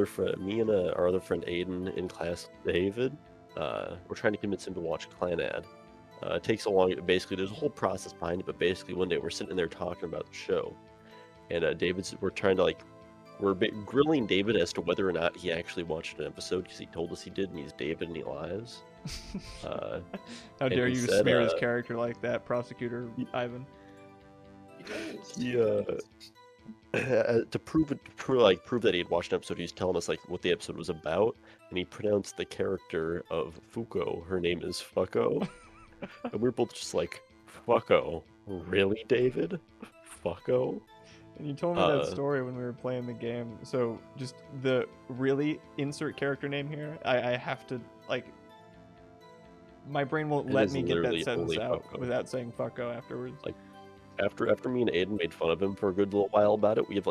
other friend Aiden in class, David, we're trying to convince him to watch Clanad. It takes a long, basically, there's a whole process behind it, but basically one day we're sitting there talking about the show, and we're trying to, grilling David as to whether or not he actually watched an episode, because he told us he did, and he's David and he lies.
How
and
dare
he
you
said,
smear his character like that, Prosecutor Ivan?
He does.
To prove that he had watched an episode, he's telling us what the episode was about, and he pronounced the character of Fuko. Her name is Fucko, and we're both just like, Fucko, really, David? Fucko?
And you told me that story when we were playing the game. So just the really insert character name here. I have to my brain won't
It
let
is
me get that
literally
sentence
only
out
Fucko.
without saying fucko afterwards.
After me and Aiden made fun of him for a good little while about it, we have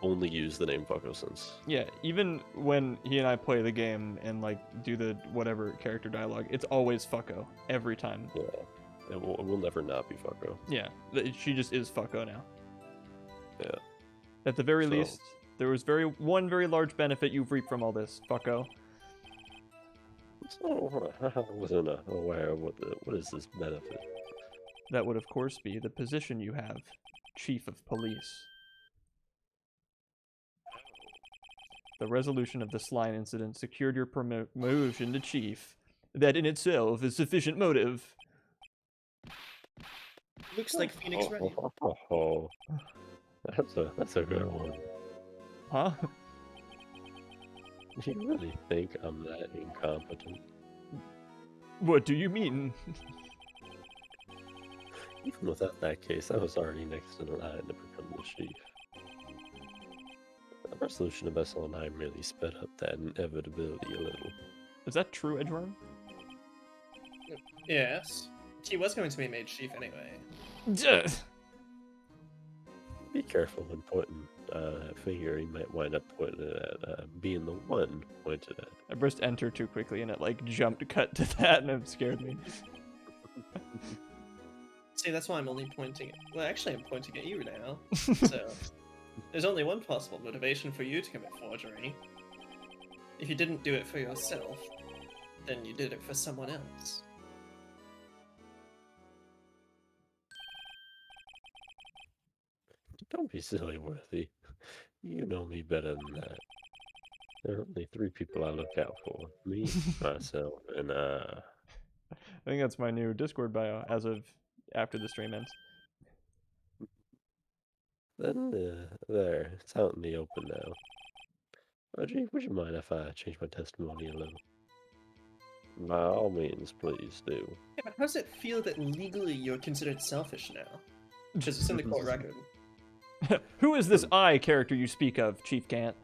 only used the name Fucko since.
Yeah, even when he and I play the game and do the whatever character dialogue, it's always fucko every time.
Yeah, it will never not be Fucko.
Yeah, she just is fucko now.
Yeah.
At the very
So-
least, there was one very large benefit you've reaped from all this, fucko.
So, I wasn't aware of what is this benefit.
That would of course be the position you have, Chief of Police. The resolution of the Sline incident secured your promotion to Chief. That in itself is sufficient motive.
Looks like Phoenix Ray.
Oh, that's a good one.
Huh?
Do you really think I'm that incompetent?
What do you mean?
Even without that case, I was already next in line to become the chief. The resolution of SL9 really sped up that inevitability a little.
Is that true, Edgeworm?
Yes. He was going to be made chief anyway.
Be careful when pointing a finger. You might wind up pointing it at being the one pointed at.
I pressed enter too quickly and it jumped cut to that and it scared me.
See, that's why I'm only pointing at... Well, actually, I'm pointing at you now. So, there's only one possible motivation for you to commit forgery. If you didn't do it for yourself, then you did it for someone else.
Don't be silly, Worthy. You know me better than that. There are only 3 people I look out for. Me, myself, and
I think that's my new Discord bio as of after the stream ends.
then there. It's out in the open now. Reggie, would you mind if I change my testimony a little? By all means, please do.
Yeah, but how does it feel that legally you're considered selfish now? Because it's in the court record.
Who is this I character you speak of, Chief Gant?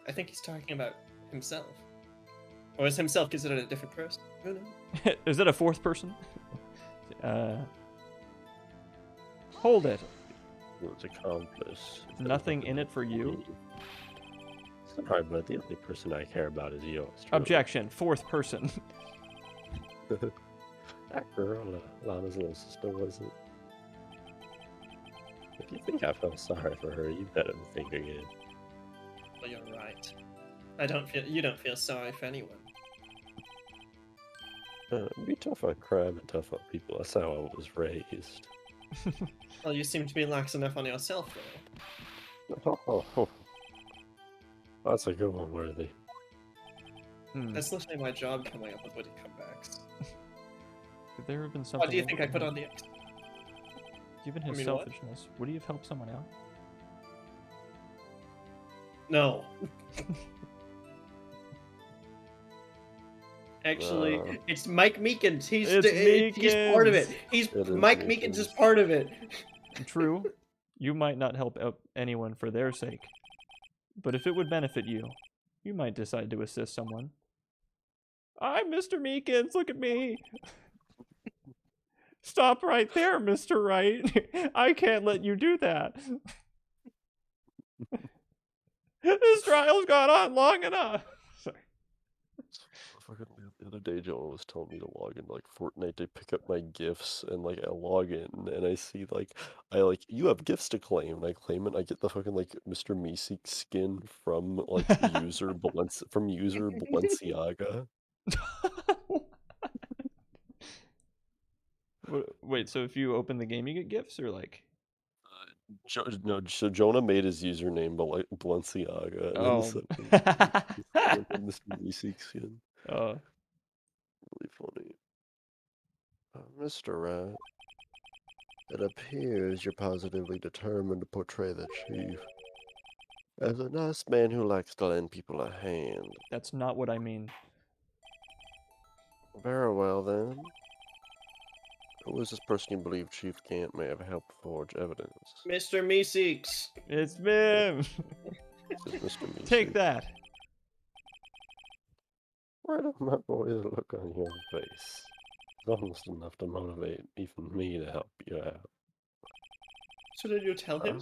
I think he's talking about himself. Or is himself considered a different person? Who knows?
Is that a fourth person? Hold it.
It's accomplice.
Nothing in it for you?
Sorry, but the only person I care about is yours. truly.
Objection. Fourth person.
That girl, Lana's little sister, was it? If you think I felt sorry for her, you better think again.
Well, you're right. You don't feel sorry for anyone.
Be tough on crime and tough on people. That's how I was raised.
Well, you seem to be lax enough on yourself, though.
That's a good one, Worthy.
That's literally my job coming up with witty comebacks.
Could there have been something?
What do you think I put on the...
Given his
I mean, what?
selfishness, would he have helped someone out?
No. Actually, it's Mike Meekins. He's he's part of it.
Meekins.
It is
Mike Meekins is
Meekins.
part of it.
True, you might not help out anyone for their sake, but if it would benefit you, you might decide to assist someone. I'm Mr. Meekins, look at me. Stop right there, Mr. Wright. I can't let you do that. This trial's gone on long enough. Sorry.
Fucking the other day, Jonah was telling me to log into like Fortnite to pick up my gifts, and like I log in and I see like you have gifts to claim, and I claim it. And I get the fucking like Mr. Meeseek skin from like user Balenciaga.
Wait, so if you open the game, you get gifts, or like?
No, so Jonah made his username Balenciaga, and then
Oh.
so Mr. Meeseek skin.
Oh.
Really funny. Mr. Rat, it appears you're positively determined to portray the chief as a nice man who likes to lend people a hand.
That's not what I mean.
Very well, then. Who is this person you believe Chief Gant may have helped forge evidence?
Mr. Meeseeks.
It's Mim.
This is Mr. Meeseek.
Take that.
Right up my boy, the look on your face. It's almost enough to motivate even me to help you out.
So did you tell him?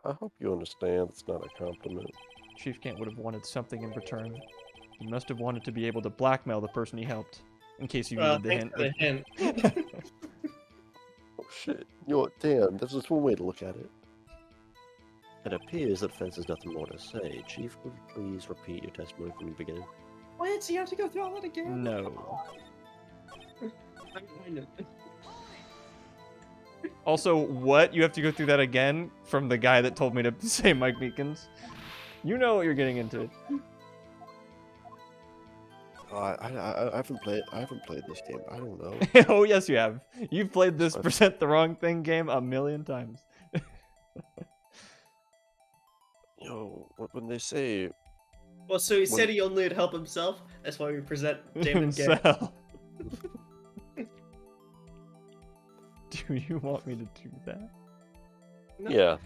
I hope you understand it's not a compliment.
Chief Kent would have wanted something in return. He must have wanted to be able to blackmail the person he helped, in case you
Well,
needed the
thanks
hint.
for the hint.
Oh shit. You know what, damn, that's just one way to look at it. It appears that Fence has nothing more to say. Chief, would you please repeat your testimony from the beginning?
What? So you have to go through all that again?
No.
I know.
Also, what? You have to go through that again from the guy that told me to say Mike Meekins? You know what you're getting into.
I haven't played this game. I don't know.
Oh, yes, you have. You've played this percent the wrong thing game a million times.
Yo, when they say
Well, so he said he only would help himself. That's why we present Damon Gant.
Himself. Do you want me to do that?
No.
yeah,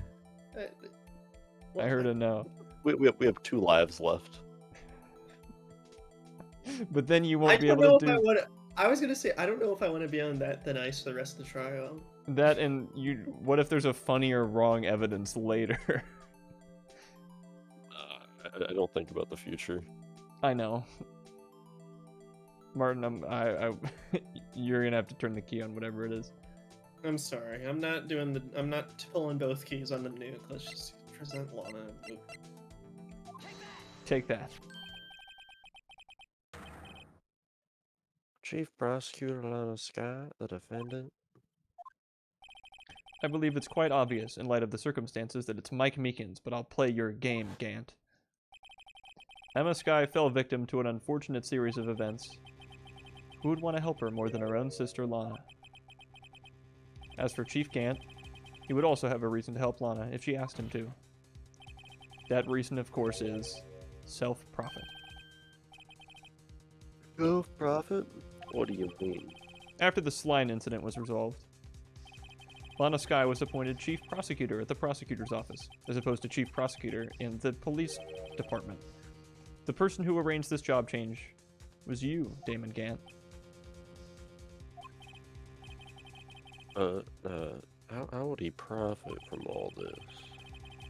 I heard a no.
we have 2 lives left.
But then you
I
won't be
don't
able
know
to
if I
do
want to. I was gonna say I don't know if I want to be on that thin ice for the rest of the trial.
that. And you, what if there's a funny or wrong evidence later?
I don't think about the future.
I know. Martin, you're gonna have to turn the key on whatever it is.
I'm sorry. I'm not pulling both keys on the nuke. Let's just present Lana.
Take that.
Chief Prosecutor Lana Scott, the defendant.
I believe it's quite obvious in light of the circumstances that it's Mike Meekins, but I'll play your game, Gant. Emma Skye fell victim to an unfortunate series of events. Who would want to help her more than her own sister, Lana? As for Chief Gant, he would also have a reason to help Lana if she asked him to. That reason, of course, is self-profit.
Self-profit? What do you mean?
After the Sline incident was resolved, Lana Skye was appointed Chief Prosecutor at the Prosecutor's Office, as opposed to Chief Prosecutor in the Police Department. The person who arranged this job change was you, Damon Gant.
How would he profit from all this?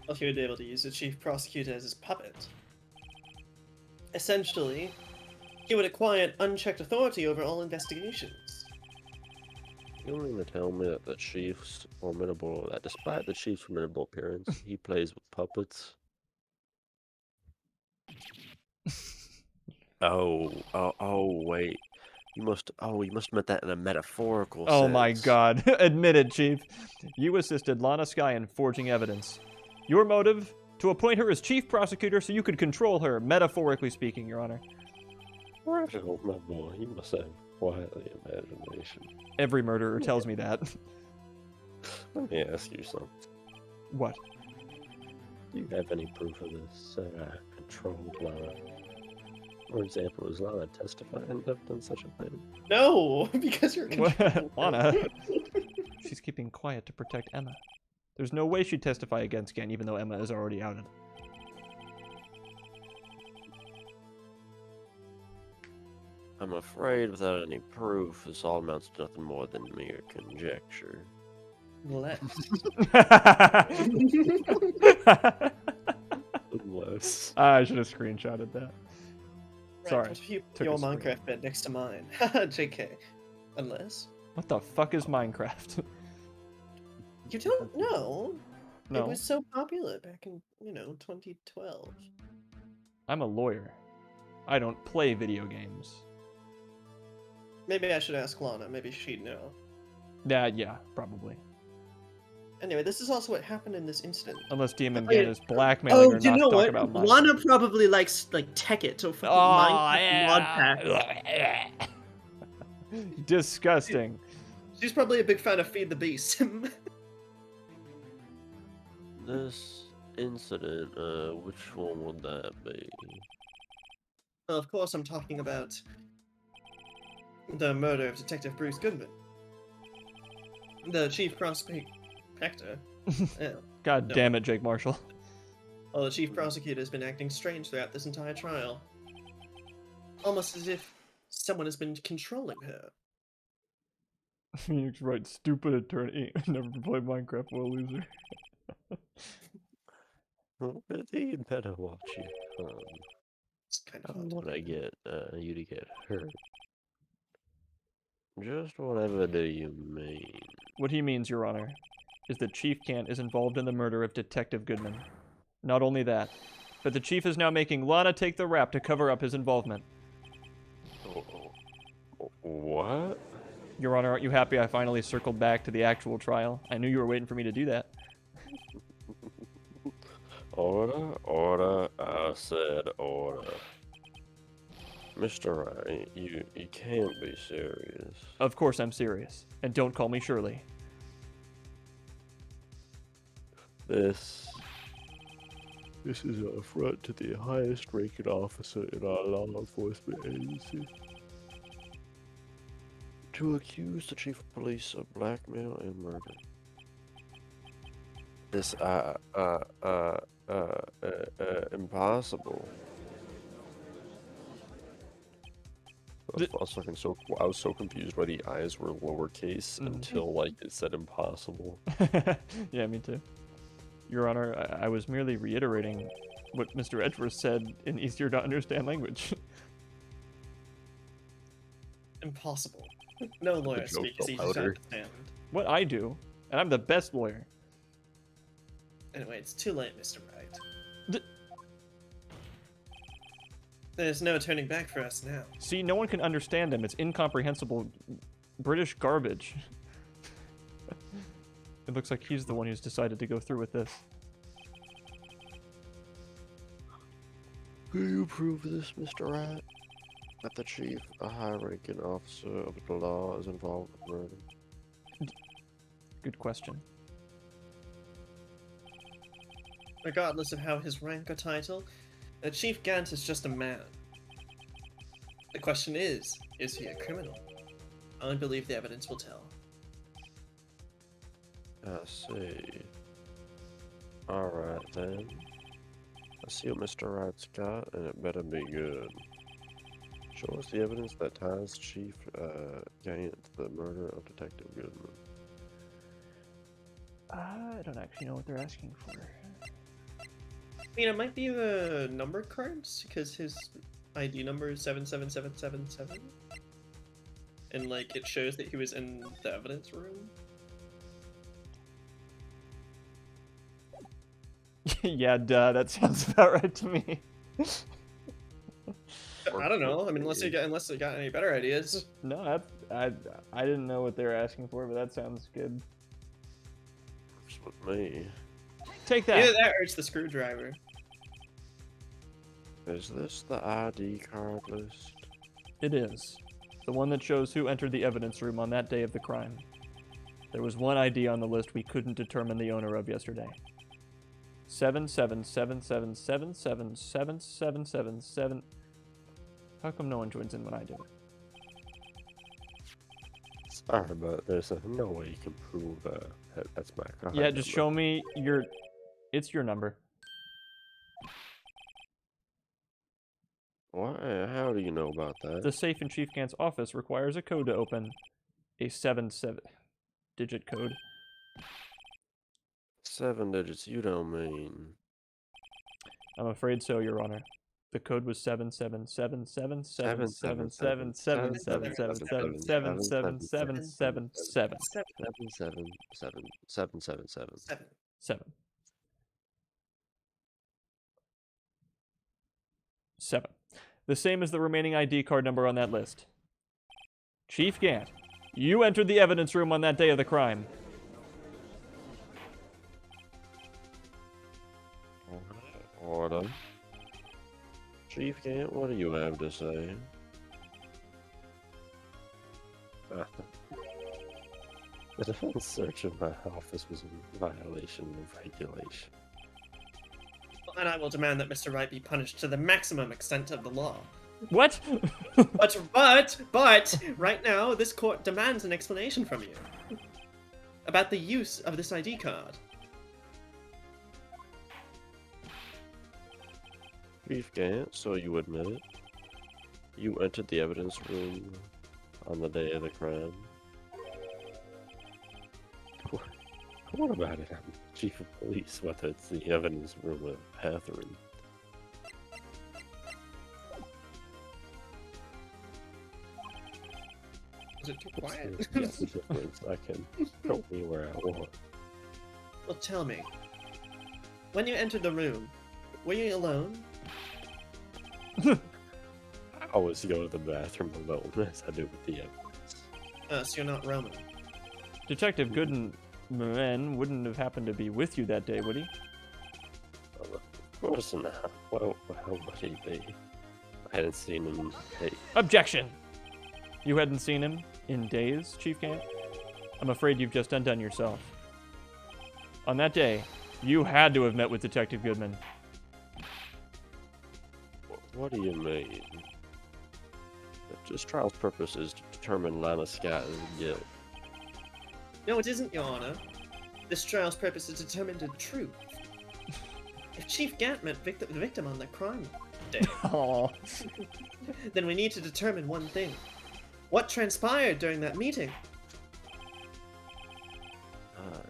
Well, he would be able to use the chief prosecutor as his puppet. Essentially, he would acquire unchecked authority over all investigations.
You don't mean to tell me that despite the chief's formidable appearance, he plays with puppets? Wait. You must have meant that in a metaphorical sense.
Oh my god. Admit it, Chief. You assisted Lana Skye in forging evidence. Your motive? To appoint her as Chief Prosecutor so you could control her, metaphorically speaking, Your Honor.
Oh, my boy, you must have quite the imagination.
Every murderer tells me that.
Let me ask you something.
What?
Do you have any proof of this controlled Lana? For example, is Lana testifying to have done such a thing?
No, because you're
What?
controlling
Lana?
her.
She's keeping quiet to protect Emma. There's no way she'd testify against Gan, even though Emma is already outed.
I'm afraid without any proof, this all amounts to nothing more than mere conjecture.
Left.
Unless...
I should have screenshotted that.
Right,
Sorry,
what if you put
took a
your
screen.
Minecraft bed next to mine? JK. Unless.
What the fuck is Minecraft?
You don't know.
No,
It was so popular back in, 2012.
I'm a lawyer. I don't play video games.
Maybe I should ask Lana. Maybe she'd know.
Yeah, probably.
Anyway, this is also what happened in this incident.
Unless DM and
Wait,
Gan is blackmailing her
you
not
know
to talk
what?
about Minecraft.
Lana probably likes, like, Tekkit or fucking Minecraft mod pack.
Disgusting.
She's probably a big fan of Feed the Beast.
This incident, which one would that be?
Well, of course I'm talking about the murder of Detective Bruce Goodman. The chief prosecutor. Yeah.
God
No.
damn it, Jake Marshall.
Well, the chief prosecutor has been acting strange throughout this entire trial. Almost as if someone has been controlling her.
Phoenix Wright, stupid attorney. Never played Minecraft, well loser.
Well, you better watch your
It's kind
I
of
don't
hot.
want to get you to get hurt. Just whatever do you mean?
What he means, Your Honor, is that Chief Kant is involved in the murder of Detective Goodman. Not only that, but the Chief is now making Lana take the rap to cover up his involvement.
What?
Your Honor, aren't you happy I finally circled back to the actual trial? I knew you were waiting for me to do that.
Order, I said order. Mr. Wright, you can't be serious.
Of course I'm serious. And don't call me Shirley.
This is an affront to the highest ranking officer in our law enforcement agency. To accuse the chief of police of blackmail and murder. This, impossible. I was so confused why the eyes were lowercase until, like, it said impossible.
Yeah, me too. Your Honor, I was merely reiterating what Mr. Edgeworth said in easier to understand language.
Impossible. No lawyer
joke
speaks
felt
easy to
louder.
understand.
What I do, and I'm the best lawyer.
Anyway, it's too late, Mr. Wright.
D-
There's no turning back for us now.
See, no one can understand him. It's incomprehensible British garbage. It looks like he's the one who's decided to go through with this.
Will you prove this, Mr. Wright? That the chief, a high-ranking officer of the law, is involved with murder?
Good question.
Regardless of how his rank or title, Chief Gant is just a man. The question is he a criminal? I believe the evidence will tell.
I see. Alright then. I see what Mr. Wright's got, and it better be good. Show us the evidence that ties Chief Gant to the murder of Detective Goodman.
I don't actually know what they're asking for.
I mean, it might be the number cards, because his ID number is 77777. And, like, it shows that he was in the evidence room.
Yeah, duh, that sounds about right to me.
I don't know. I mean, unless they got any better ideas.
No, I didn't know what they were asking for, but that sounds good.
Works with me.
Take that.
Either that or it's the screwdriver.
Is this the ID card list?
It is. The one that shows who entered the evidence room on that day of the crime. There was one ID on the list we couldn't determine the owner of yesterday. 77777777777. How come no one joins in when I do it?
Sorry, but there's no way you can prove that's my card.
Yeah, just show me your. It's your number.
Why? How do you know about that?
The safe in Chief Gant's office requires a code to open. A 7-digit code.
7 digits. You don't mean.
I'm afraid so, Your Honor. The code was 77777777777777777. 7. The same as the remaining ID card number on that list. Chief Gant, you entered the evidence room on that day of the crime.
Order. Chief Gant, what do you have to say? The defense search of my office was in violation of regulation.
And I will demand that Mr. Wright be punished to the maximum extent of the law.
What?
But, right now, this court demands an explanation from you about the use of this ID card.
Chief Gant, so you admit it? You entered the evidence room on the day of the crime? What about it? I'm chief of police, whether it's the evidence room or the bathroom.
Is it too quiet?
That's the difference. I can go anywhere I want.
Well, tell me. When you entered the room, were you alone?
I always go to the bathroom alone, as I do with the evidence.
So you're not Roman.
Detective Gooden wouldn't have happened to be with you that day, would he?
Of course not. Well, how would he be? I hadn't seen him in days.
Objection! You hadn't seen him in days, Chief Gant? I'm afraid you've just undone yourself. On that day, you had to have met with Detective Goodman.
What do you mean? This trial's purpose is to determine Lana Scott's guilt.
No, it isn't, Your Honor. This trial's purpose is to determine the truth. If Chief Gant met the victim on the crime day,
Aww.
then we need to determine one thing. What transpired during that meeting?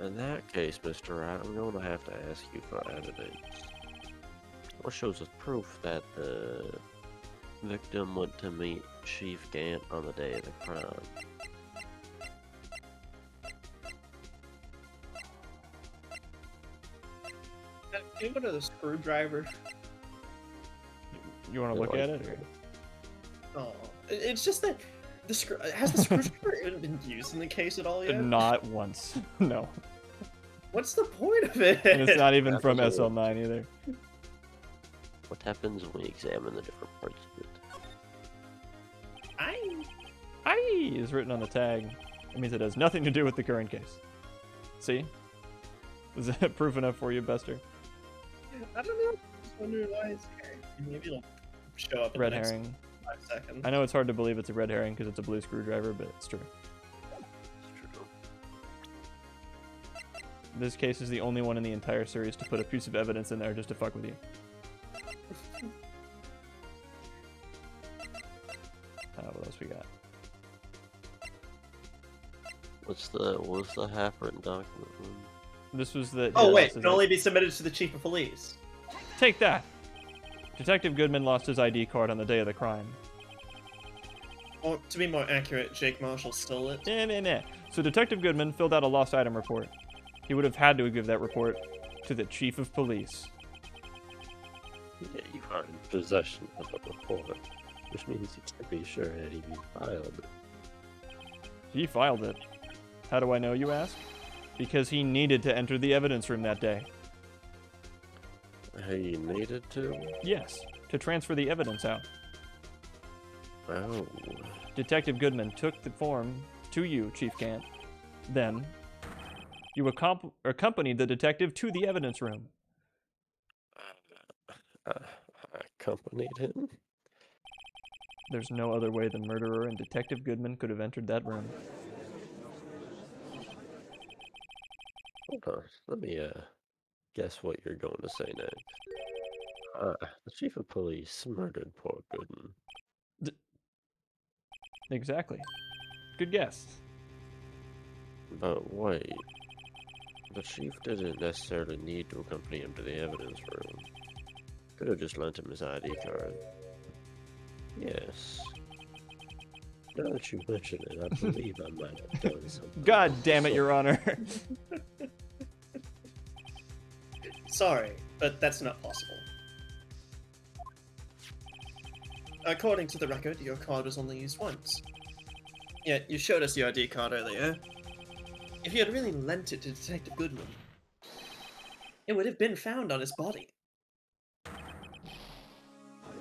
In that case, Mr. Wright, I'm going to have to ask you for evidence. What shows us proof that the victim went to meet Chief Gant on the day of the crime?
Can you go to the screwdriver?
You want to look at it? Or?
Oh, it's just that has the screwdriver even been used in the case at all yet?
Not once. No.
What's the point of it?
And it's not even from SL9 either.
What happens when we examine the different parts of it?
I is written on the tag. It means it has nothing to do with the current case. See? Is that proof enough for you, Bester?
I don't know. I just wonder why it's here. Maybe it'll show up in
Red
the next
herring.
5 seconds.
I know it's hard to believe it's a red herring because it's a blue screwdriver, but it's true. This case is the only one in the entire series to put a piece of evidence in there just to fuck with you. What else we got?
What's the half-written document?
This was the...
Oh
yeah,
wait,
this
it
is
can only be submitted to the chief of police.
Take that! Detective Goodman lost his ID card on the day of the crime.
Or, to be more accurate, Jake Marshall stole it.
Nah. So Detective Goodman filled out a lost item report. He would have had to give that report to the chief of police.
Yeah, you are in possession of a report, which means you can't be sure that he filed it.
He filed it. How do I know, you ask? Because he needed to enter the evidence room that day.
He needed to?
Yes, to transfer the evidence out.
Oh.
Detective Goodman took the form to you, Chief Gant. Then, you accompanied the detective to the evidence room.
I accompanied him.
There's no other way the murderer and Detective Goodman could have entered that room.
Hold on. Let me guess what you're going to say next. The chief of police murdered poor Goodman.
Exactly. Good guess.
But wait. The chief didn't necessarily need to accompany him to the evidence room. Could have just lent him his ID card. Yes. Now that you mention it, I believe I might have done something.
God damn it, Your Honor.
Sorry, but that's not possible. According to the record, your card was only used once. Yet, you showed us your ID card earlier. If you had really lent it to Detective Goodman, it would have been found on his body.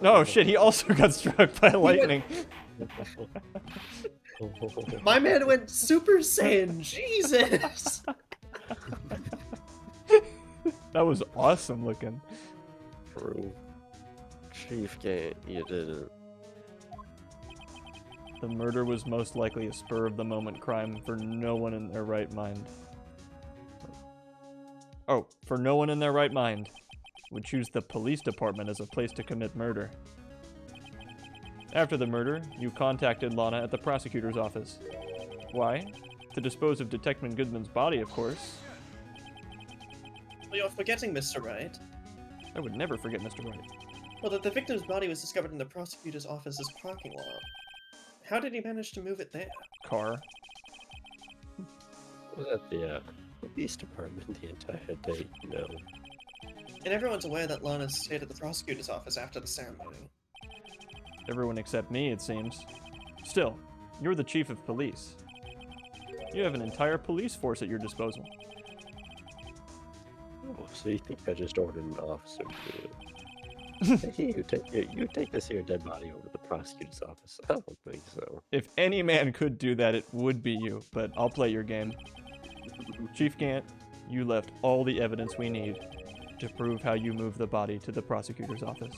Oh shit, he also got struck by lightning.
My man went Super Saiyan, Jesus!
That was awesome looking.
True. Chief can't. You didn't.
The murder was most likely a spur-of-the-moment crime for no one in their right mind. Oh, for no one in their right mind would choose the police department as a place to commit murder. After the murder, you contacted Lana at the prosecutor's office. Why? To dispose of Detective Goodman's body, of course.
Well, you're forgetting, Mr. Wright.
I would never forget Mr. Wright.
Well, that the victim's body was discovered in the prosecutor's office's parking lot. How did he manage to move it there?
Car.
Was at the police department the entire day, you know.
And everyone's aware that Lana stayed at the prosecutor's office after the ceremony.
Everyone except me, it seems. Still, you're the chief of police. You have an entire police force at your disposal.
Oh, so you think I just ordered an officer to do it? Hey, you take this here dead body over to the prosecutor's office. I don't think so.
If any man could do that, it would be you, but I'll play your game. Chief Gant, you left all the evidence we need to prove how you moved the body to the prosecutor's office.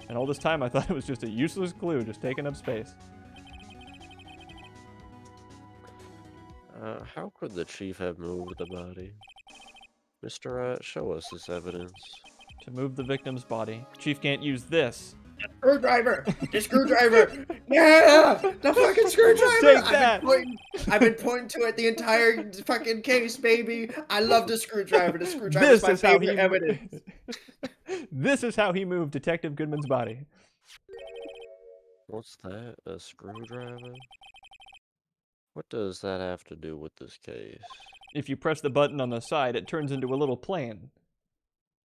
And all this time I thought it was just a useless clue just taking up space.
How could the chief have moved the body? Mr. Wright, show us this evidence.
To move the victim's body, Chief Gant used this.
Screwdriver! The screwdriver! Yeah! The fucking screwdriver!
Take that!
I've been pointing to it the entire fucking case, baby! I love the screwdriver. The screwdriver
This
is my
is how
favorite
he
evidence.
This is how he moved Detective Goodman's body.
What's that? A screwdriver? What does that have to do with this case?
If you press the button on the side, it turns into a little plane.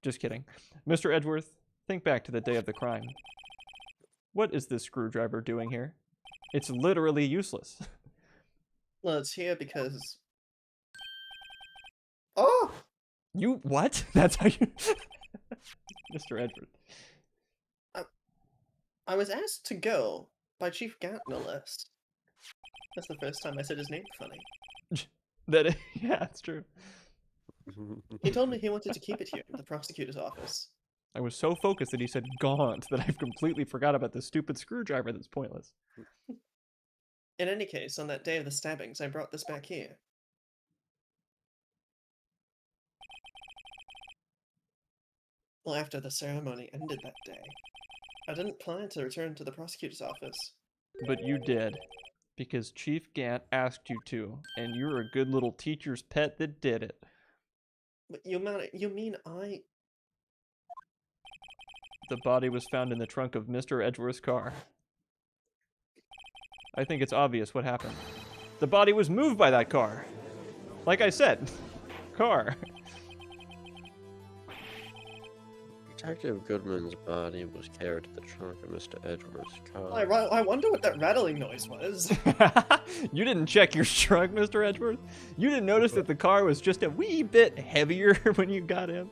Just kidding. Mr. Edgeworth, think back to the day of the crime. What is this screwdriver doing here? It's literally useless.
Well, it's here because... Oh!
You what? That's how you... Mr. Edgeworth.
I was asked to go by Chief Gant, no less. That's the first time I said his name funny.
Yeah, it's true.
He told me he wanted to keep it here in the prosecutor's office.
I was so focused that he said gaunt that I've completely forgot about this stupid screwdriver that's pointless.
In any case, on that day of the stabbings, I brought this back here. Well, after the ceremony ended that day, I didn't plan to return to the prosecutor's office.
But you did. Because Chief Gant asked you to, and you're a good little teacher's pet that did it.
But you mean I...
The body was found in the trunk of Mr. Edgeworth's car. I think it's obvious what happened. The body was moved by that car. Like I said, car.
Detective Goodman's body was carried to the trunk of Mr. Edgeworth's car.
I wonder what that rattling noise was.
You didn't check your trunk, Mr. Edgeworth? You didn't notice that the car was just a wee bit heavier when you got in?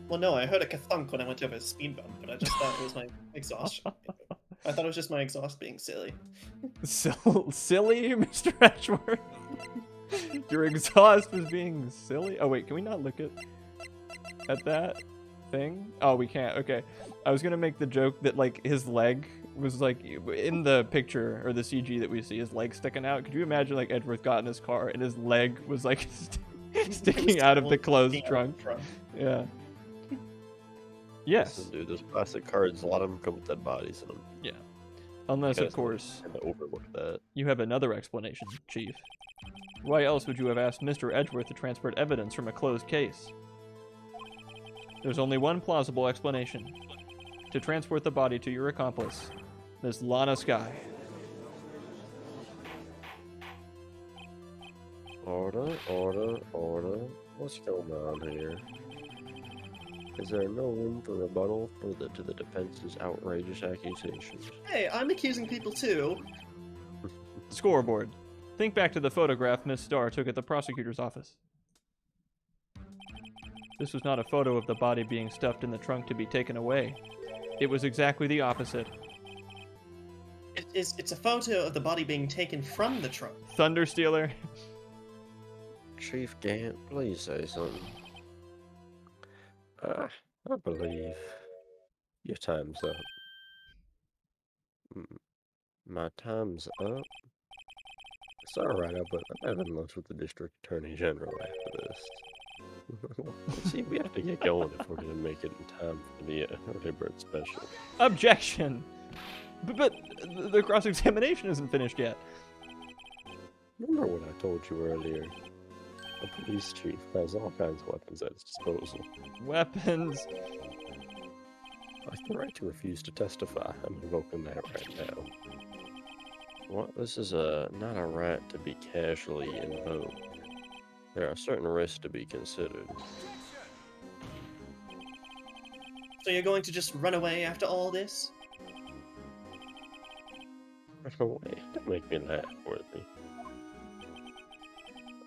Well, no, I heard a ka-thunk when I went over a speed bump, but I just thought it was my exhaust. I thought it was just my exhaust being silly.
Silly, Mr. Edgeworth? Your exhaust is being silly? Oh, wait, can we not look at... at that thing? Oh, we can't. Okay. I was gonna make the joke that like his leg was like in the picture or the CG that we see, his leg sticking out. Could you imagine like Edgeworth got in his car and his leg was like sticking out of the closed trunk? Yeah. Yes.
Listen, dude, those plastic cards, a lot of them come with dead bodies in them.
Yeah. Unless,
You
of
guys
course,
kind of overlook that.
you have another explanation, Chief. Why else would you have asked Mr. Edgeworth to transport evidence from a closed case? There's only one plausible explanation. To transport the body to your accomplice, Miss Lana Sky.
Order, order, order. What's going on here? Is there no room for rebuttal to the defense's outrageous accusations?
Hey, I'm accusing people too.
Scoreboard. Think back to the photograph Miss Starr took at the prosecutor's office. This was not a photo of the body being stuffed in the trunk to be taken away. It was exactly the opposite.
It's a photo of the body being taken from the trunk.
Thunderstealer.
Chief Gant, please say something. I believe your time's up. My time's up? It's alright, but I'm having lunch with the district attorney general after this. See, we have to get going if we're gonna make it in time for the early bird special.
Objection! But the cross-examination isn't finished yet.
Remember what I told you earlier? The police chief has all kinds of weapons at his disposal.
Weapons.
I have the right to refuse to testify. I'm invoking that right now. What? This is not a right to be casually invoked. There are certain risks to be considered.
So you're going to just run away after all this?
Run away? Don't make me laugh, Worthy.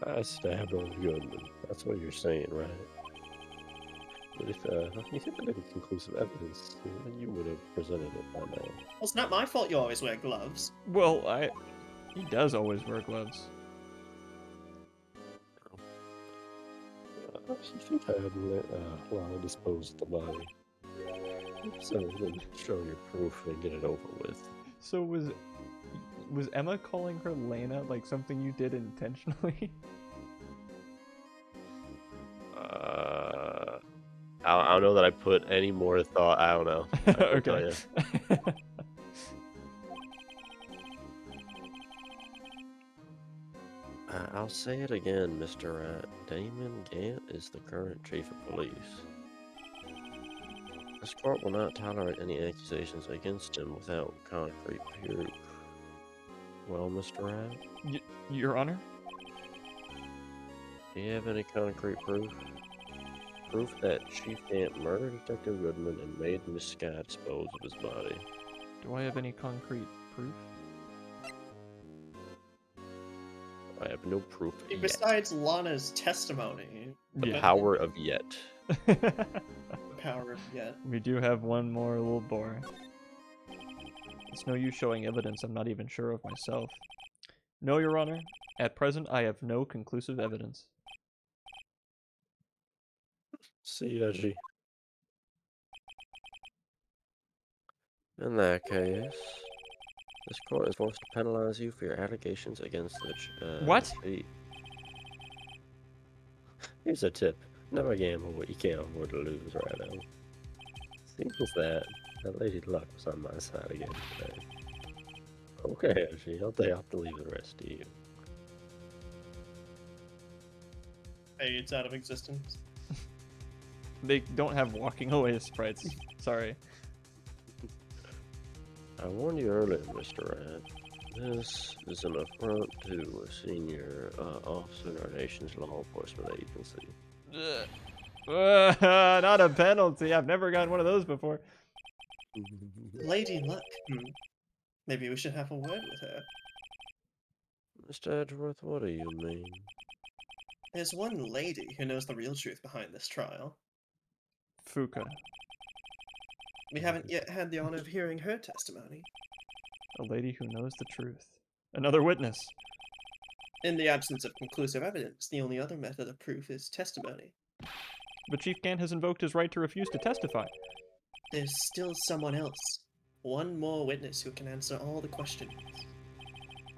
I stabbed old Goodman. That's what you're saying, right? But if you had any conclusive evidence, you would have presented it by now.
Well, it's not my fault you always wear gloves.
Well, he does always wear gloves.
I think I had Lana dispose of the body. So then show your proof and get it over with.
So was Emma calling her Lena like something you did intentionally?
I don't know that I put any more thought. I don't know. I couldn't tell
Okay.
ya. I'll say it again, Mr. Rat. Damon Gant is the current chief of police. This court will not tolerate any accusations against him without concrete proof. Well, Mr. Rat,
Your Honor?
do you have any concrete proof? Proof that Chief Gant murdered Detective Goodman and made Miss Sky dispose of his body.
Do I have any concrete proof?
I have no proof yet.
Besides Lana's testimony.
The
Yeah.
power of yet.
The power of yet.
We do have one more little boy. It's no use showing evidence I'm not even sure of myself. No, Your Honor. At present, I have no conclusive evidence.
See, Edgy. In that case, this court is forced to penalize you for your allegations against the
What?
chief. Here's a tip. Never gamble what you can't afford to lose right now. Seems that Lady Luck was on my side again today. Okay, Edgy, I'll have to leave the rest to you.
Fades out of existence.
They don't have walking away sprites. Sorry.
I warned you earlier, Mr. Rat. This is an affront to a senior officer in our nation's law enforcement agency.
Not a penalty. I've never gotten one of those before.
Lady Luck. Maybe we should have a word with her.
Mr. Edgeworth, what do you mean?
There's one lady who knows the real truth behind this trial.
Fuka.
We haven't yet had the honor of hearing her testimony.
A lady who knows the truth. Another witness.
In the absence of conclusive evidence, the only other method of proof is testimony.
but Chief Gant has invoked his right to refuse to testify.
There's still someone else. One more witness who can answer all the questions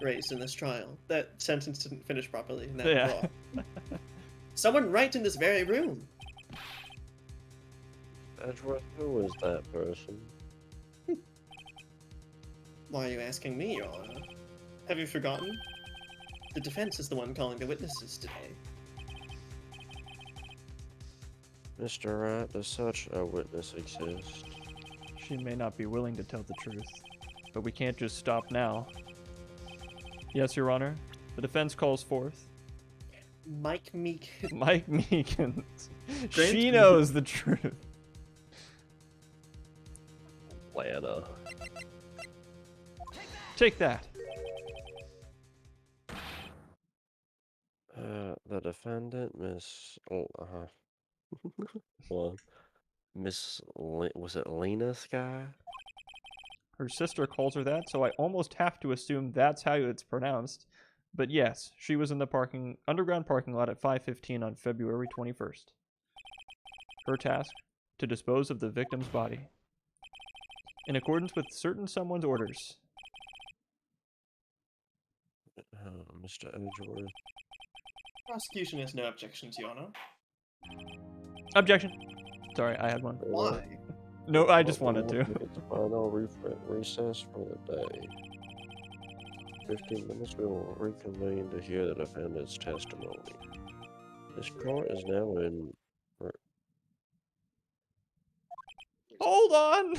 raised in this trial. That sentence didn't finish properly in that
Yeah.
draw. Someone right in this very room.
Edgeworth, who is that person?
Why are you asking me, Your Honor? Have you forgotten? The defense is the one calling the witnesses today.
Mr. Wright, does such a witness exist?
She may not be willing to tell the truth, but we can't just stop now. Yes, Your Honor. The defense calls forth
Mike Meek.
Mike Meekins.
Grant
She
me-
knows the truth.
Lana.
Take that.
The defendant, Miss. Well, was it Lena Sky?
Her sister calls her that, so I almost have to assume that's how it's pronounced. But yes, she was in the underground parking lot at 5:15 on February 21st. Her task, to dispose of the victim's body. In accordance with certain someone's orders.
Mr. Edgeworth.
Prosecution has no objections, Your Honor.
Objection. Sorry, I had one.
Why?
No, I just wanted to.
It's final recess for the day. 15 minutes, we will reconvene to hear the defendant's testimony. This court is now in.
Hold on!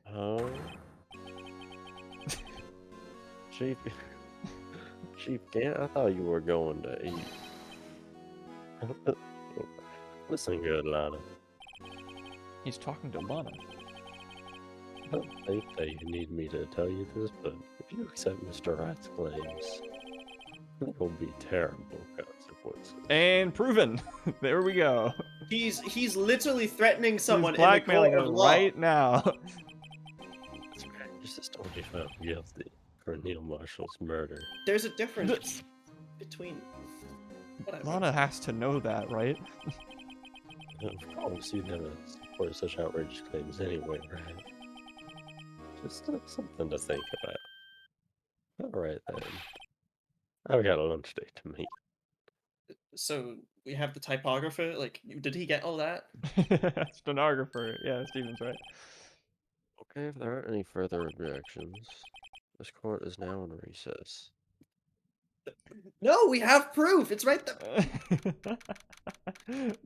Huh? Chief. Chief Gant, I thought you were going to eat. Listen good, Lana.
He's talking to Lana.
I don't think that you need me to tell you this, but if you accept Mr. Wright's claims, there will be terrible consequences.
And proven. There we go.
He's literally threatening someone
He's blackmailing
in the
her
court of law.
right now.
Just don't be found guilty for Neil Marshall's murder.
There's a difference between. Whatever.
Lana has to know that, right?
Of course, you never support such outrageous claims anyway, right? Just something to think about. Alright then. I've got a lunch date to meet.
So we have the typographer. Like, did he get all that?
Stenographer. Yeah, Steven's right.
Okay, if there aren't any further objections, this court is now in recess.
No, we have proof. It's right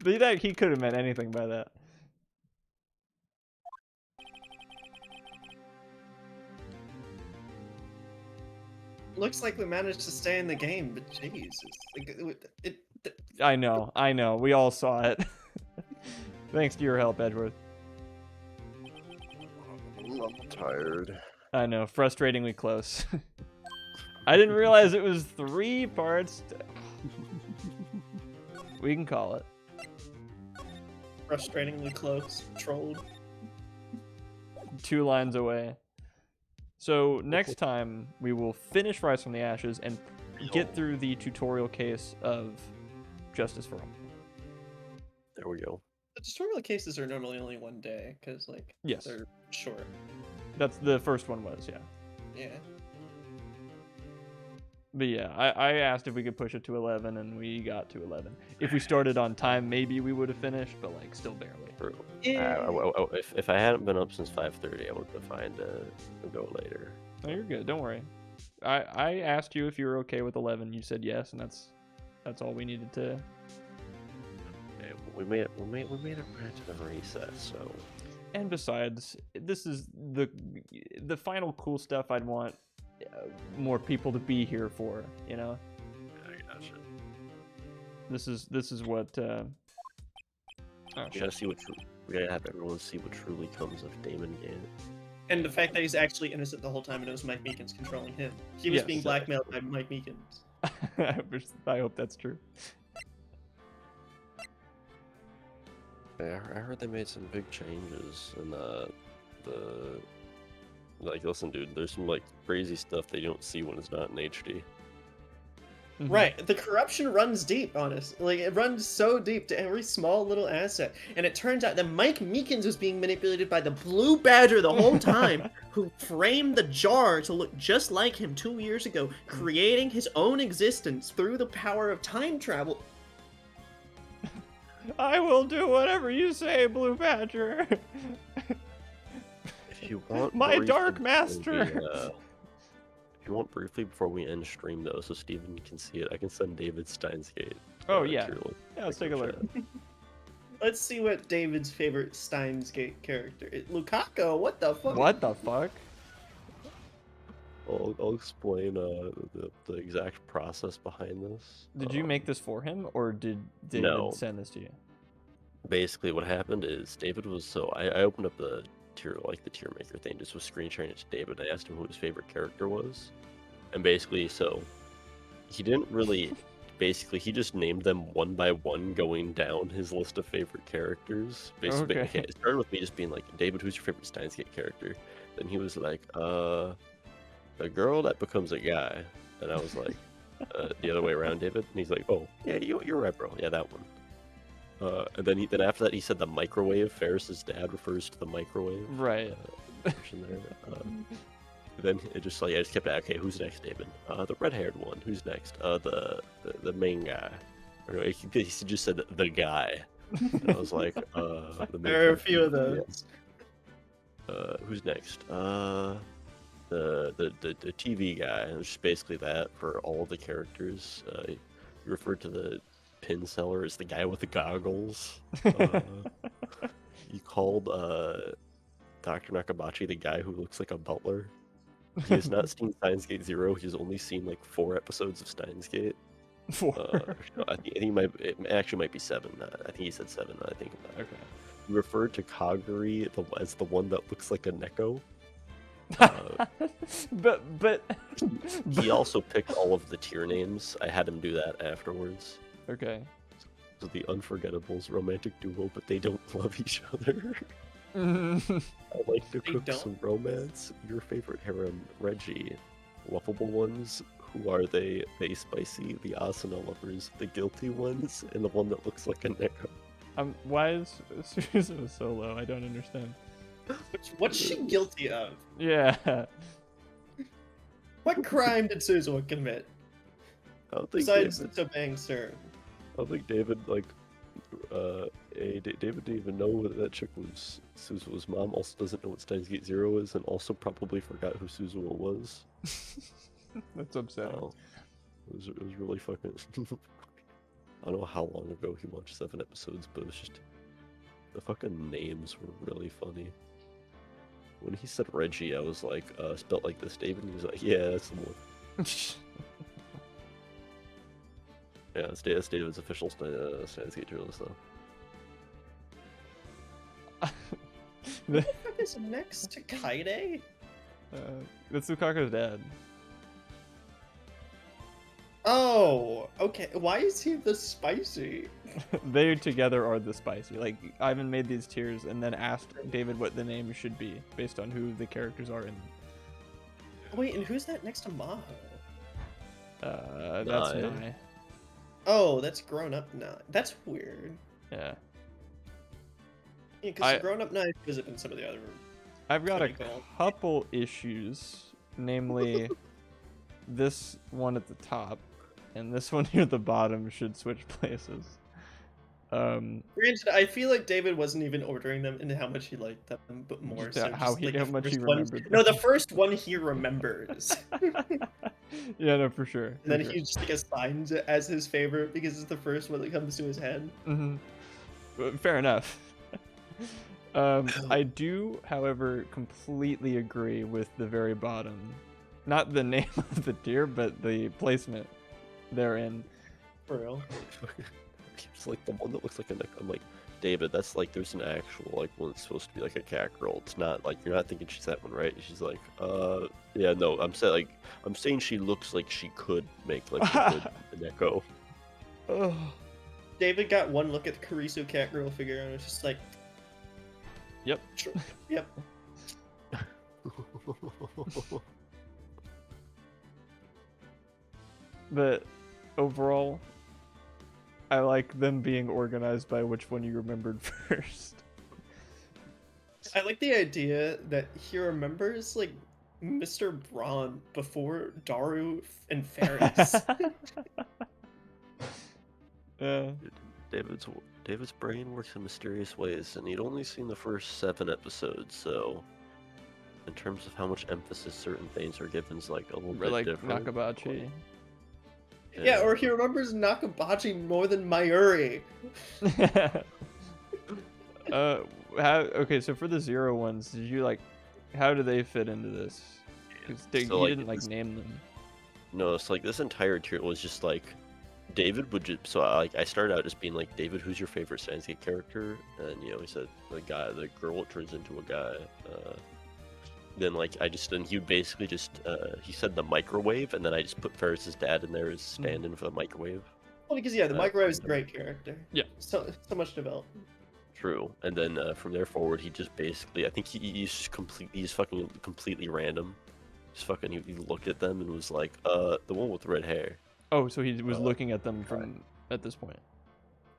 there.
He could have meant anything by that.
Looks like we managed to stay in the game, but jeez,
I know. We all saw it. Thanks to your help, Edgeworth.
I'm tired.
I know, frustratingly close. I didn't realize it was 3 parts. We can call it.
frustratingly close. Trolled.
2 lines away. So next time we will finish Rise from the Ashes and get through the tutorial case of Justice for All.
There we go.
The tutorial cases are normally only 1 day because like
Yes.
they're short.
That's the first one was, yeah.
Yeah.
But yeah, I asked if we could push it to 11, and we got to 11. If we started on time, maybe we would have finished, but like still barely.
True.
Yeah.
If I hadn't been up since 5:30, I would have defined to go later.
No, you're good. Don't worry. I asked you if you were okay with 11. You said yes, and that's all we needed to.
Okay, we made it right to the recess, so.
And besides, this is the final cool stuff I'd want more people to be here for. You know.
I gotcha.
This is what. Oh,
We gotta see we gotta have everyone see what truly comes of Damon Gant.
And the fact that he's actually innocent the whole time and it was Mike Meekins controlling him. He was
Yes.
being blackmailed by Mike Meekins.
I hope that's true.
Yeah, I heard they made some big changes in the like. Listen, dude, there's some like crazy stuff that you don't see when it's not in HD.
Right, the corruption runs deep, honestly. Like, it runs so deep to every small little asset. And it turns out that Mike Meekins was being manipulated by the Blue Badger the whole time, who framed the jar to look just like him 2 years ago, creating his own existence through the power of time travel.
I will do whatever you say, Blue Badger.
If you want
My
briefly
Dark
before
Master.
if you want briefly before we end stream though, so Steven can see it, I can send David Steins Gate.
Oh yeah.
tier list
Yeah, let's take a look.
chat.
Let's see what David's favorite Steins Gate character is. Lukaku, what the fuck?
What the fuck?
I'll explain the exact process behind this.
Did you make this for him, or did David
No.
send this to you?
Basically, what happened is David was I opened up the tier maker thing, just was screen sharing it to David. I asked him who his favorite character was, and basically, so he didn't really. Basically, he just named them one by one, going down his list of favorite characters. Basically,
Okay.
it started with me just being like, "David, who's your favorite Steins Gate character?" Then he was like, "The girl that becomes a guy," and I was like, "The other way around, David." And he's like, "Oh, yeah, you're right, bro. Yeah, that one." And then after that, he said the microwave. Ferris's dad refers to the microwave.
Right.
Version there. Then it just I just kept asking, okay, who's next, David? The red-haired one. Who's next? The main guy. Or, no, he just said the guy. And I was like, the main
There are a
character.
few of those.
Who's next? The TV guy. And it was just basically that for all the characters. He referred to the pin seller as the guy with the goggles. He called Dr. Nakabachi the guy who looks like a butler. He has not seen Steins Gate 0. He's only seen like 4 episodes of Steins Gate. I think it actually might be 7. I think he said 7. I think about it.
Okay.
He referred to Kaguri as the one that looks like a Neko.
but
He also picked all of the tier names. I had him do that afterwards.
okay.
So the Unforgettables romantic duo, but they don't love each other. I like to
They
cook
don't?
some romance. Your favorite harem, Reggie. Lovable ones. Who are they? They spicy. The Asuna lovers. The guilty ones, and the one that looks like a Neko.
Why is Susan so low? I don't understand.
What's she guilty of?
Yeah.
What crime did Suzuha commit?
I don't think
Besides
David,
disobeying Sir.
I don't think David David didn't even know that chick was Suzuha's mom. Also doesn't know what Steins Gate 0 is, and also probably forgot who Suzuha was.
That's upsetting.
It was really fucking. I don't know how long ago he watched 7 episodes, but it was just the fucking names were really funny. When he said Reggie, I was like, spelt like this, David. And he was like, yeah, that's the one. Yeah, that's David's official Steins Gate tier list, though.
What is next to Kaide?
That's Lukaku's dad.
Oh, okay. Why is he the spicy?
They together are the spicy. Like, Ivan made these tiers and then asked David what the name should be based on who the characters are in.
Wait, and who's that next to Maho?
That's
Nai.
Nai.
Oh, that's grown up now. That's weird.
Yeah.
Yeah, because grown up now has been some of the other.
I've got a
Pretty cool.
couple issues, namely this one at the top and this one near the bottom should switch places.
Granted, I feel like David wasn't even ordering them and how much he liked them, but more
Just
so
how
just, like, the
much he
first one-
remembered
No, the
them.
first one he remembers.
Yeah, no, for sure.
And then
for
he just like assigns it as his favorite because it's the first one that comes to his head.
Fair enough. I do, however, completely agree with the very bottom. Not the name of the tier, but the placement therein.
For real.
It's like the one that looks like a Neko. I'm like, David, that's like there's an actual like one that's supposed to be like a cat girl. It's not like you're not thinking she's that one, right? She's like, yeah, no. I'm saying she looks like she could make like a good Neko.
Oh.
David got one look at the Karisu cat girl figure and was just like,
Yep.
sure, yep.
But overall. I like them being organized by which one you remembered first.
I like the idea that he remembers like Mr. Braun before Daru and Ferris.
Yeah.
David's brain works in mysterious ways, and he'd only seen the first 7 episodes, so in terms of how much emphasis certain things are given is like a little bit
Like
different.
Nakabachi.
Yeah, or he remembers Nakabachi more than Mayuri.
Okay, so for the 0 ones, did you like, how do they fit into this? Because
So,
you
like,
didn't like
this-
name them.
No, it's like this entire tier was just like David would just so I started out just being like, David, who's your favorite Sandscape character? And he said the girl it turns into a guy. Then he would basically just he said the microwave, and then I just put Ferris's dad in there as stand-in for the microwave.
Well, because the microwave is a great character.
Yeah.
So much development.
True. And then from there forward, he just basically I think he's just fucking completely random. Just fucking he looked at them and was like, the one with red hair.
Oh, so he was looking at them from at this point.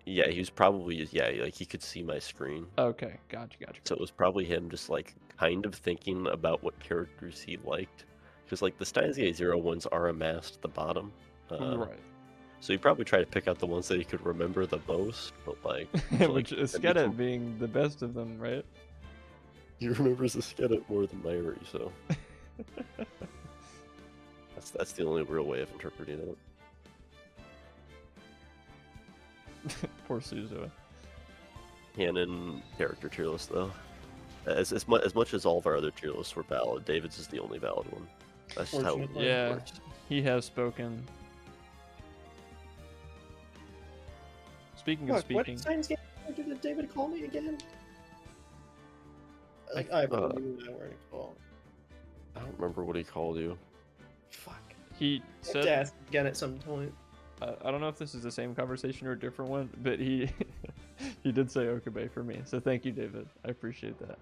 Yeah, he was probably just like he could see my screen.
Okay, gotcha.
So it was probably him just like kind of thinking about what characters he liked, because like the Steins Gate 0 ones are amassed at the bottom.
Right.
So he probably tried to pick out the ones that he could remember the most, but like
Which is Skedet being the best of them, right?
he remembers the Skedet more than Myri, so that's the only real way of interpreting it.
Poor Suzo.
Canon character tier list though. As much as all of our other tier lists were valid, David's is the only valid one. That's just how it
Fortunately.
Yeah,
works.
he has spoken. Speaking of
Fuck, what
speaking,
science game character did David call me again?
I-
I have no idea what to call.
I don't remember what he called you.
Fuck.
he
I have to
said,
ask again at some point.
I don't know if this is the same conversation or a different one, but he he did say Okabe for me. So thank you, David. I appreciate that.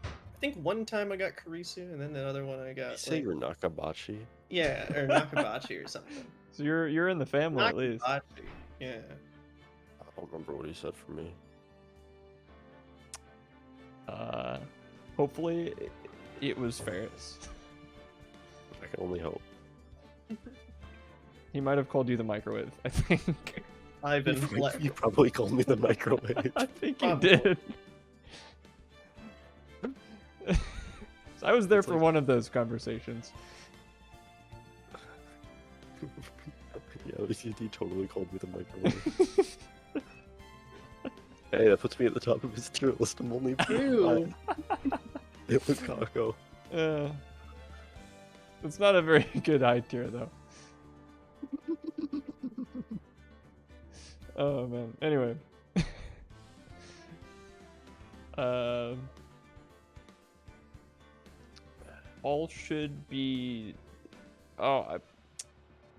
I think one time I got Karisu, and then the other one I
Did
got
you say you're Nakabachi?
yeah, or Nakabachi or something.
So you're in the family at least.
Nakabachi. Yeah.
I don't remember what he said for me.
Hopefully it was Ferris.
I can only hope.
He might have called you the microwave, I think.
Ivan.
You probably called me the microwave.
I think he
Probably.
did. So I was there
It's
for
like-
one of those conversations.
Yeah, he totally called me the microwave. Hey, that puts me at the top of his tier list. I'm only
Ew.
it was Kako.
It's not a very good high tier though. Oh man. Anyway. All should be. Oh,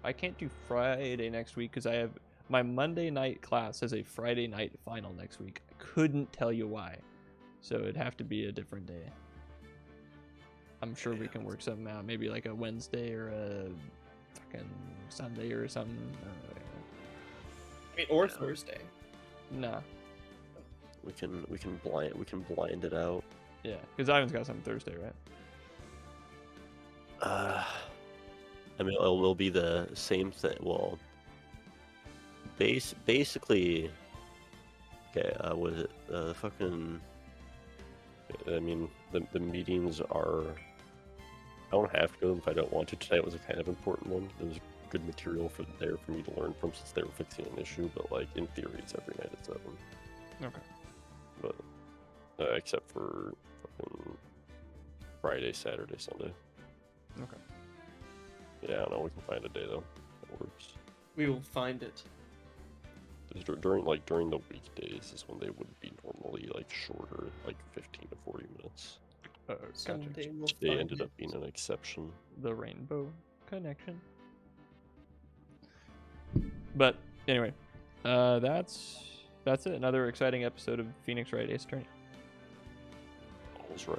I can't do Friday next week because I have my Monday night class has a Friday night final next week. I couldn't tell you why, so it'd have to be a different day. I'm sure we can work something out. Maybe like a Wednesday or a fucking Sunday or something.
I mean, or Thursday.
Nah.
We can blind it out.
Yeah, because Ivan's got something Thursday, right?
I mean, it'll be the same thing. Well, basically, okay. Was it fucking? I mean, the meetings are. I don't have to go if I don't want to. Tonight was a kind of important one. There was good material there for me to learn from since they were fixing an issue. But like in theory, it's every night at 7.
Okay.
But except for fucking Friday, Saturday, Sunday.
Okay.
Yeah, I don't know. We can find a day though. That works.
We will find it.
During the weekdays is when they would be normally like shorter, like 15 to 40 minutes.
Gotcha.
Someday we'll
They
find
ended
it.
up being an exception.
The Rainbow Connection. But anyway, that's it. Another exciting episode of Phoenix Wright Ace Attorney.
All's right.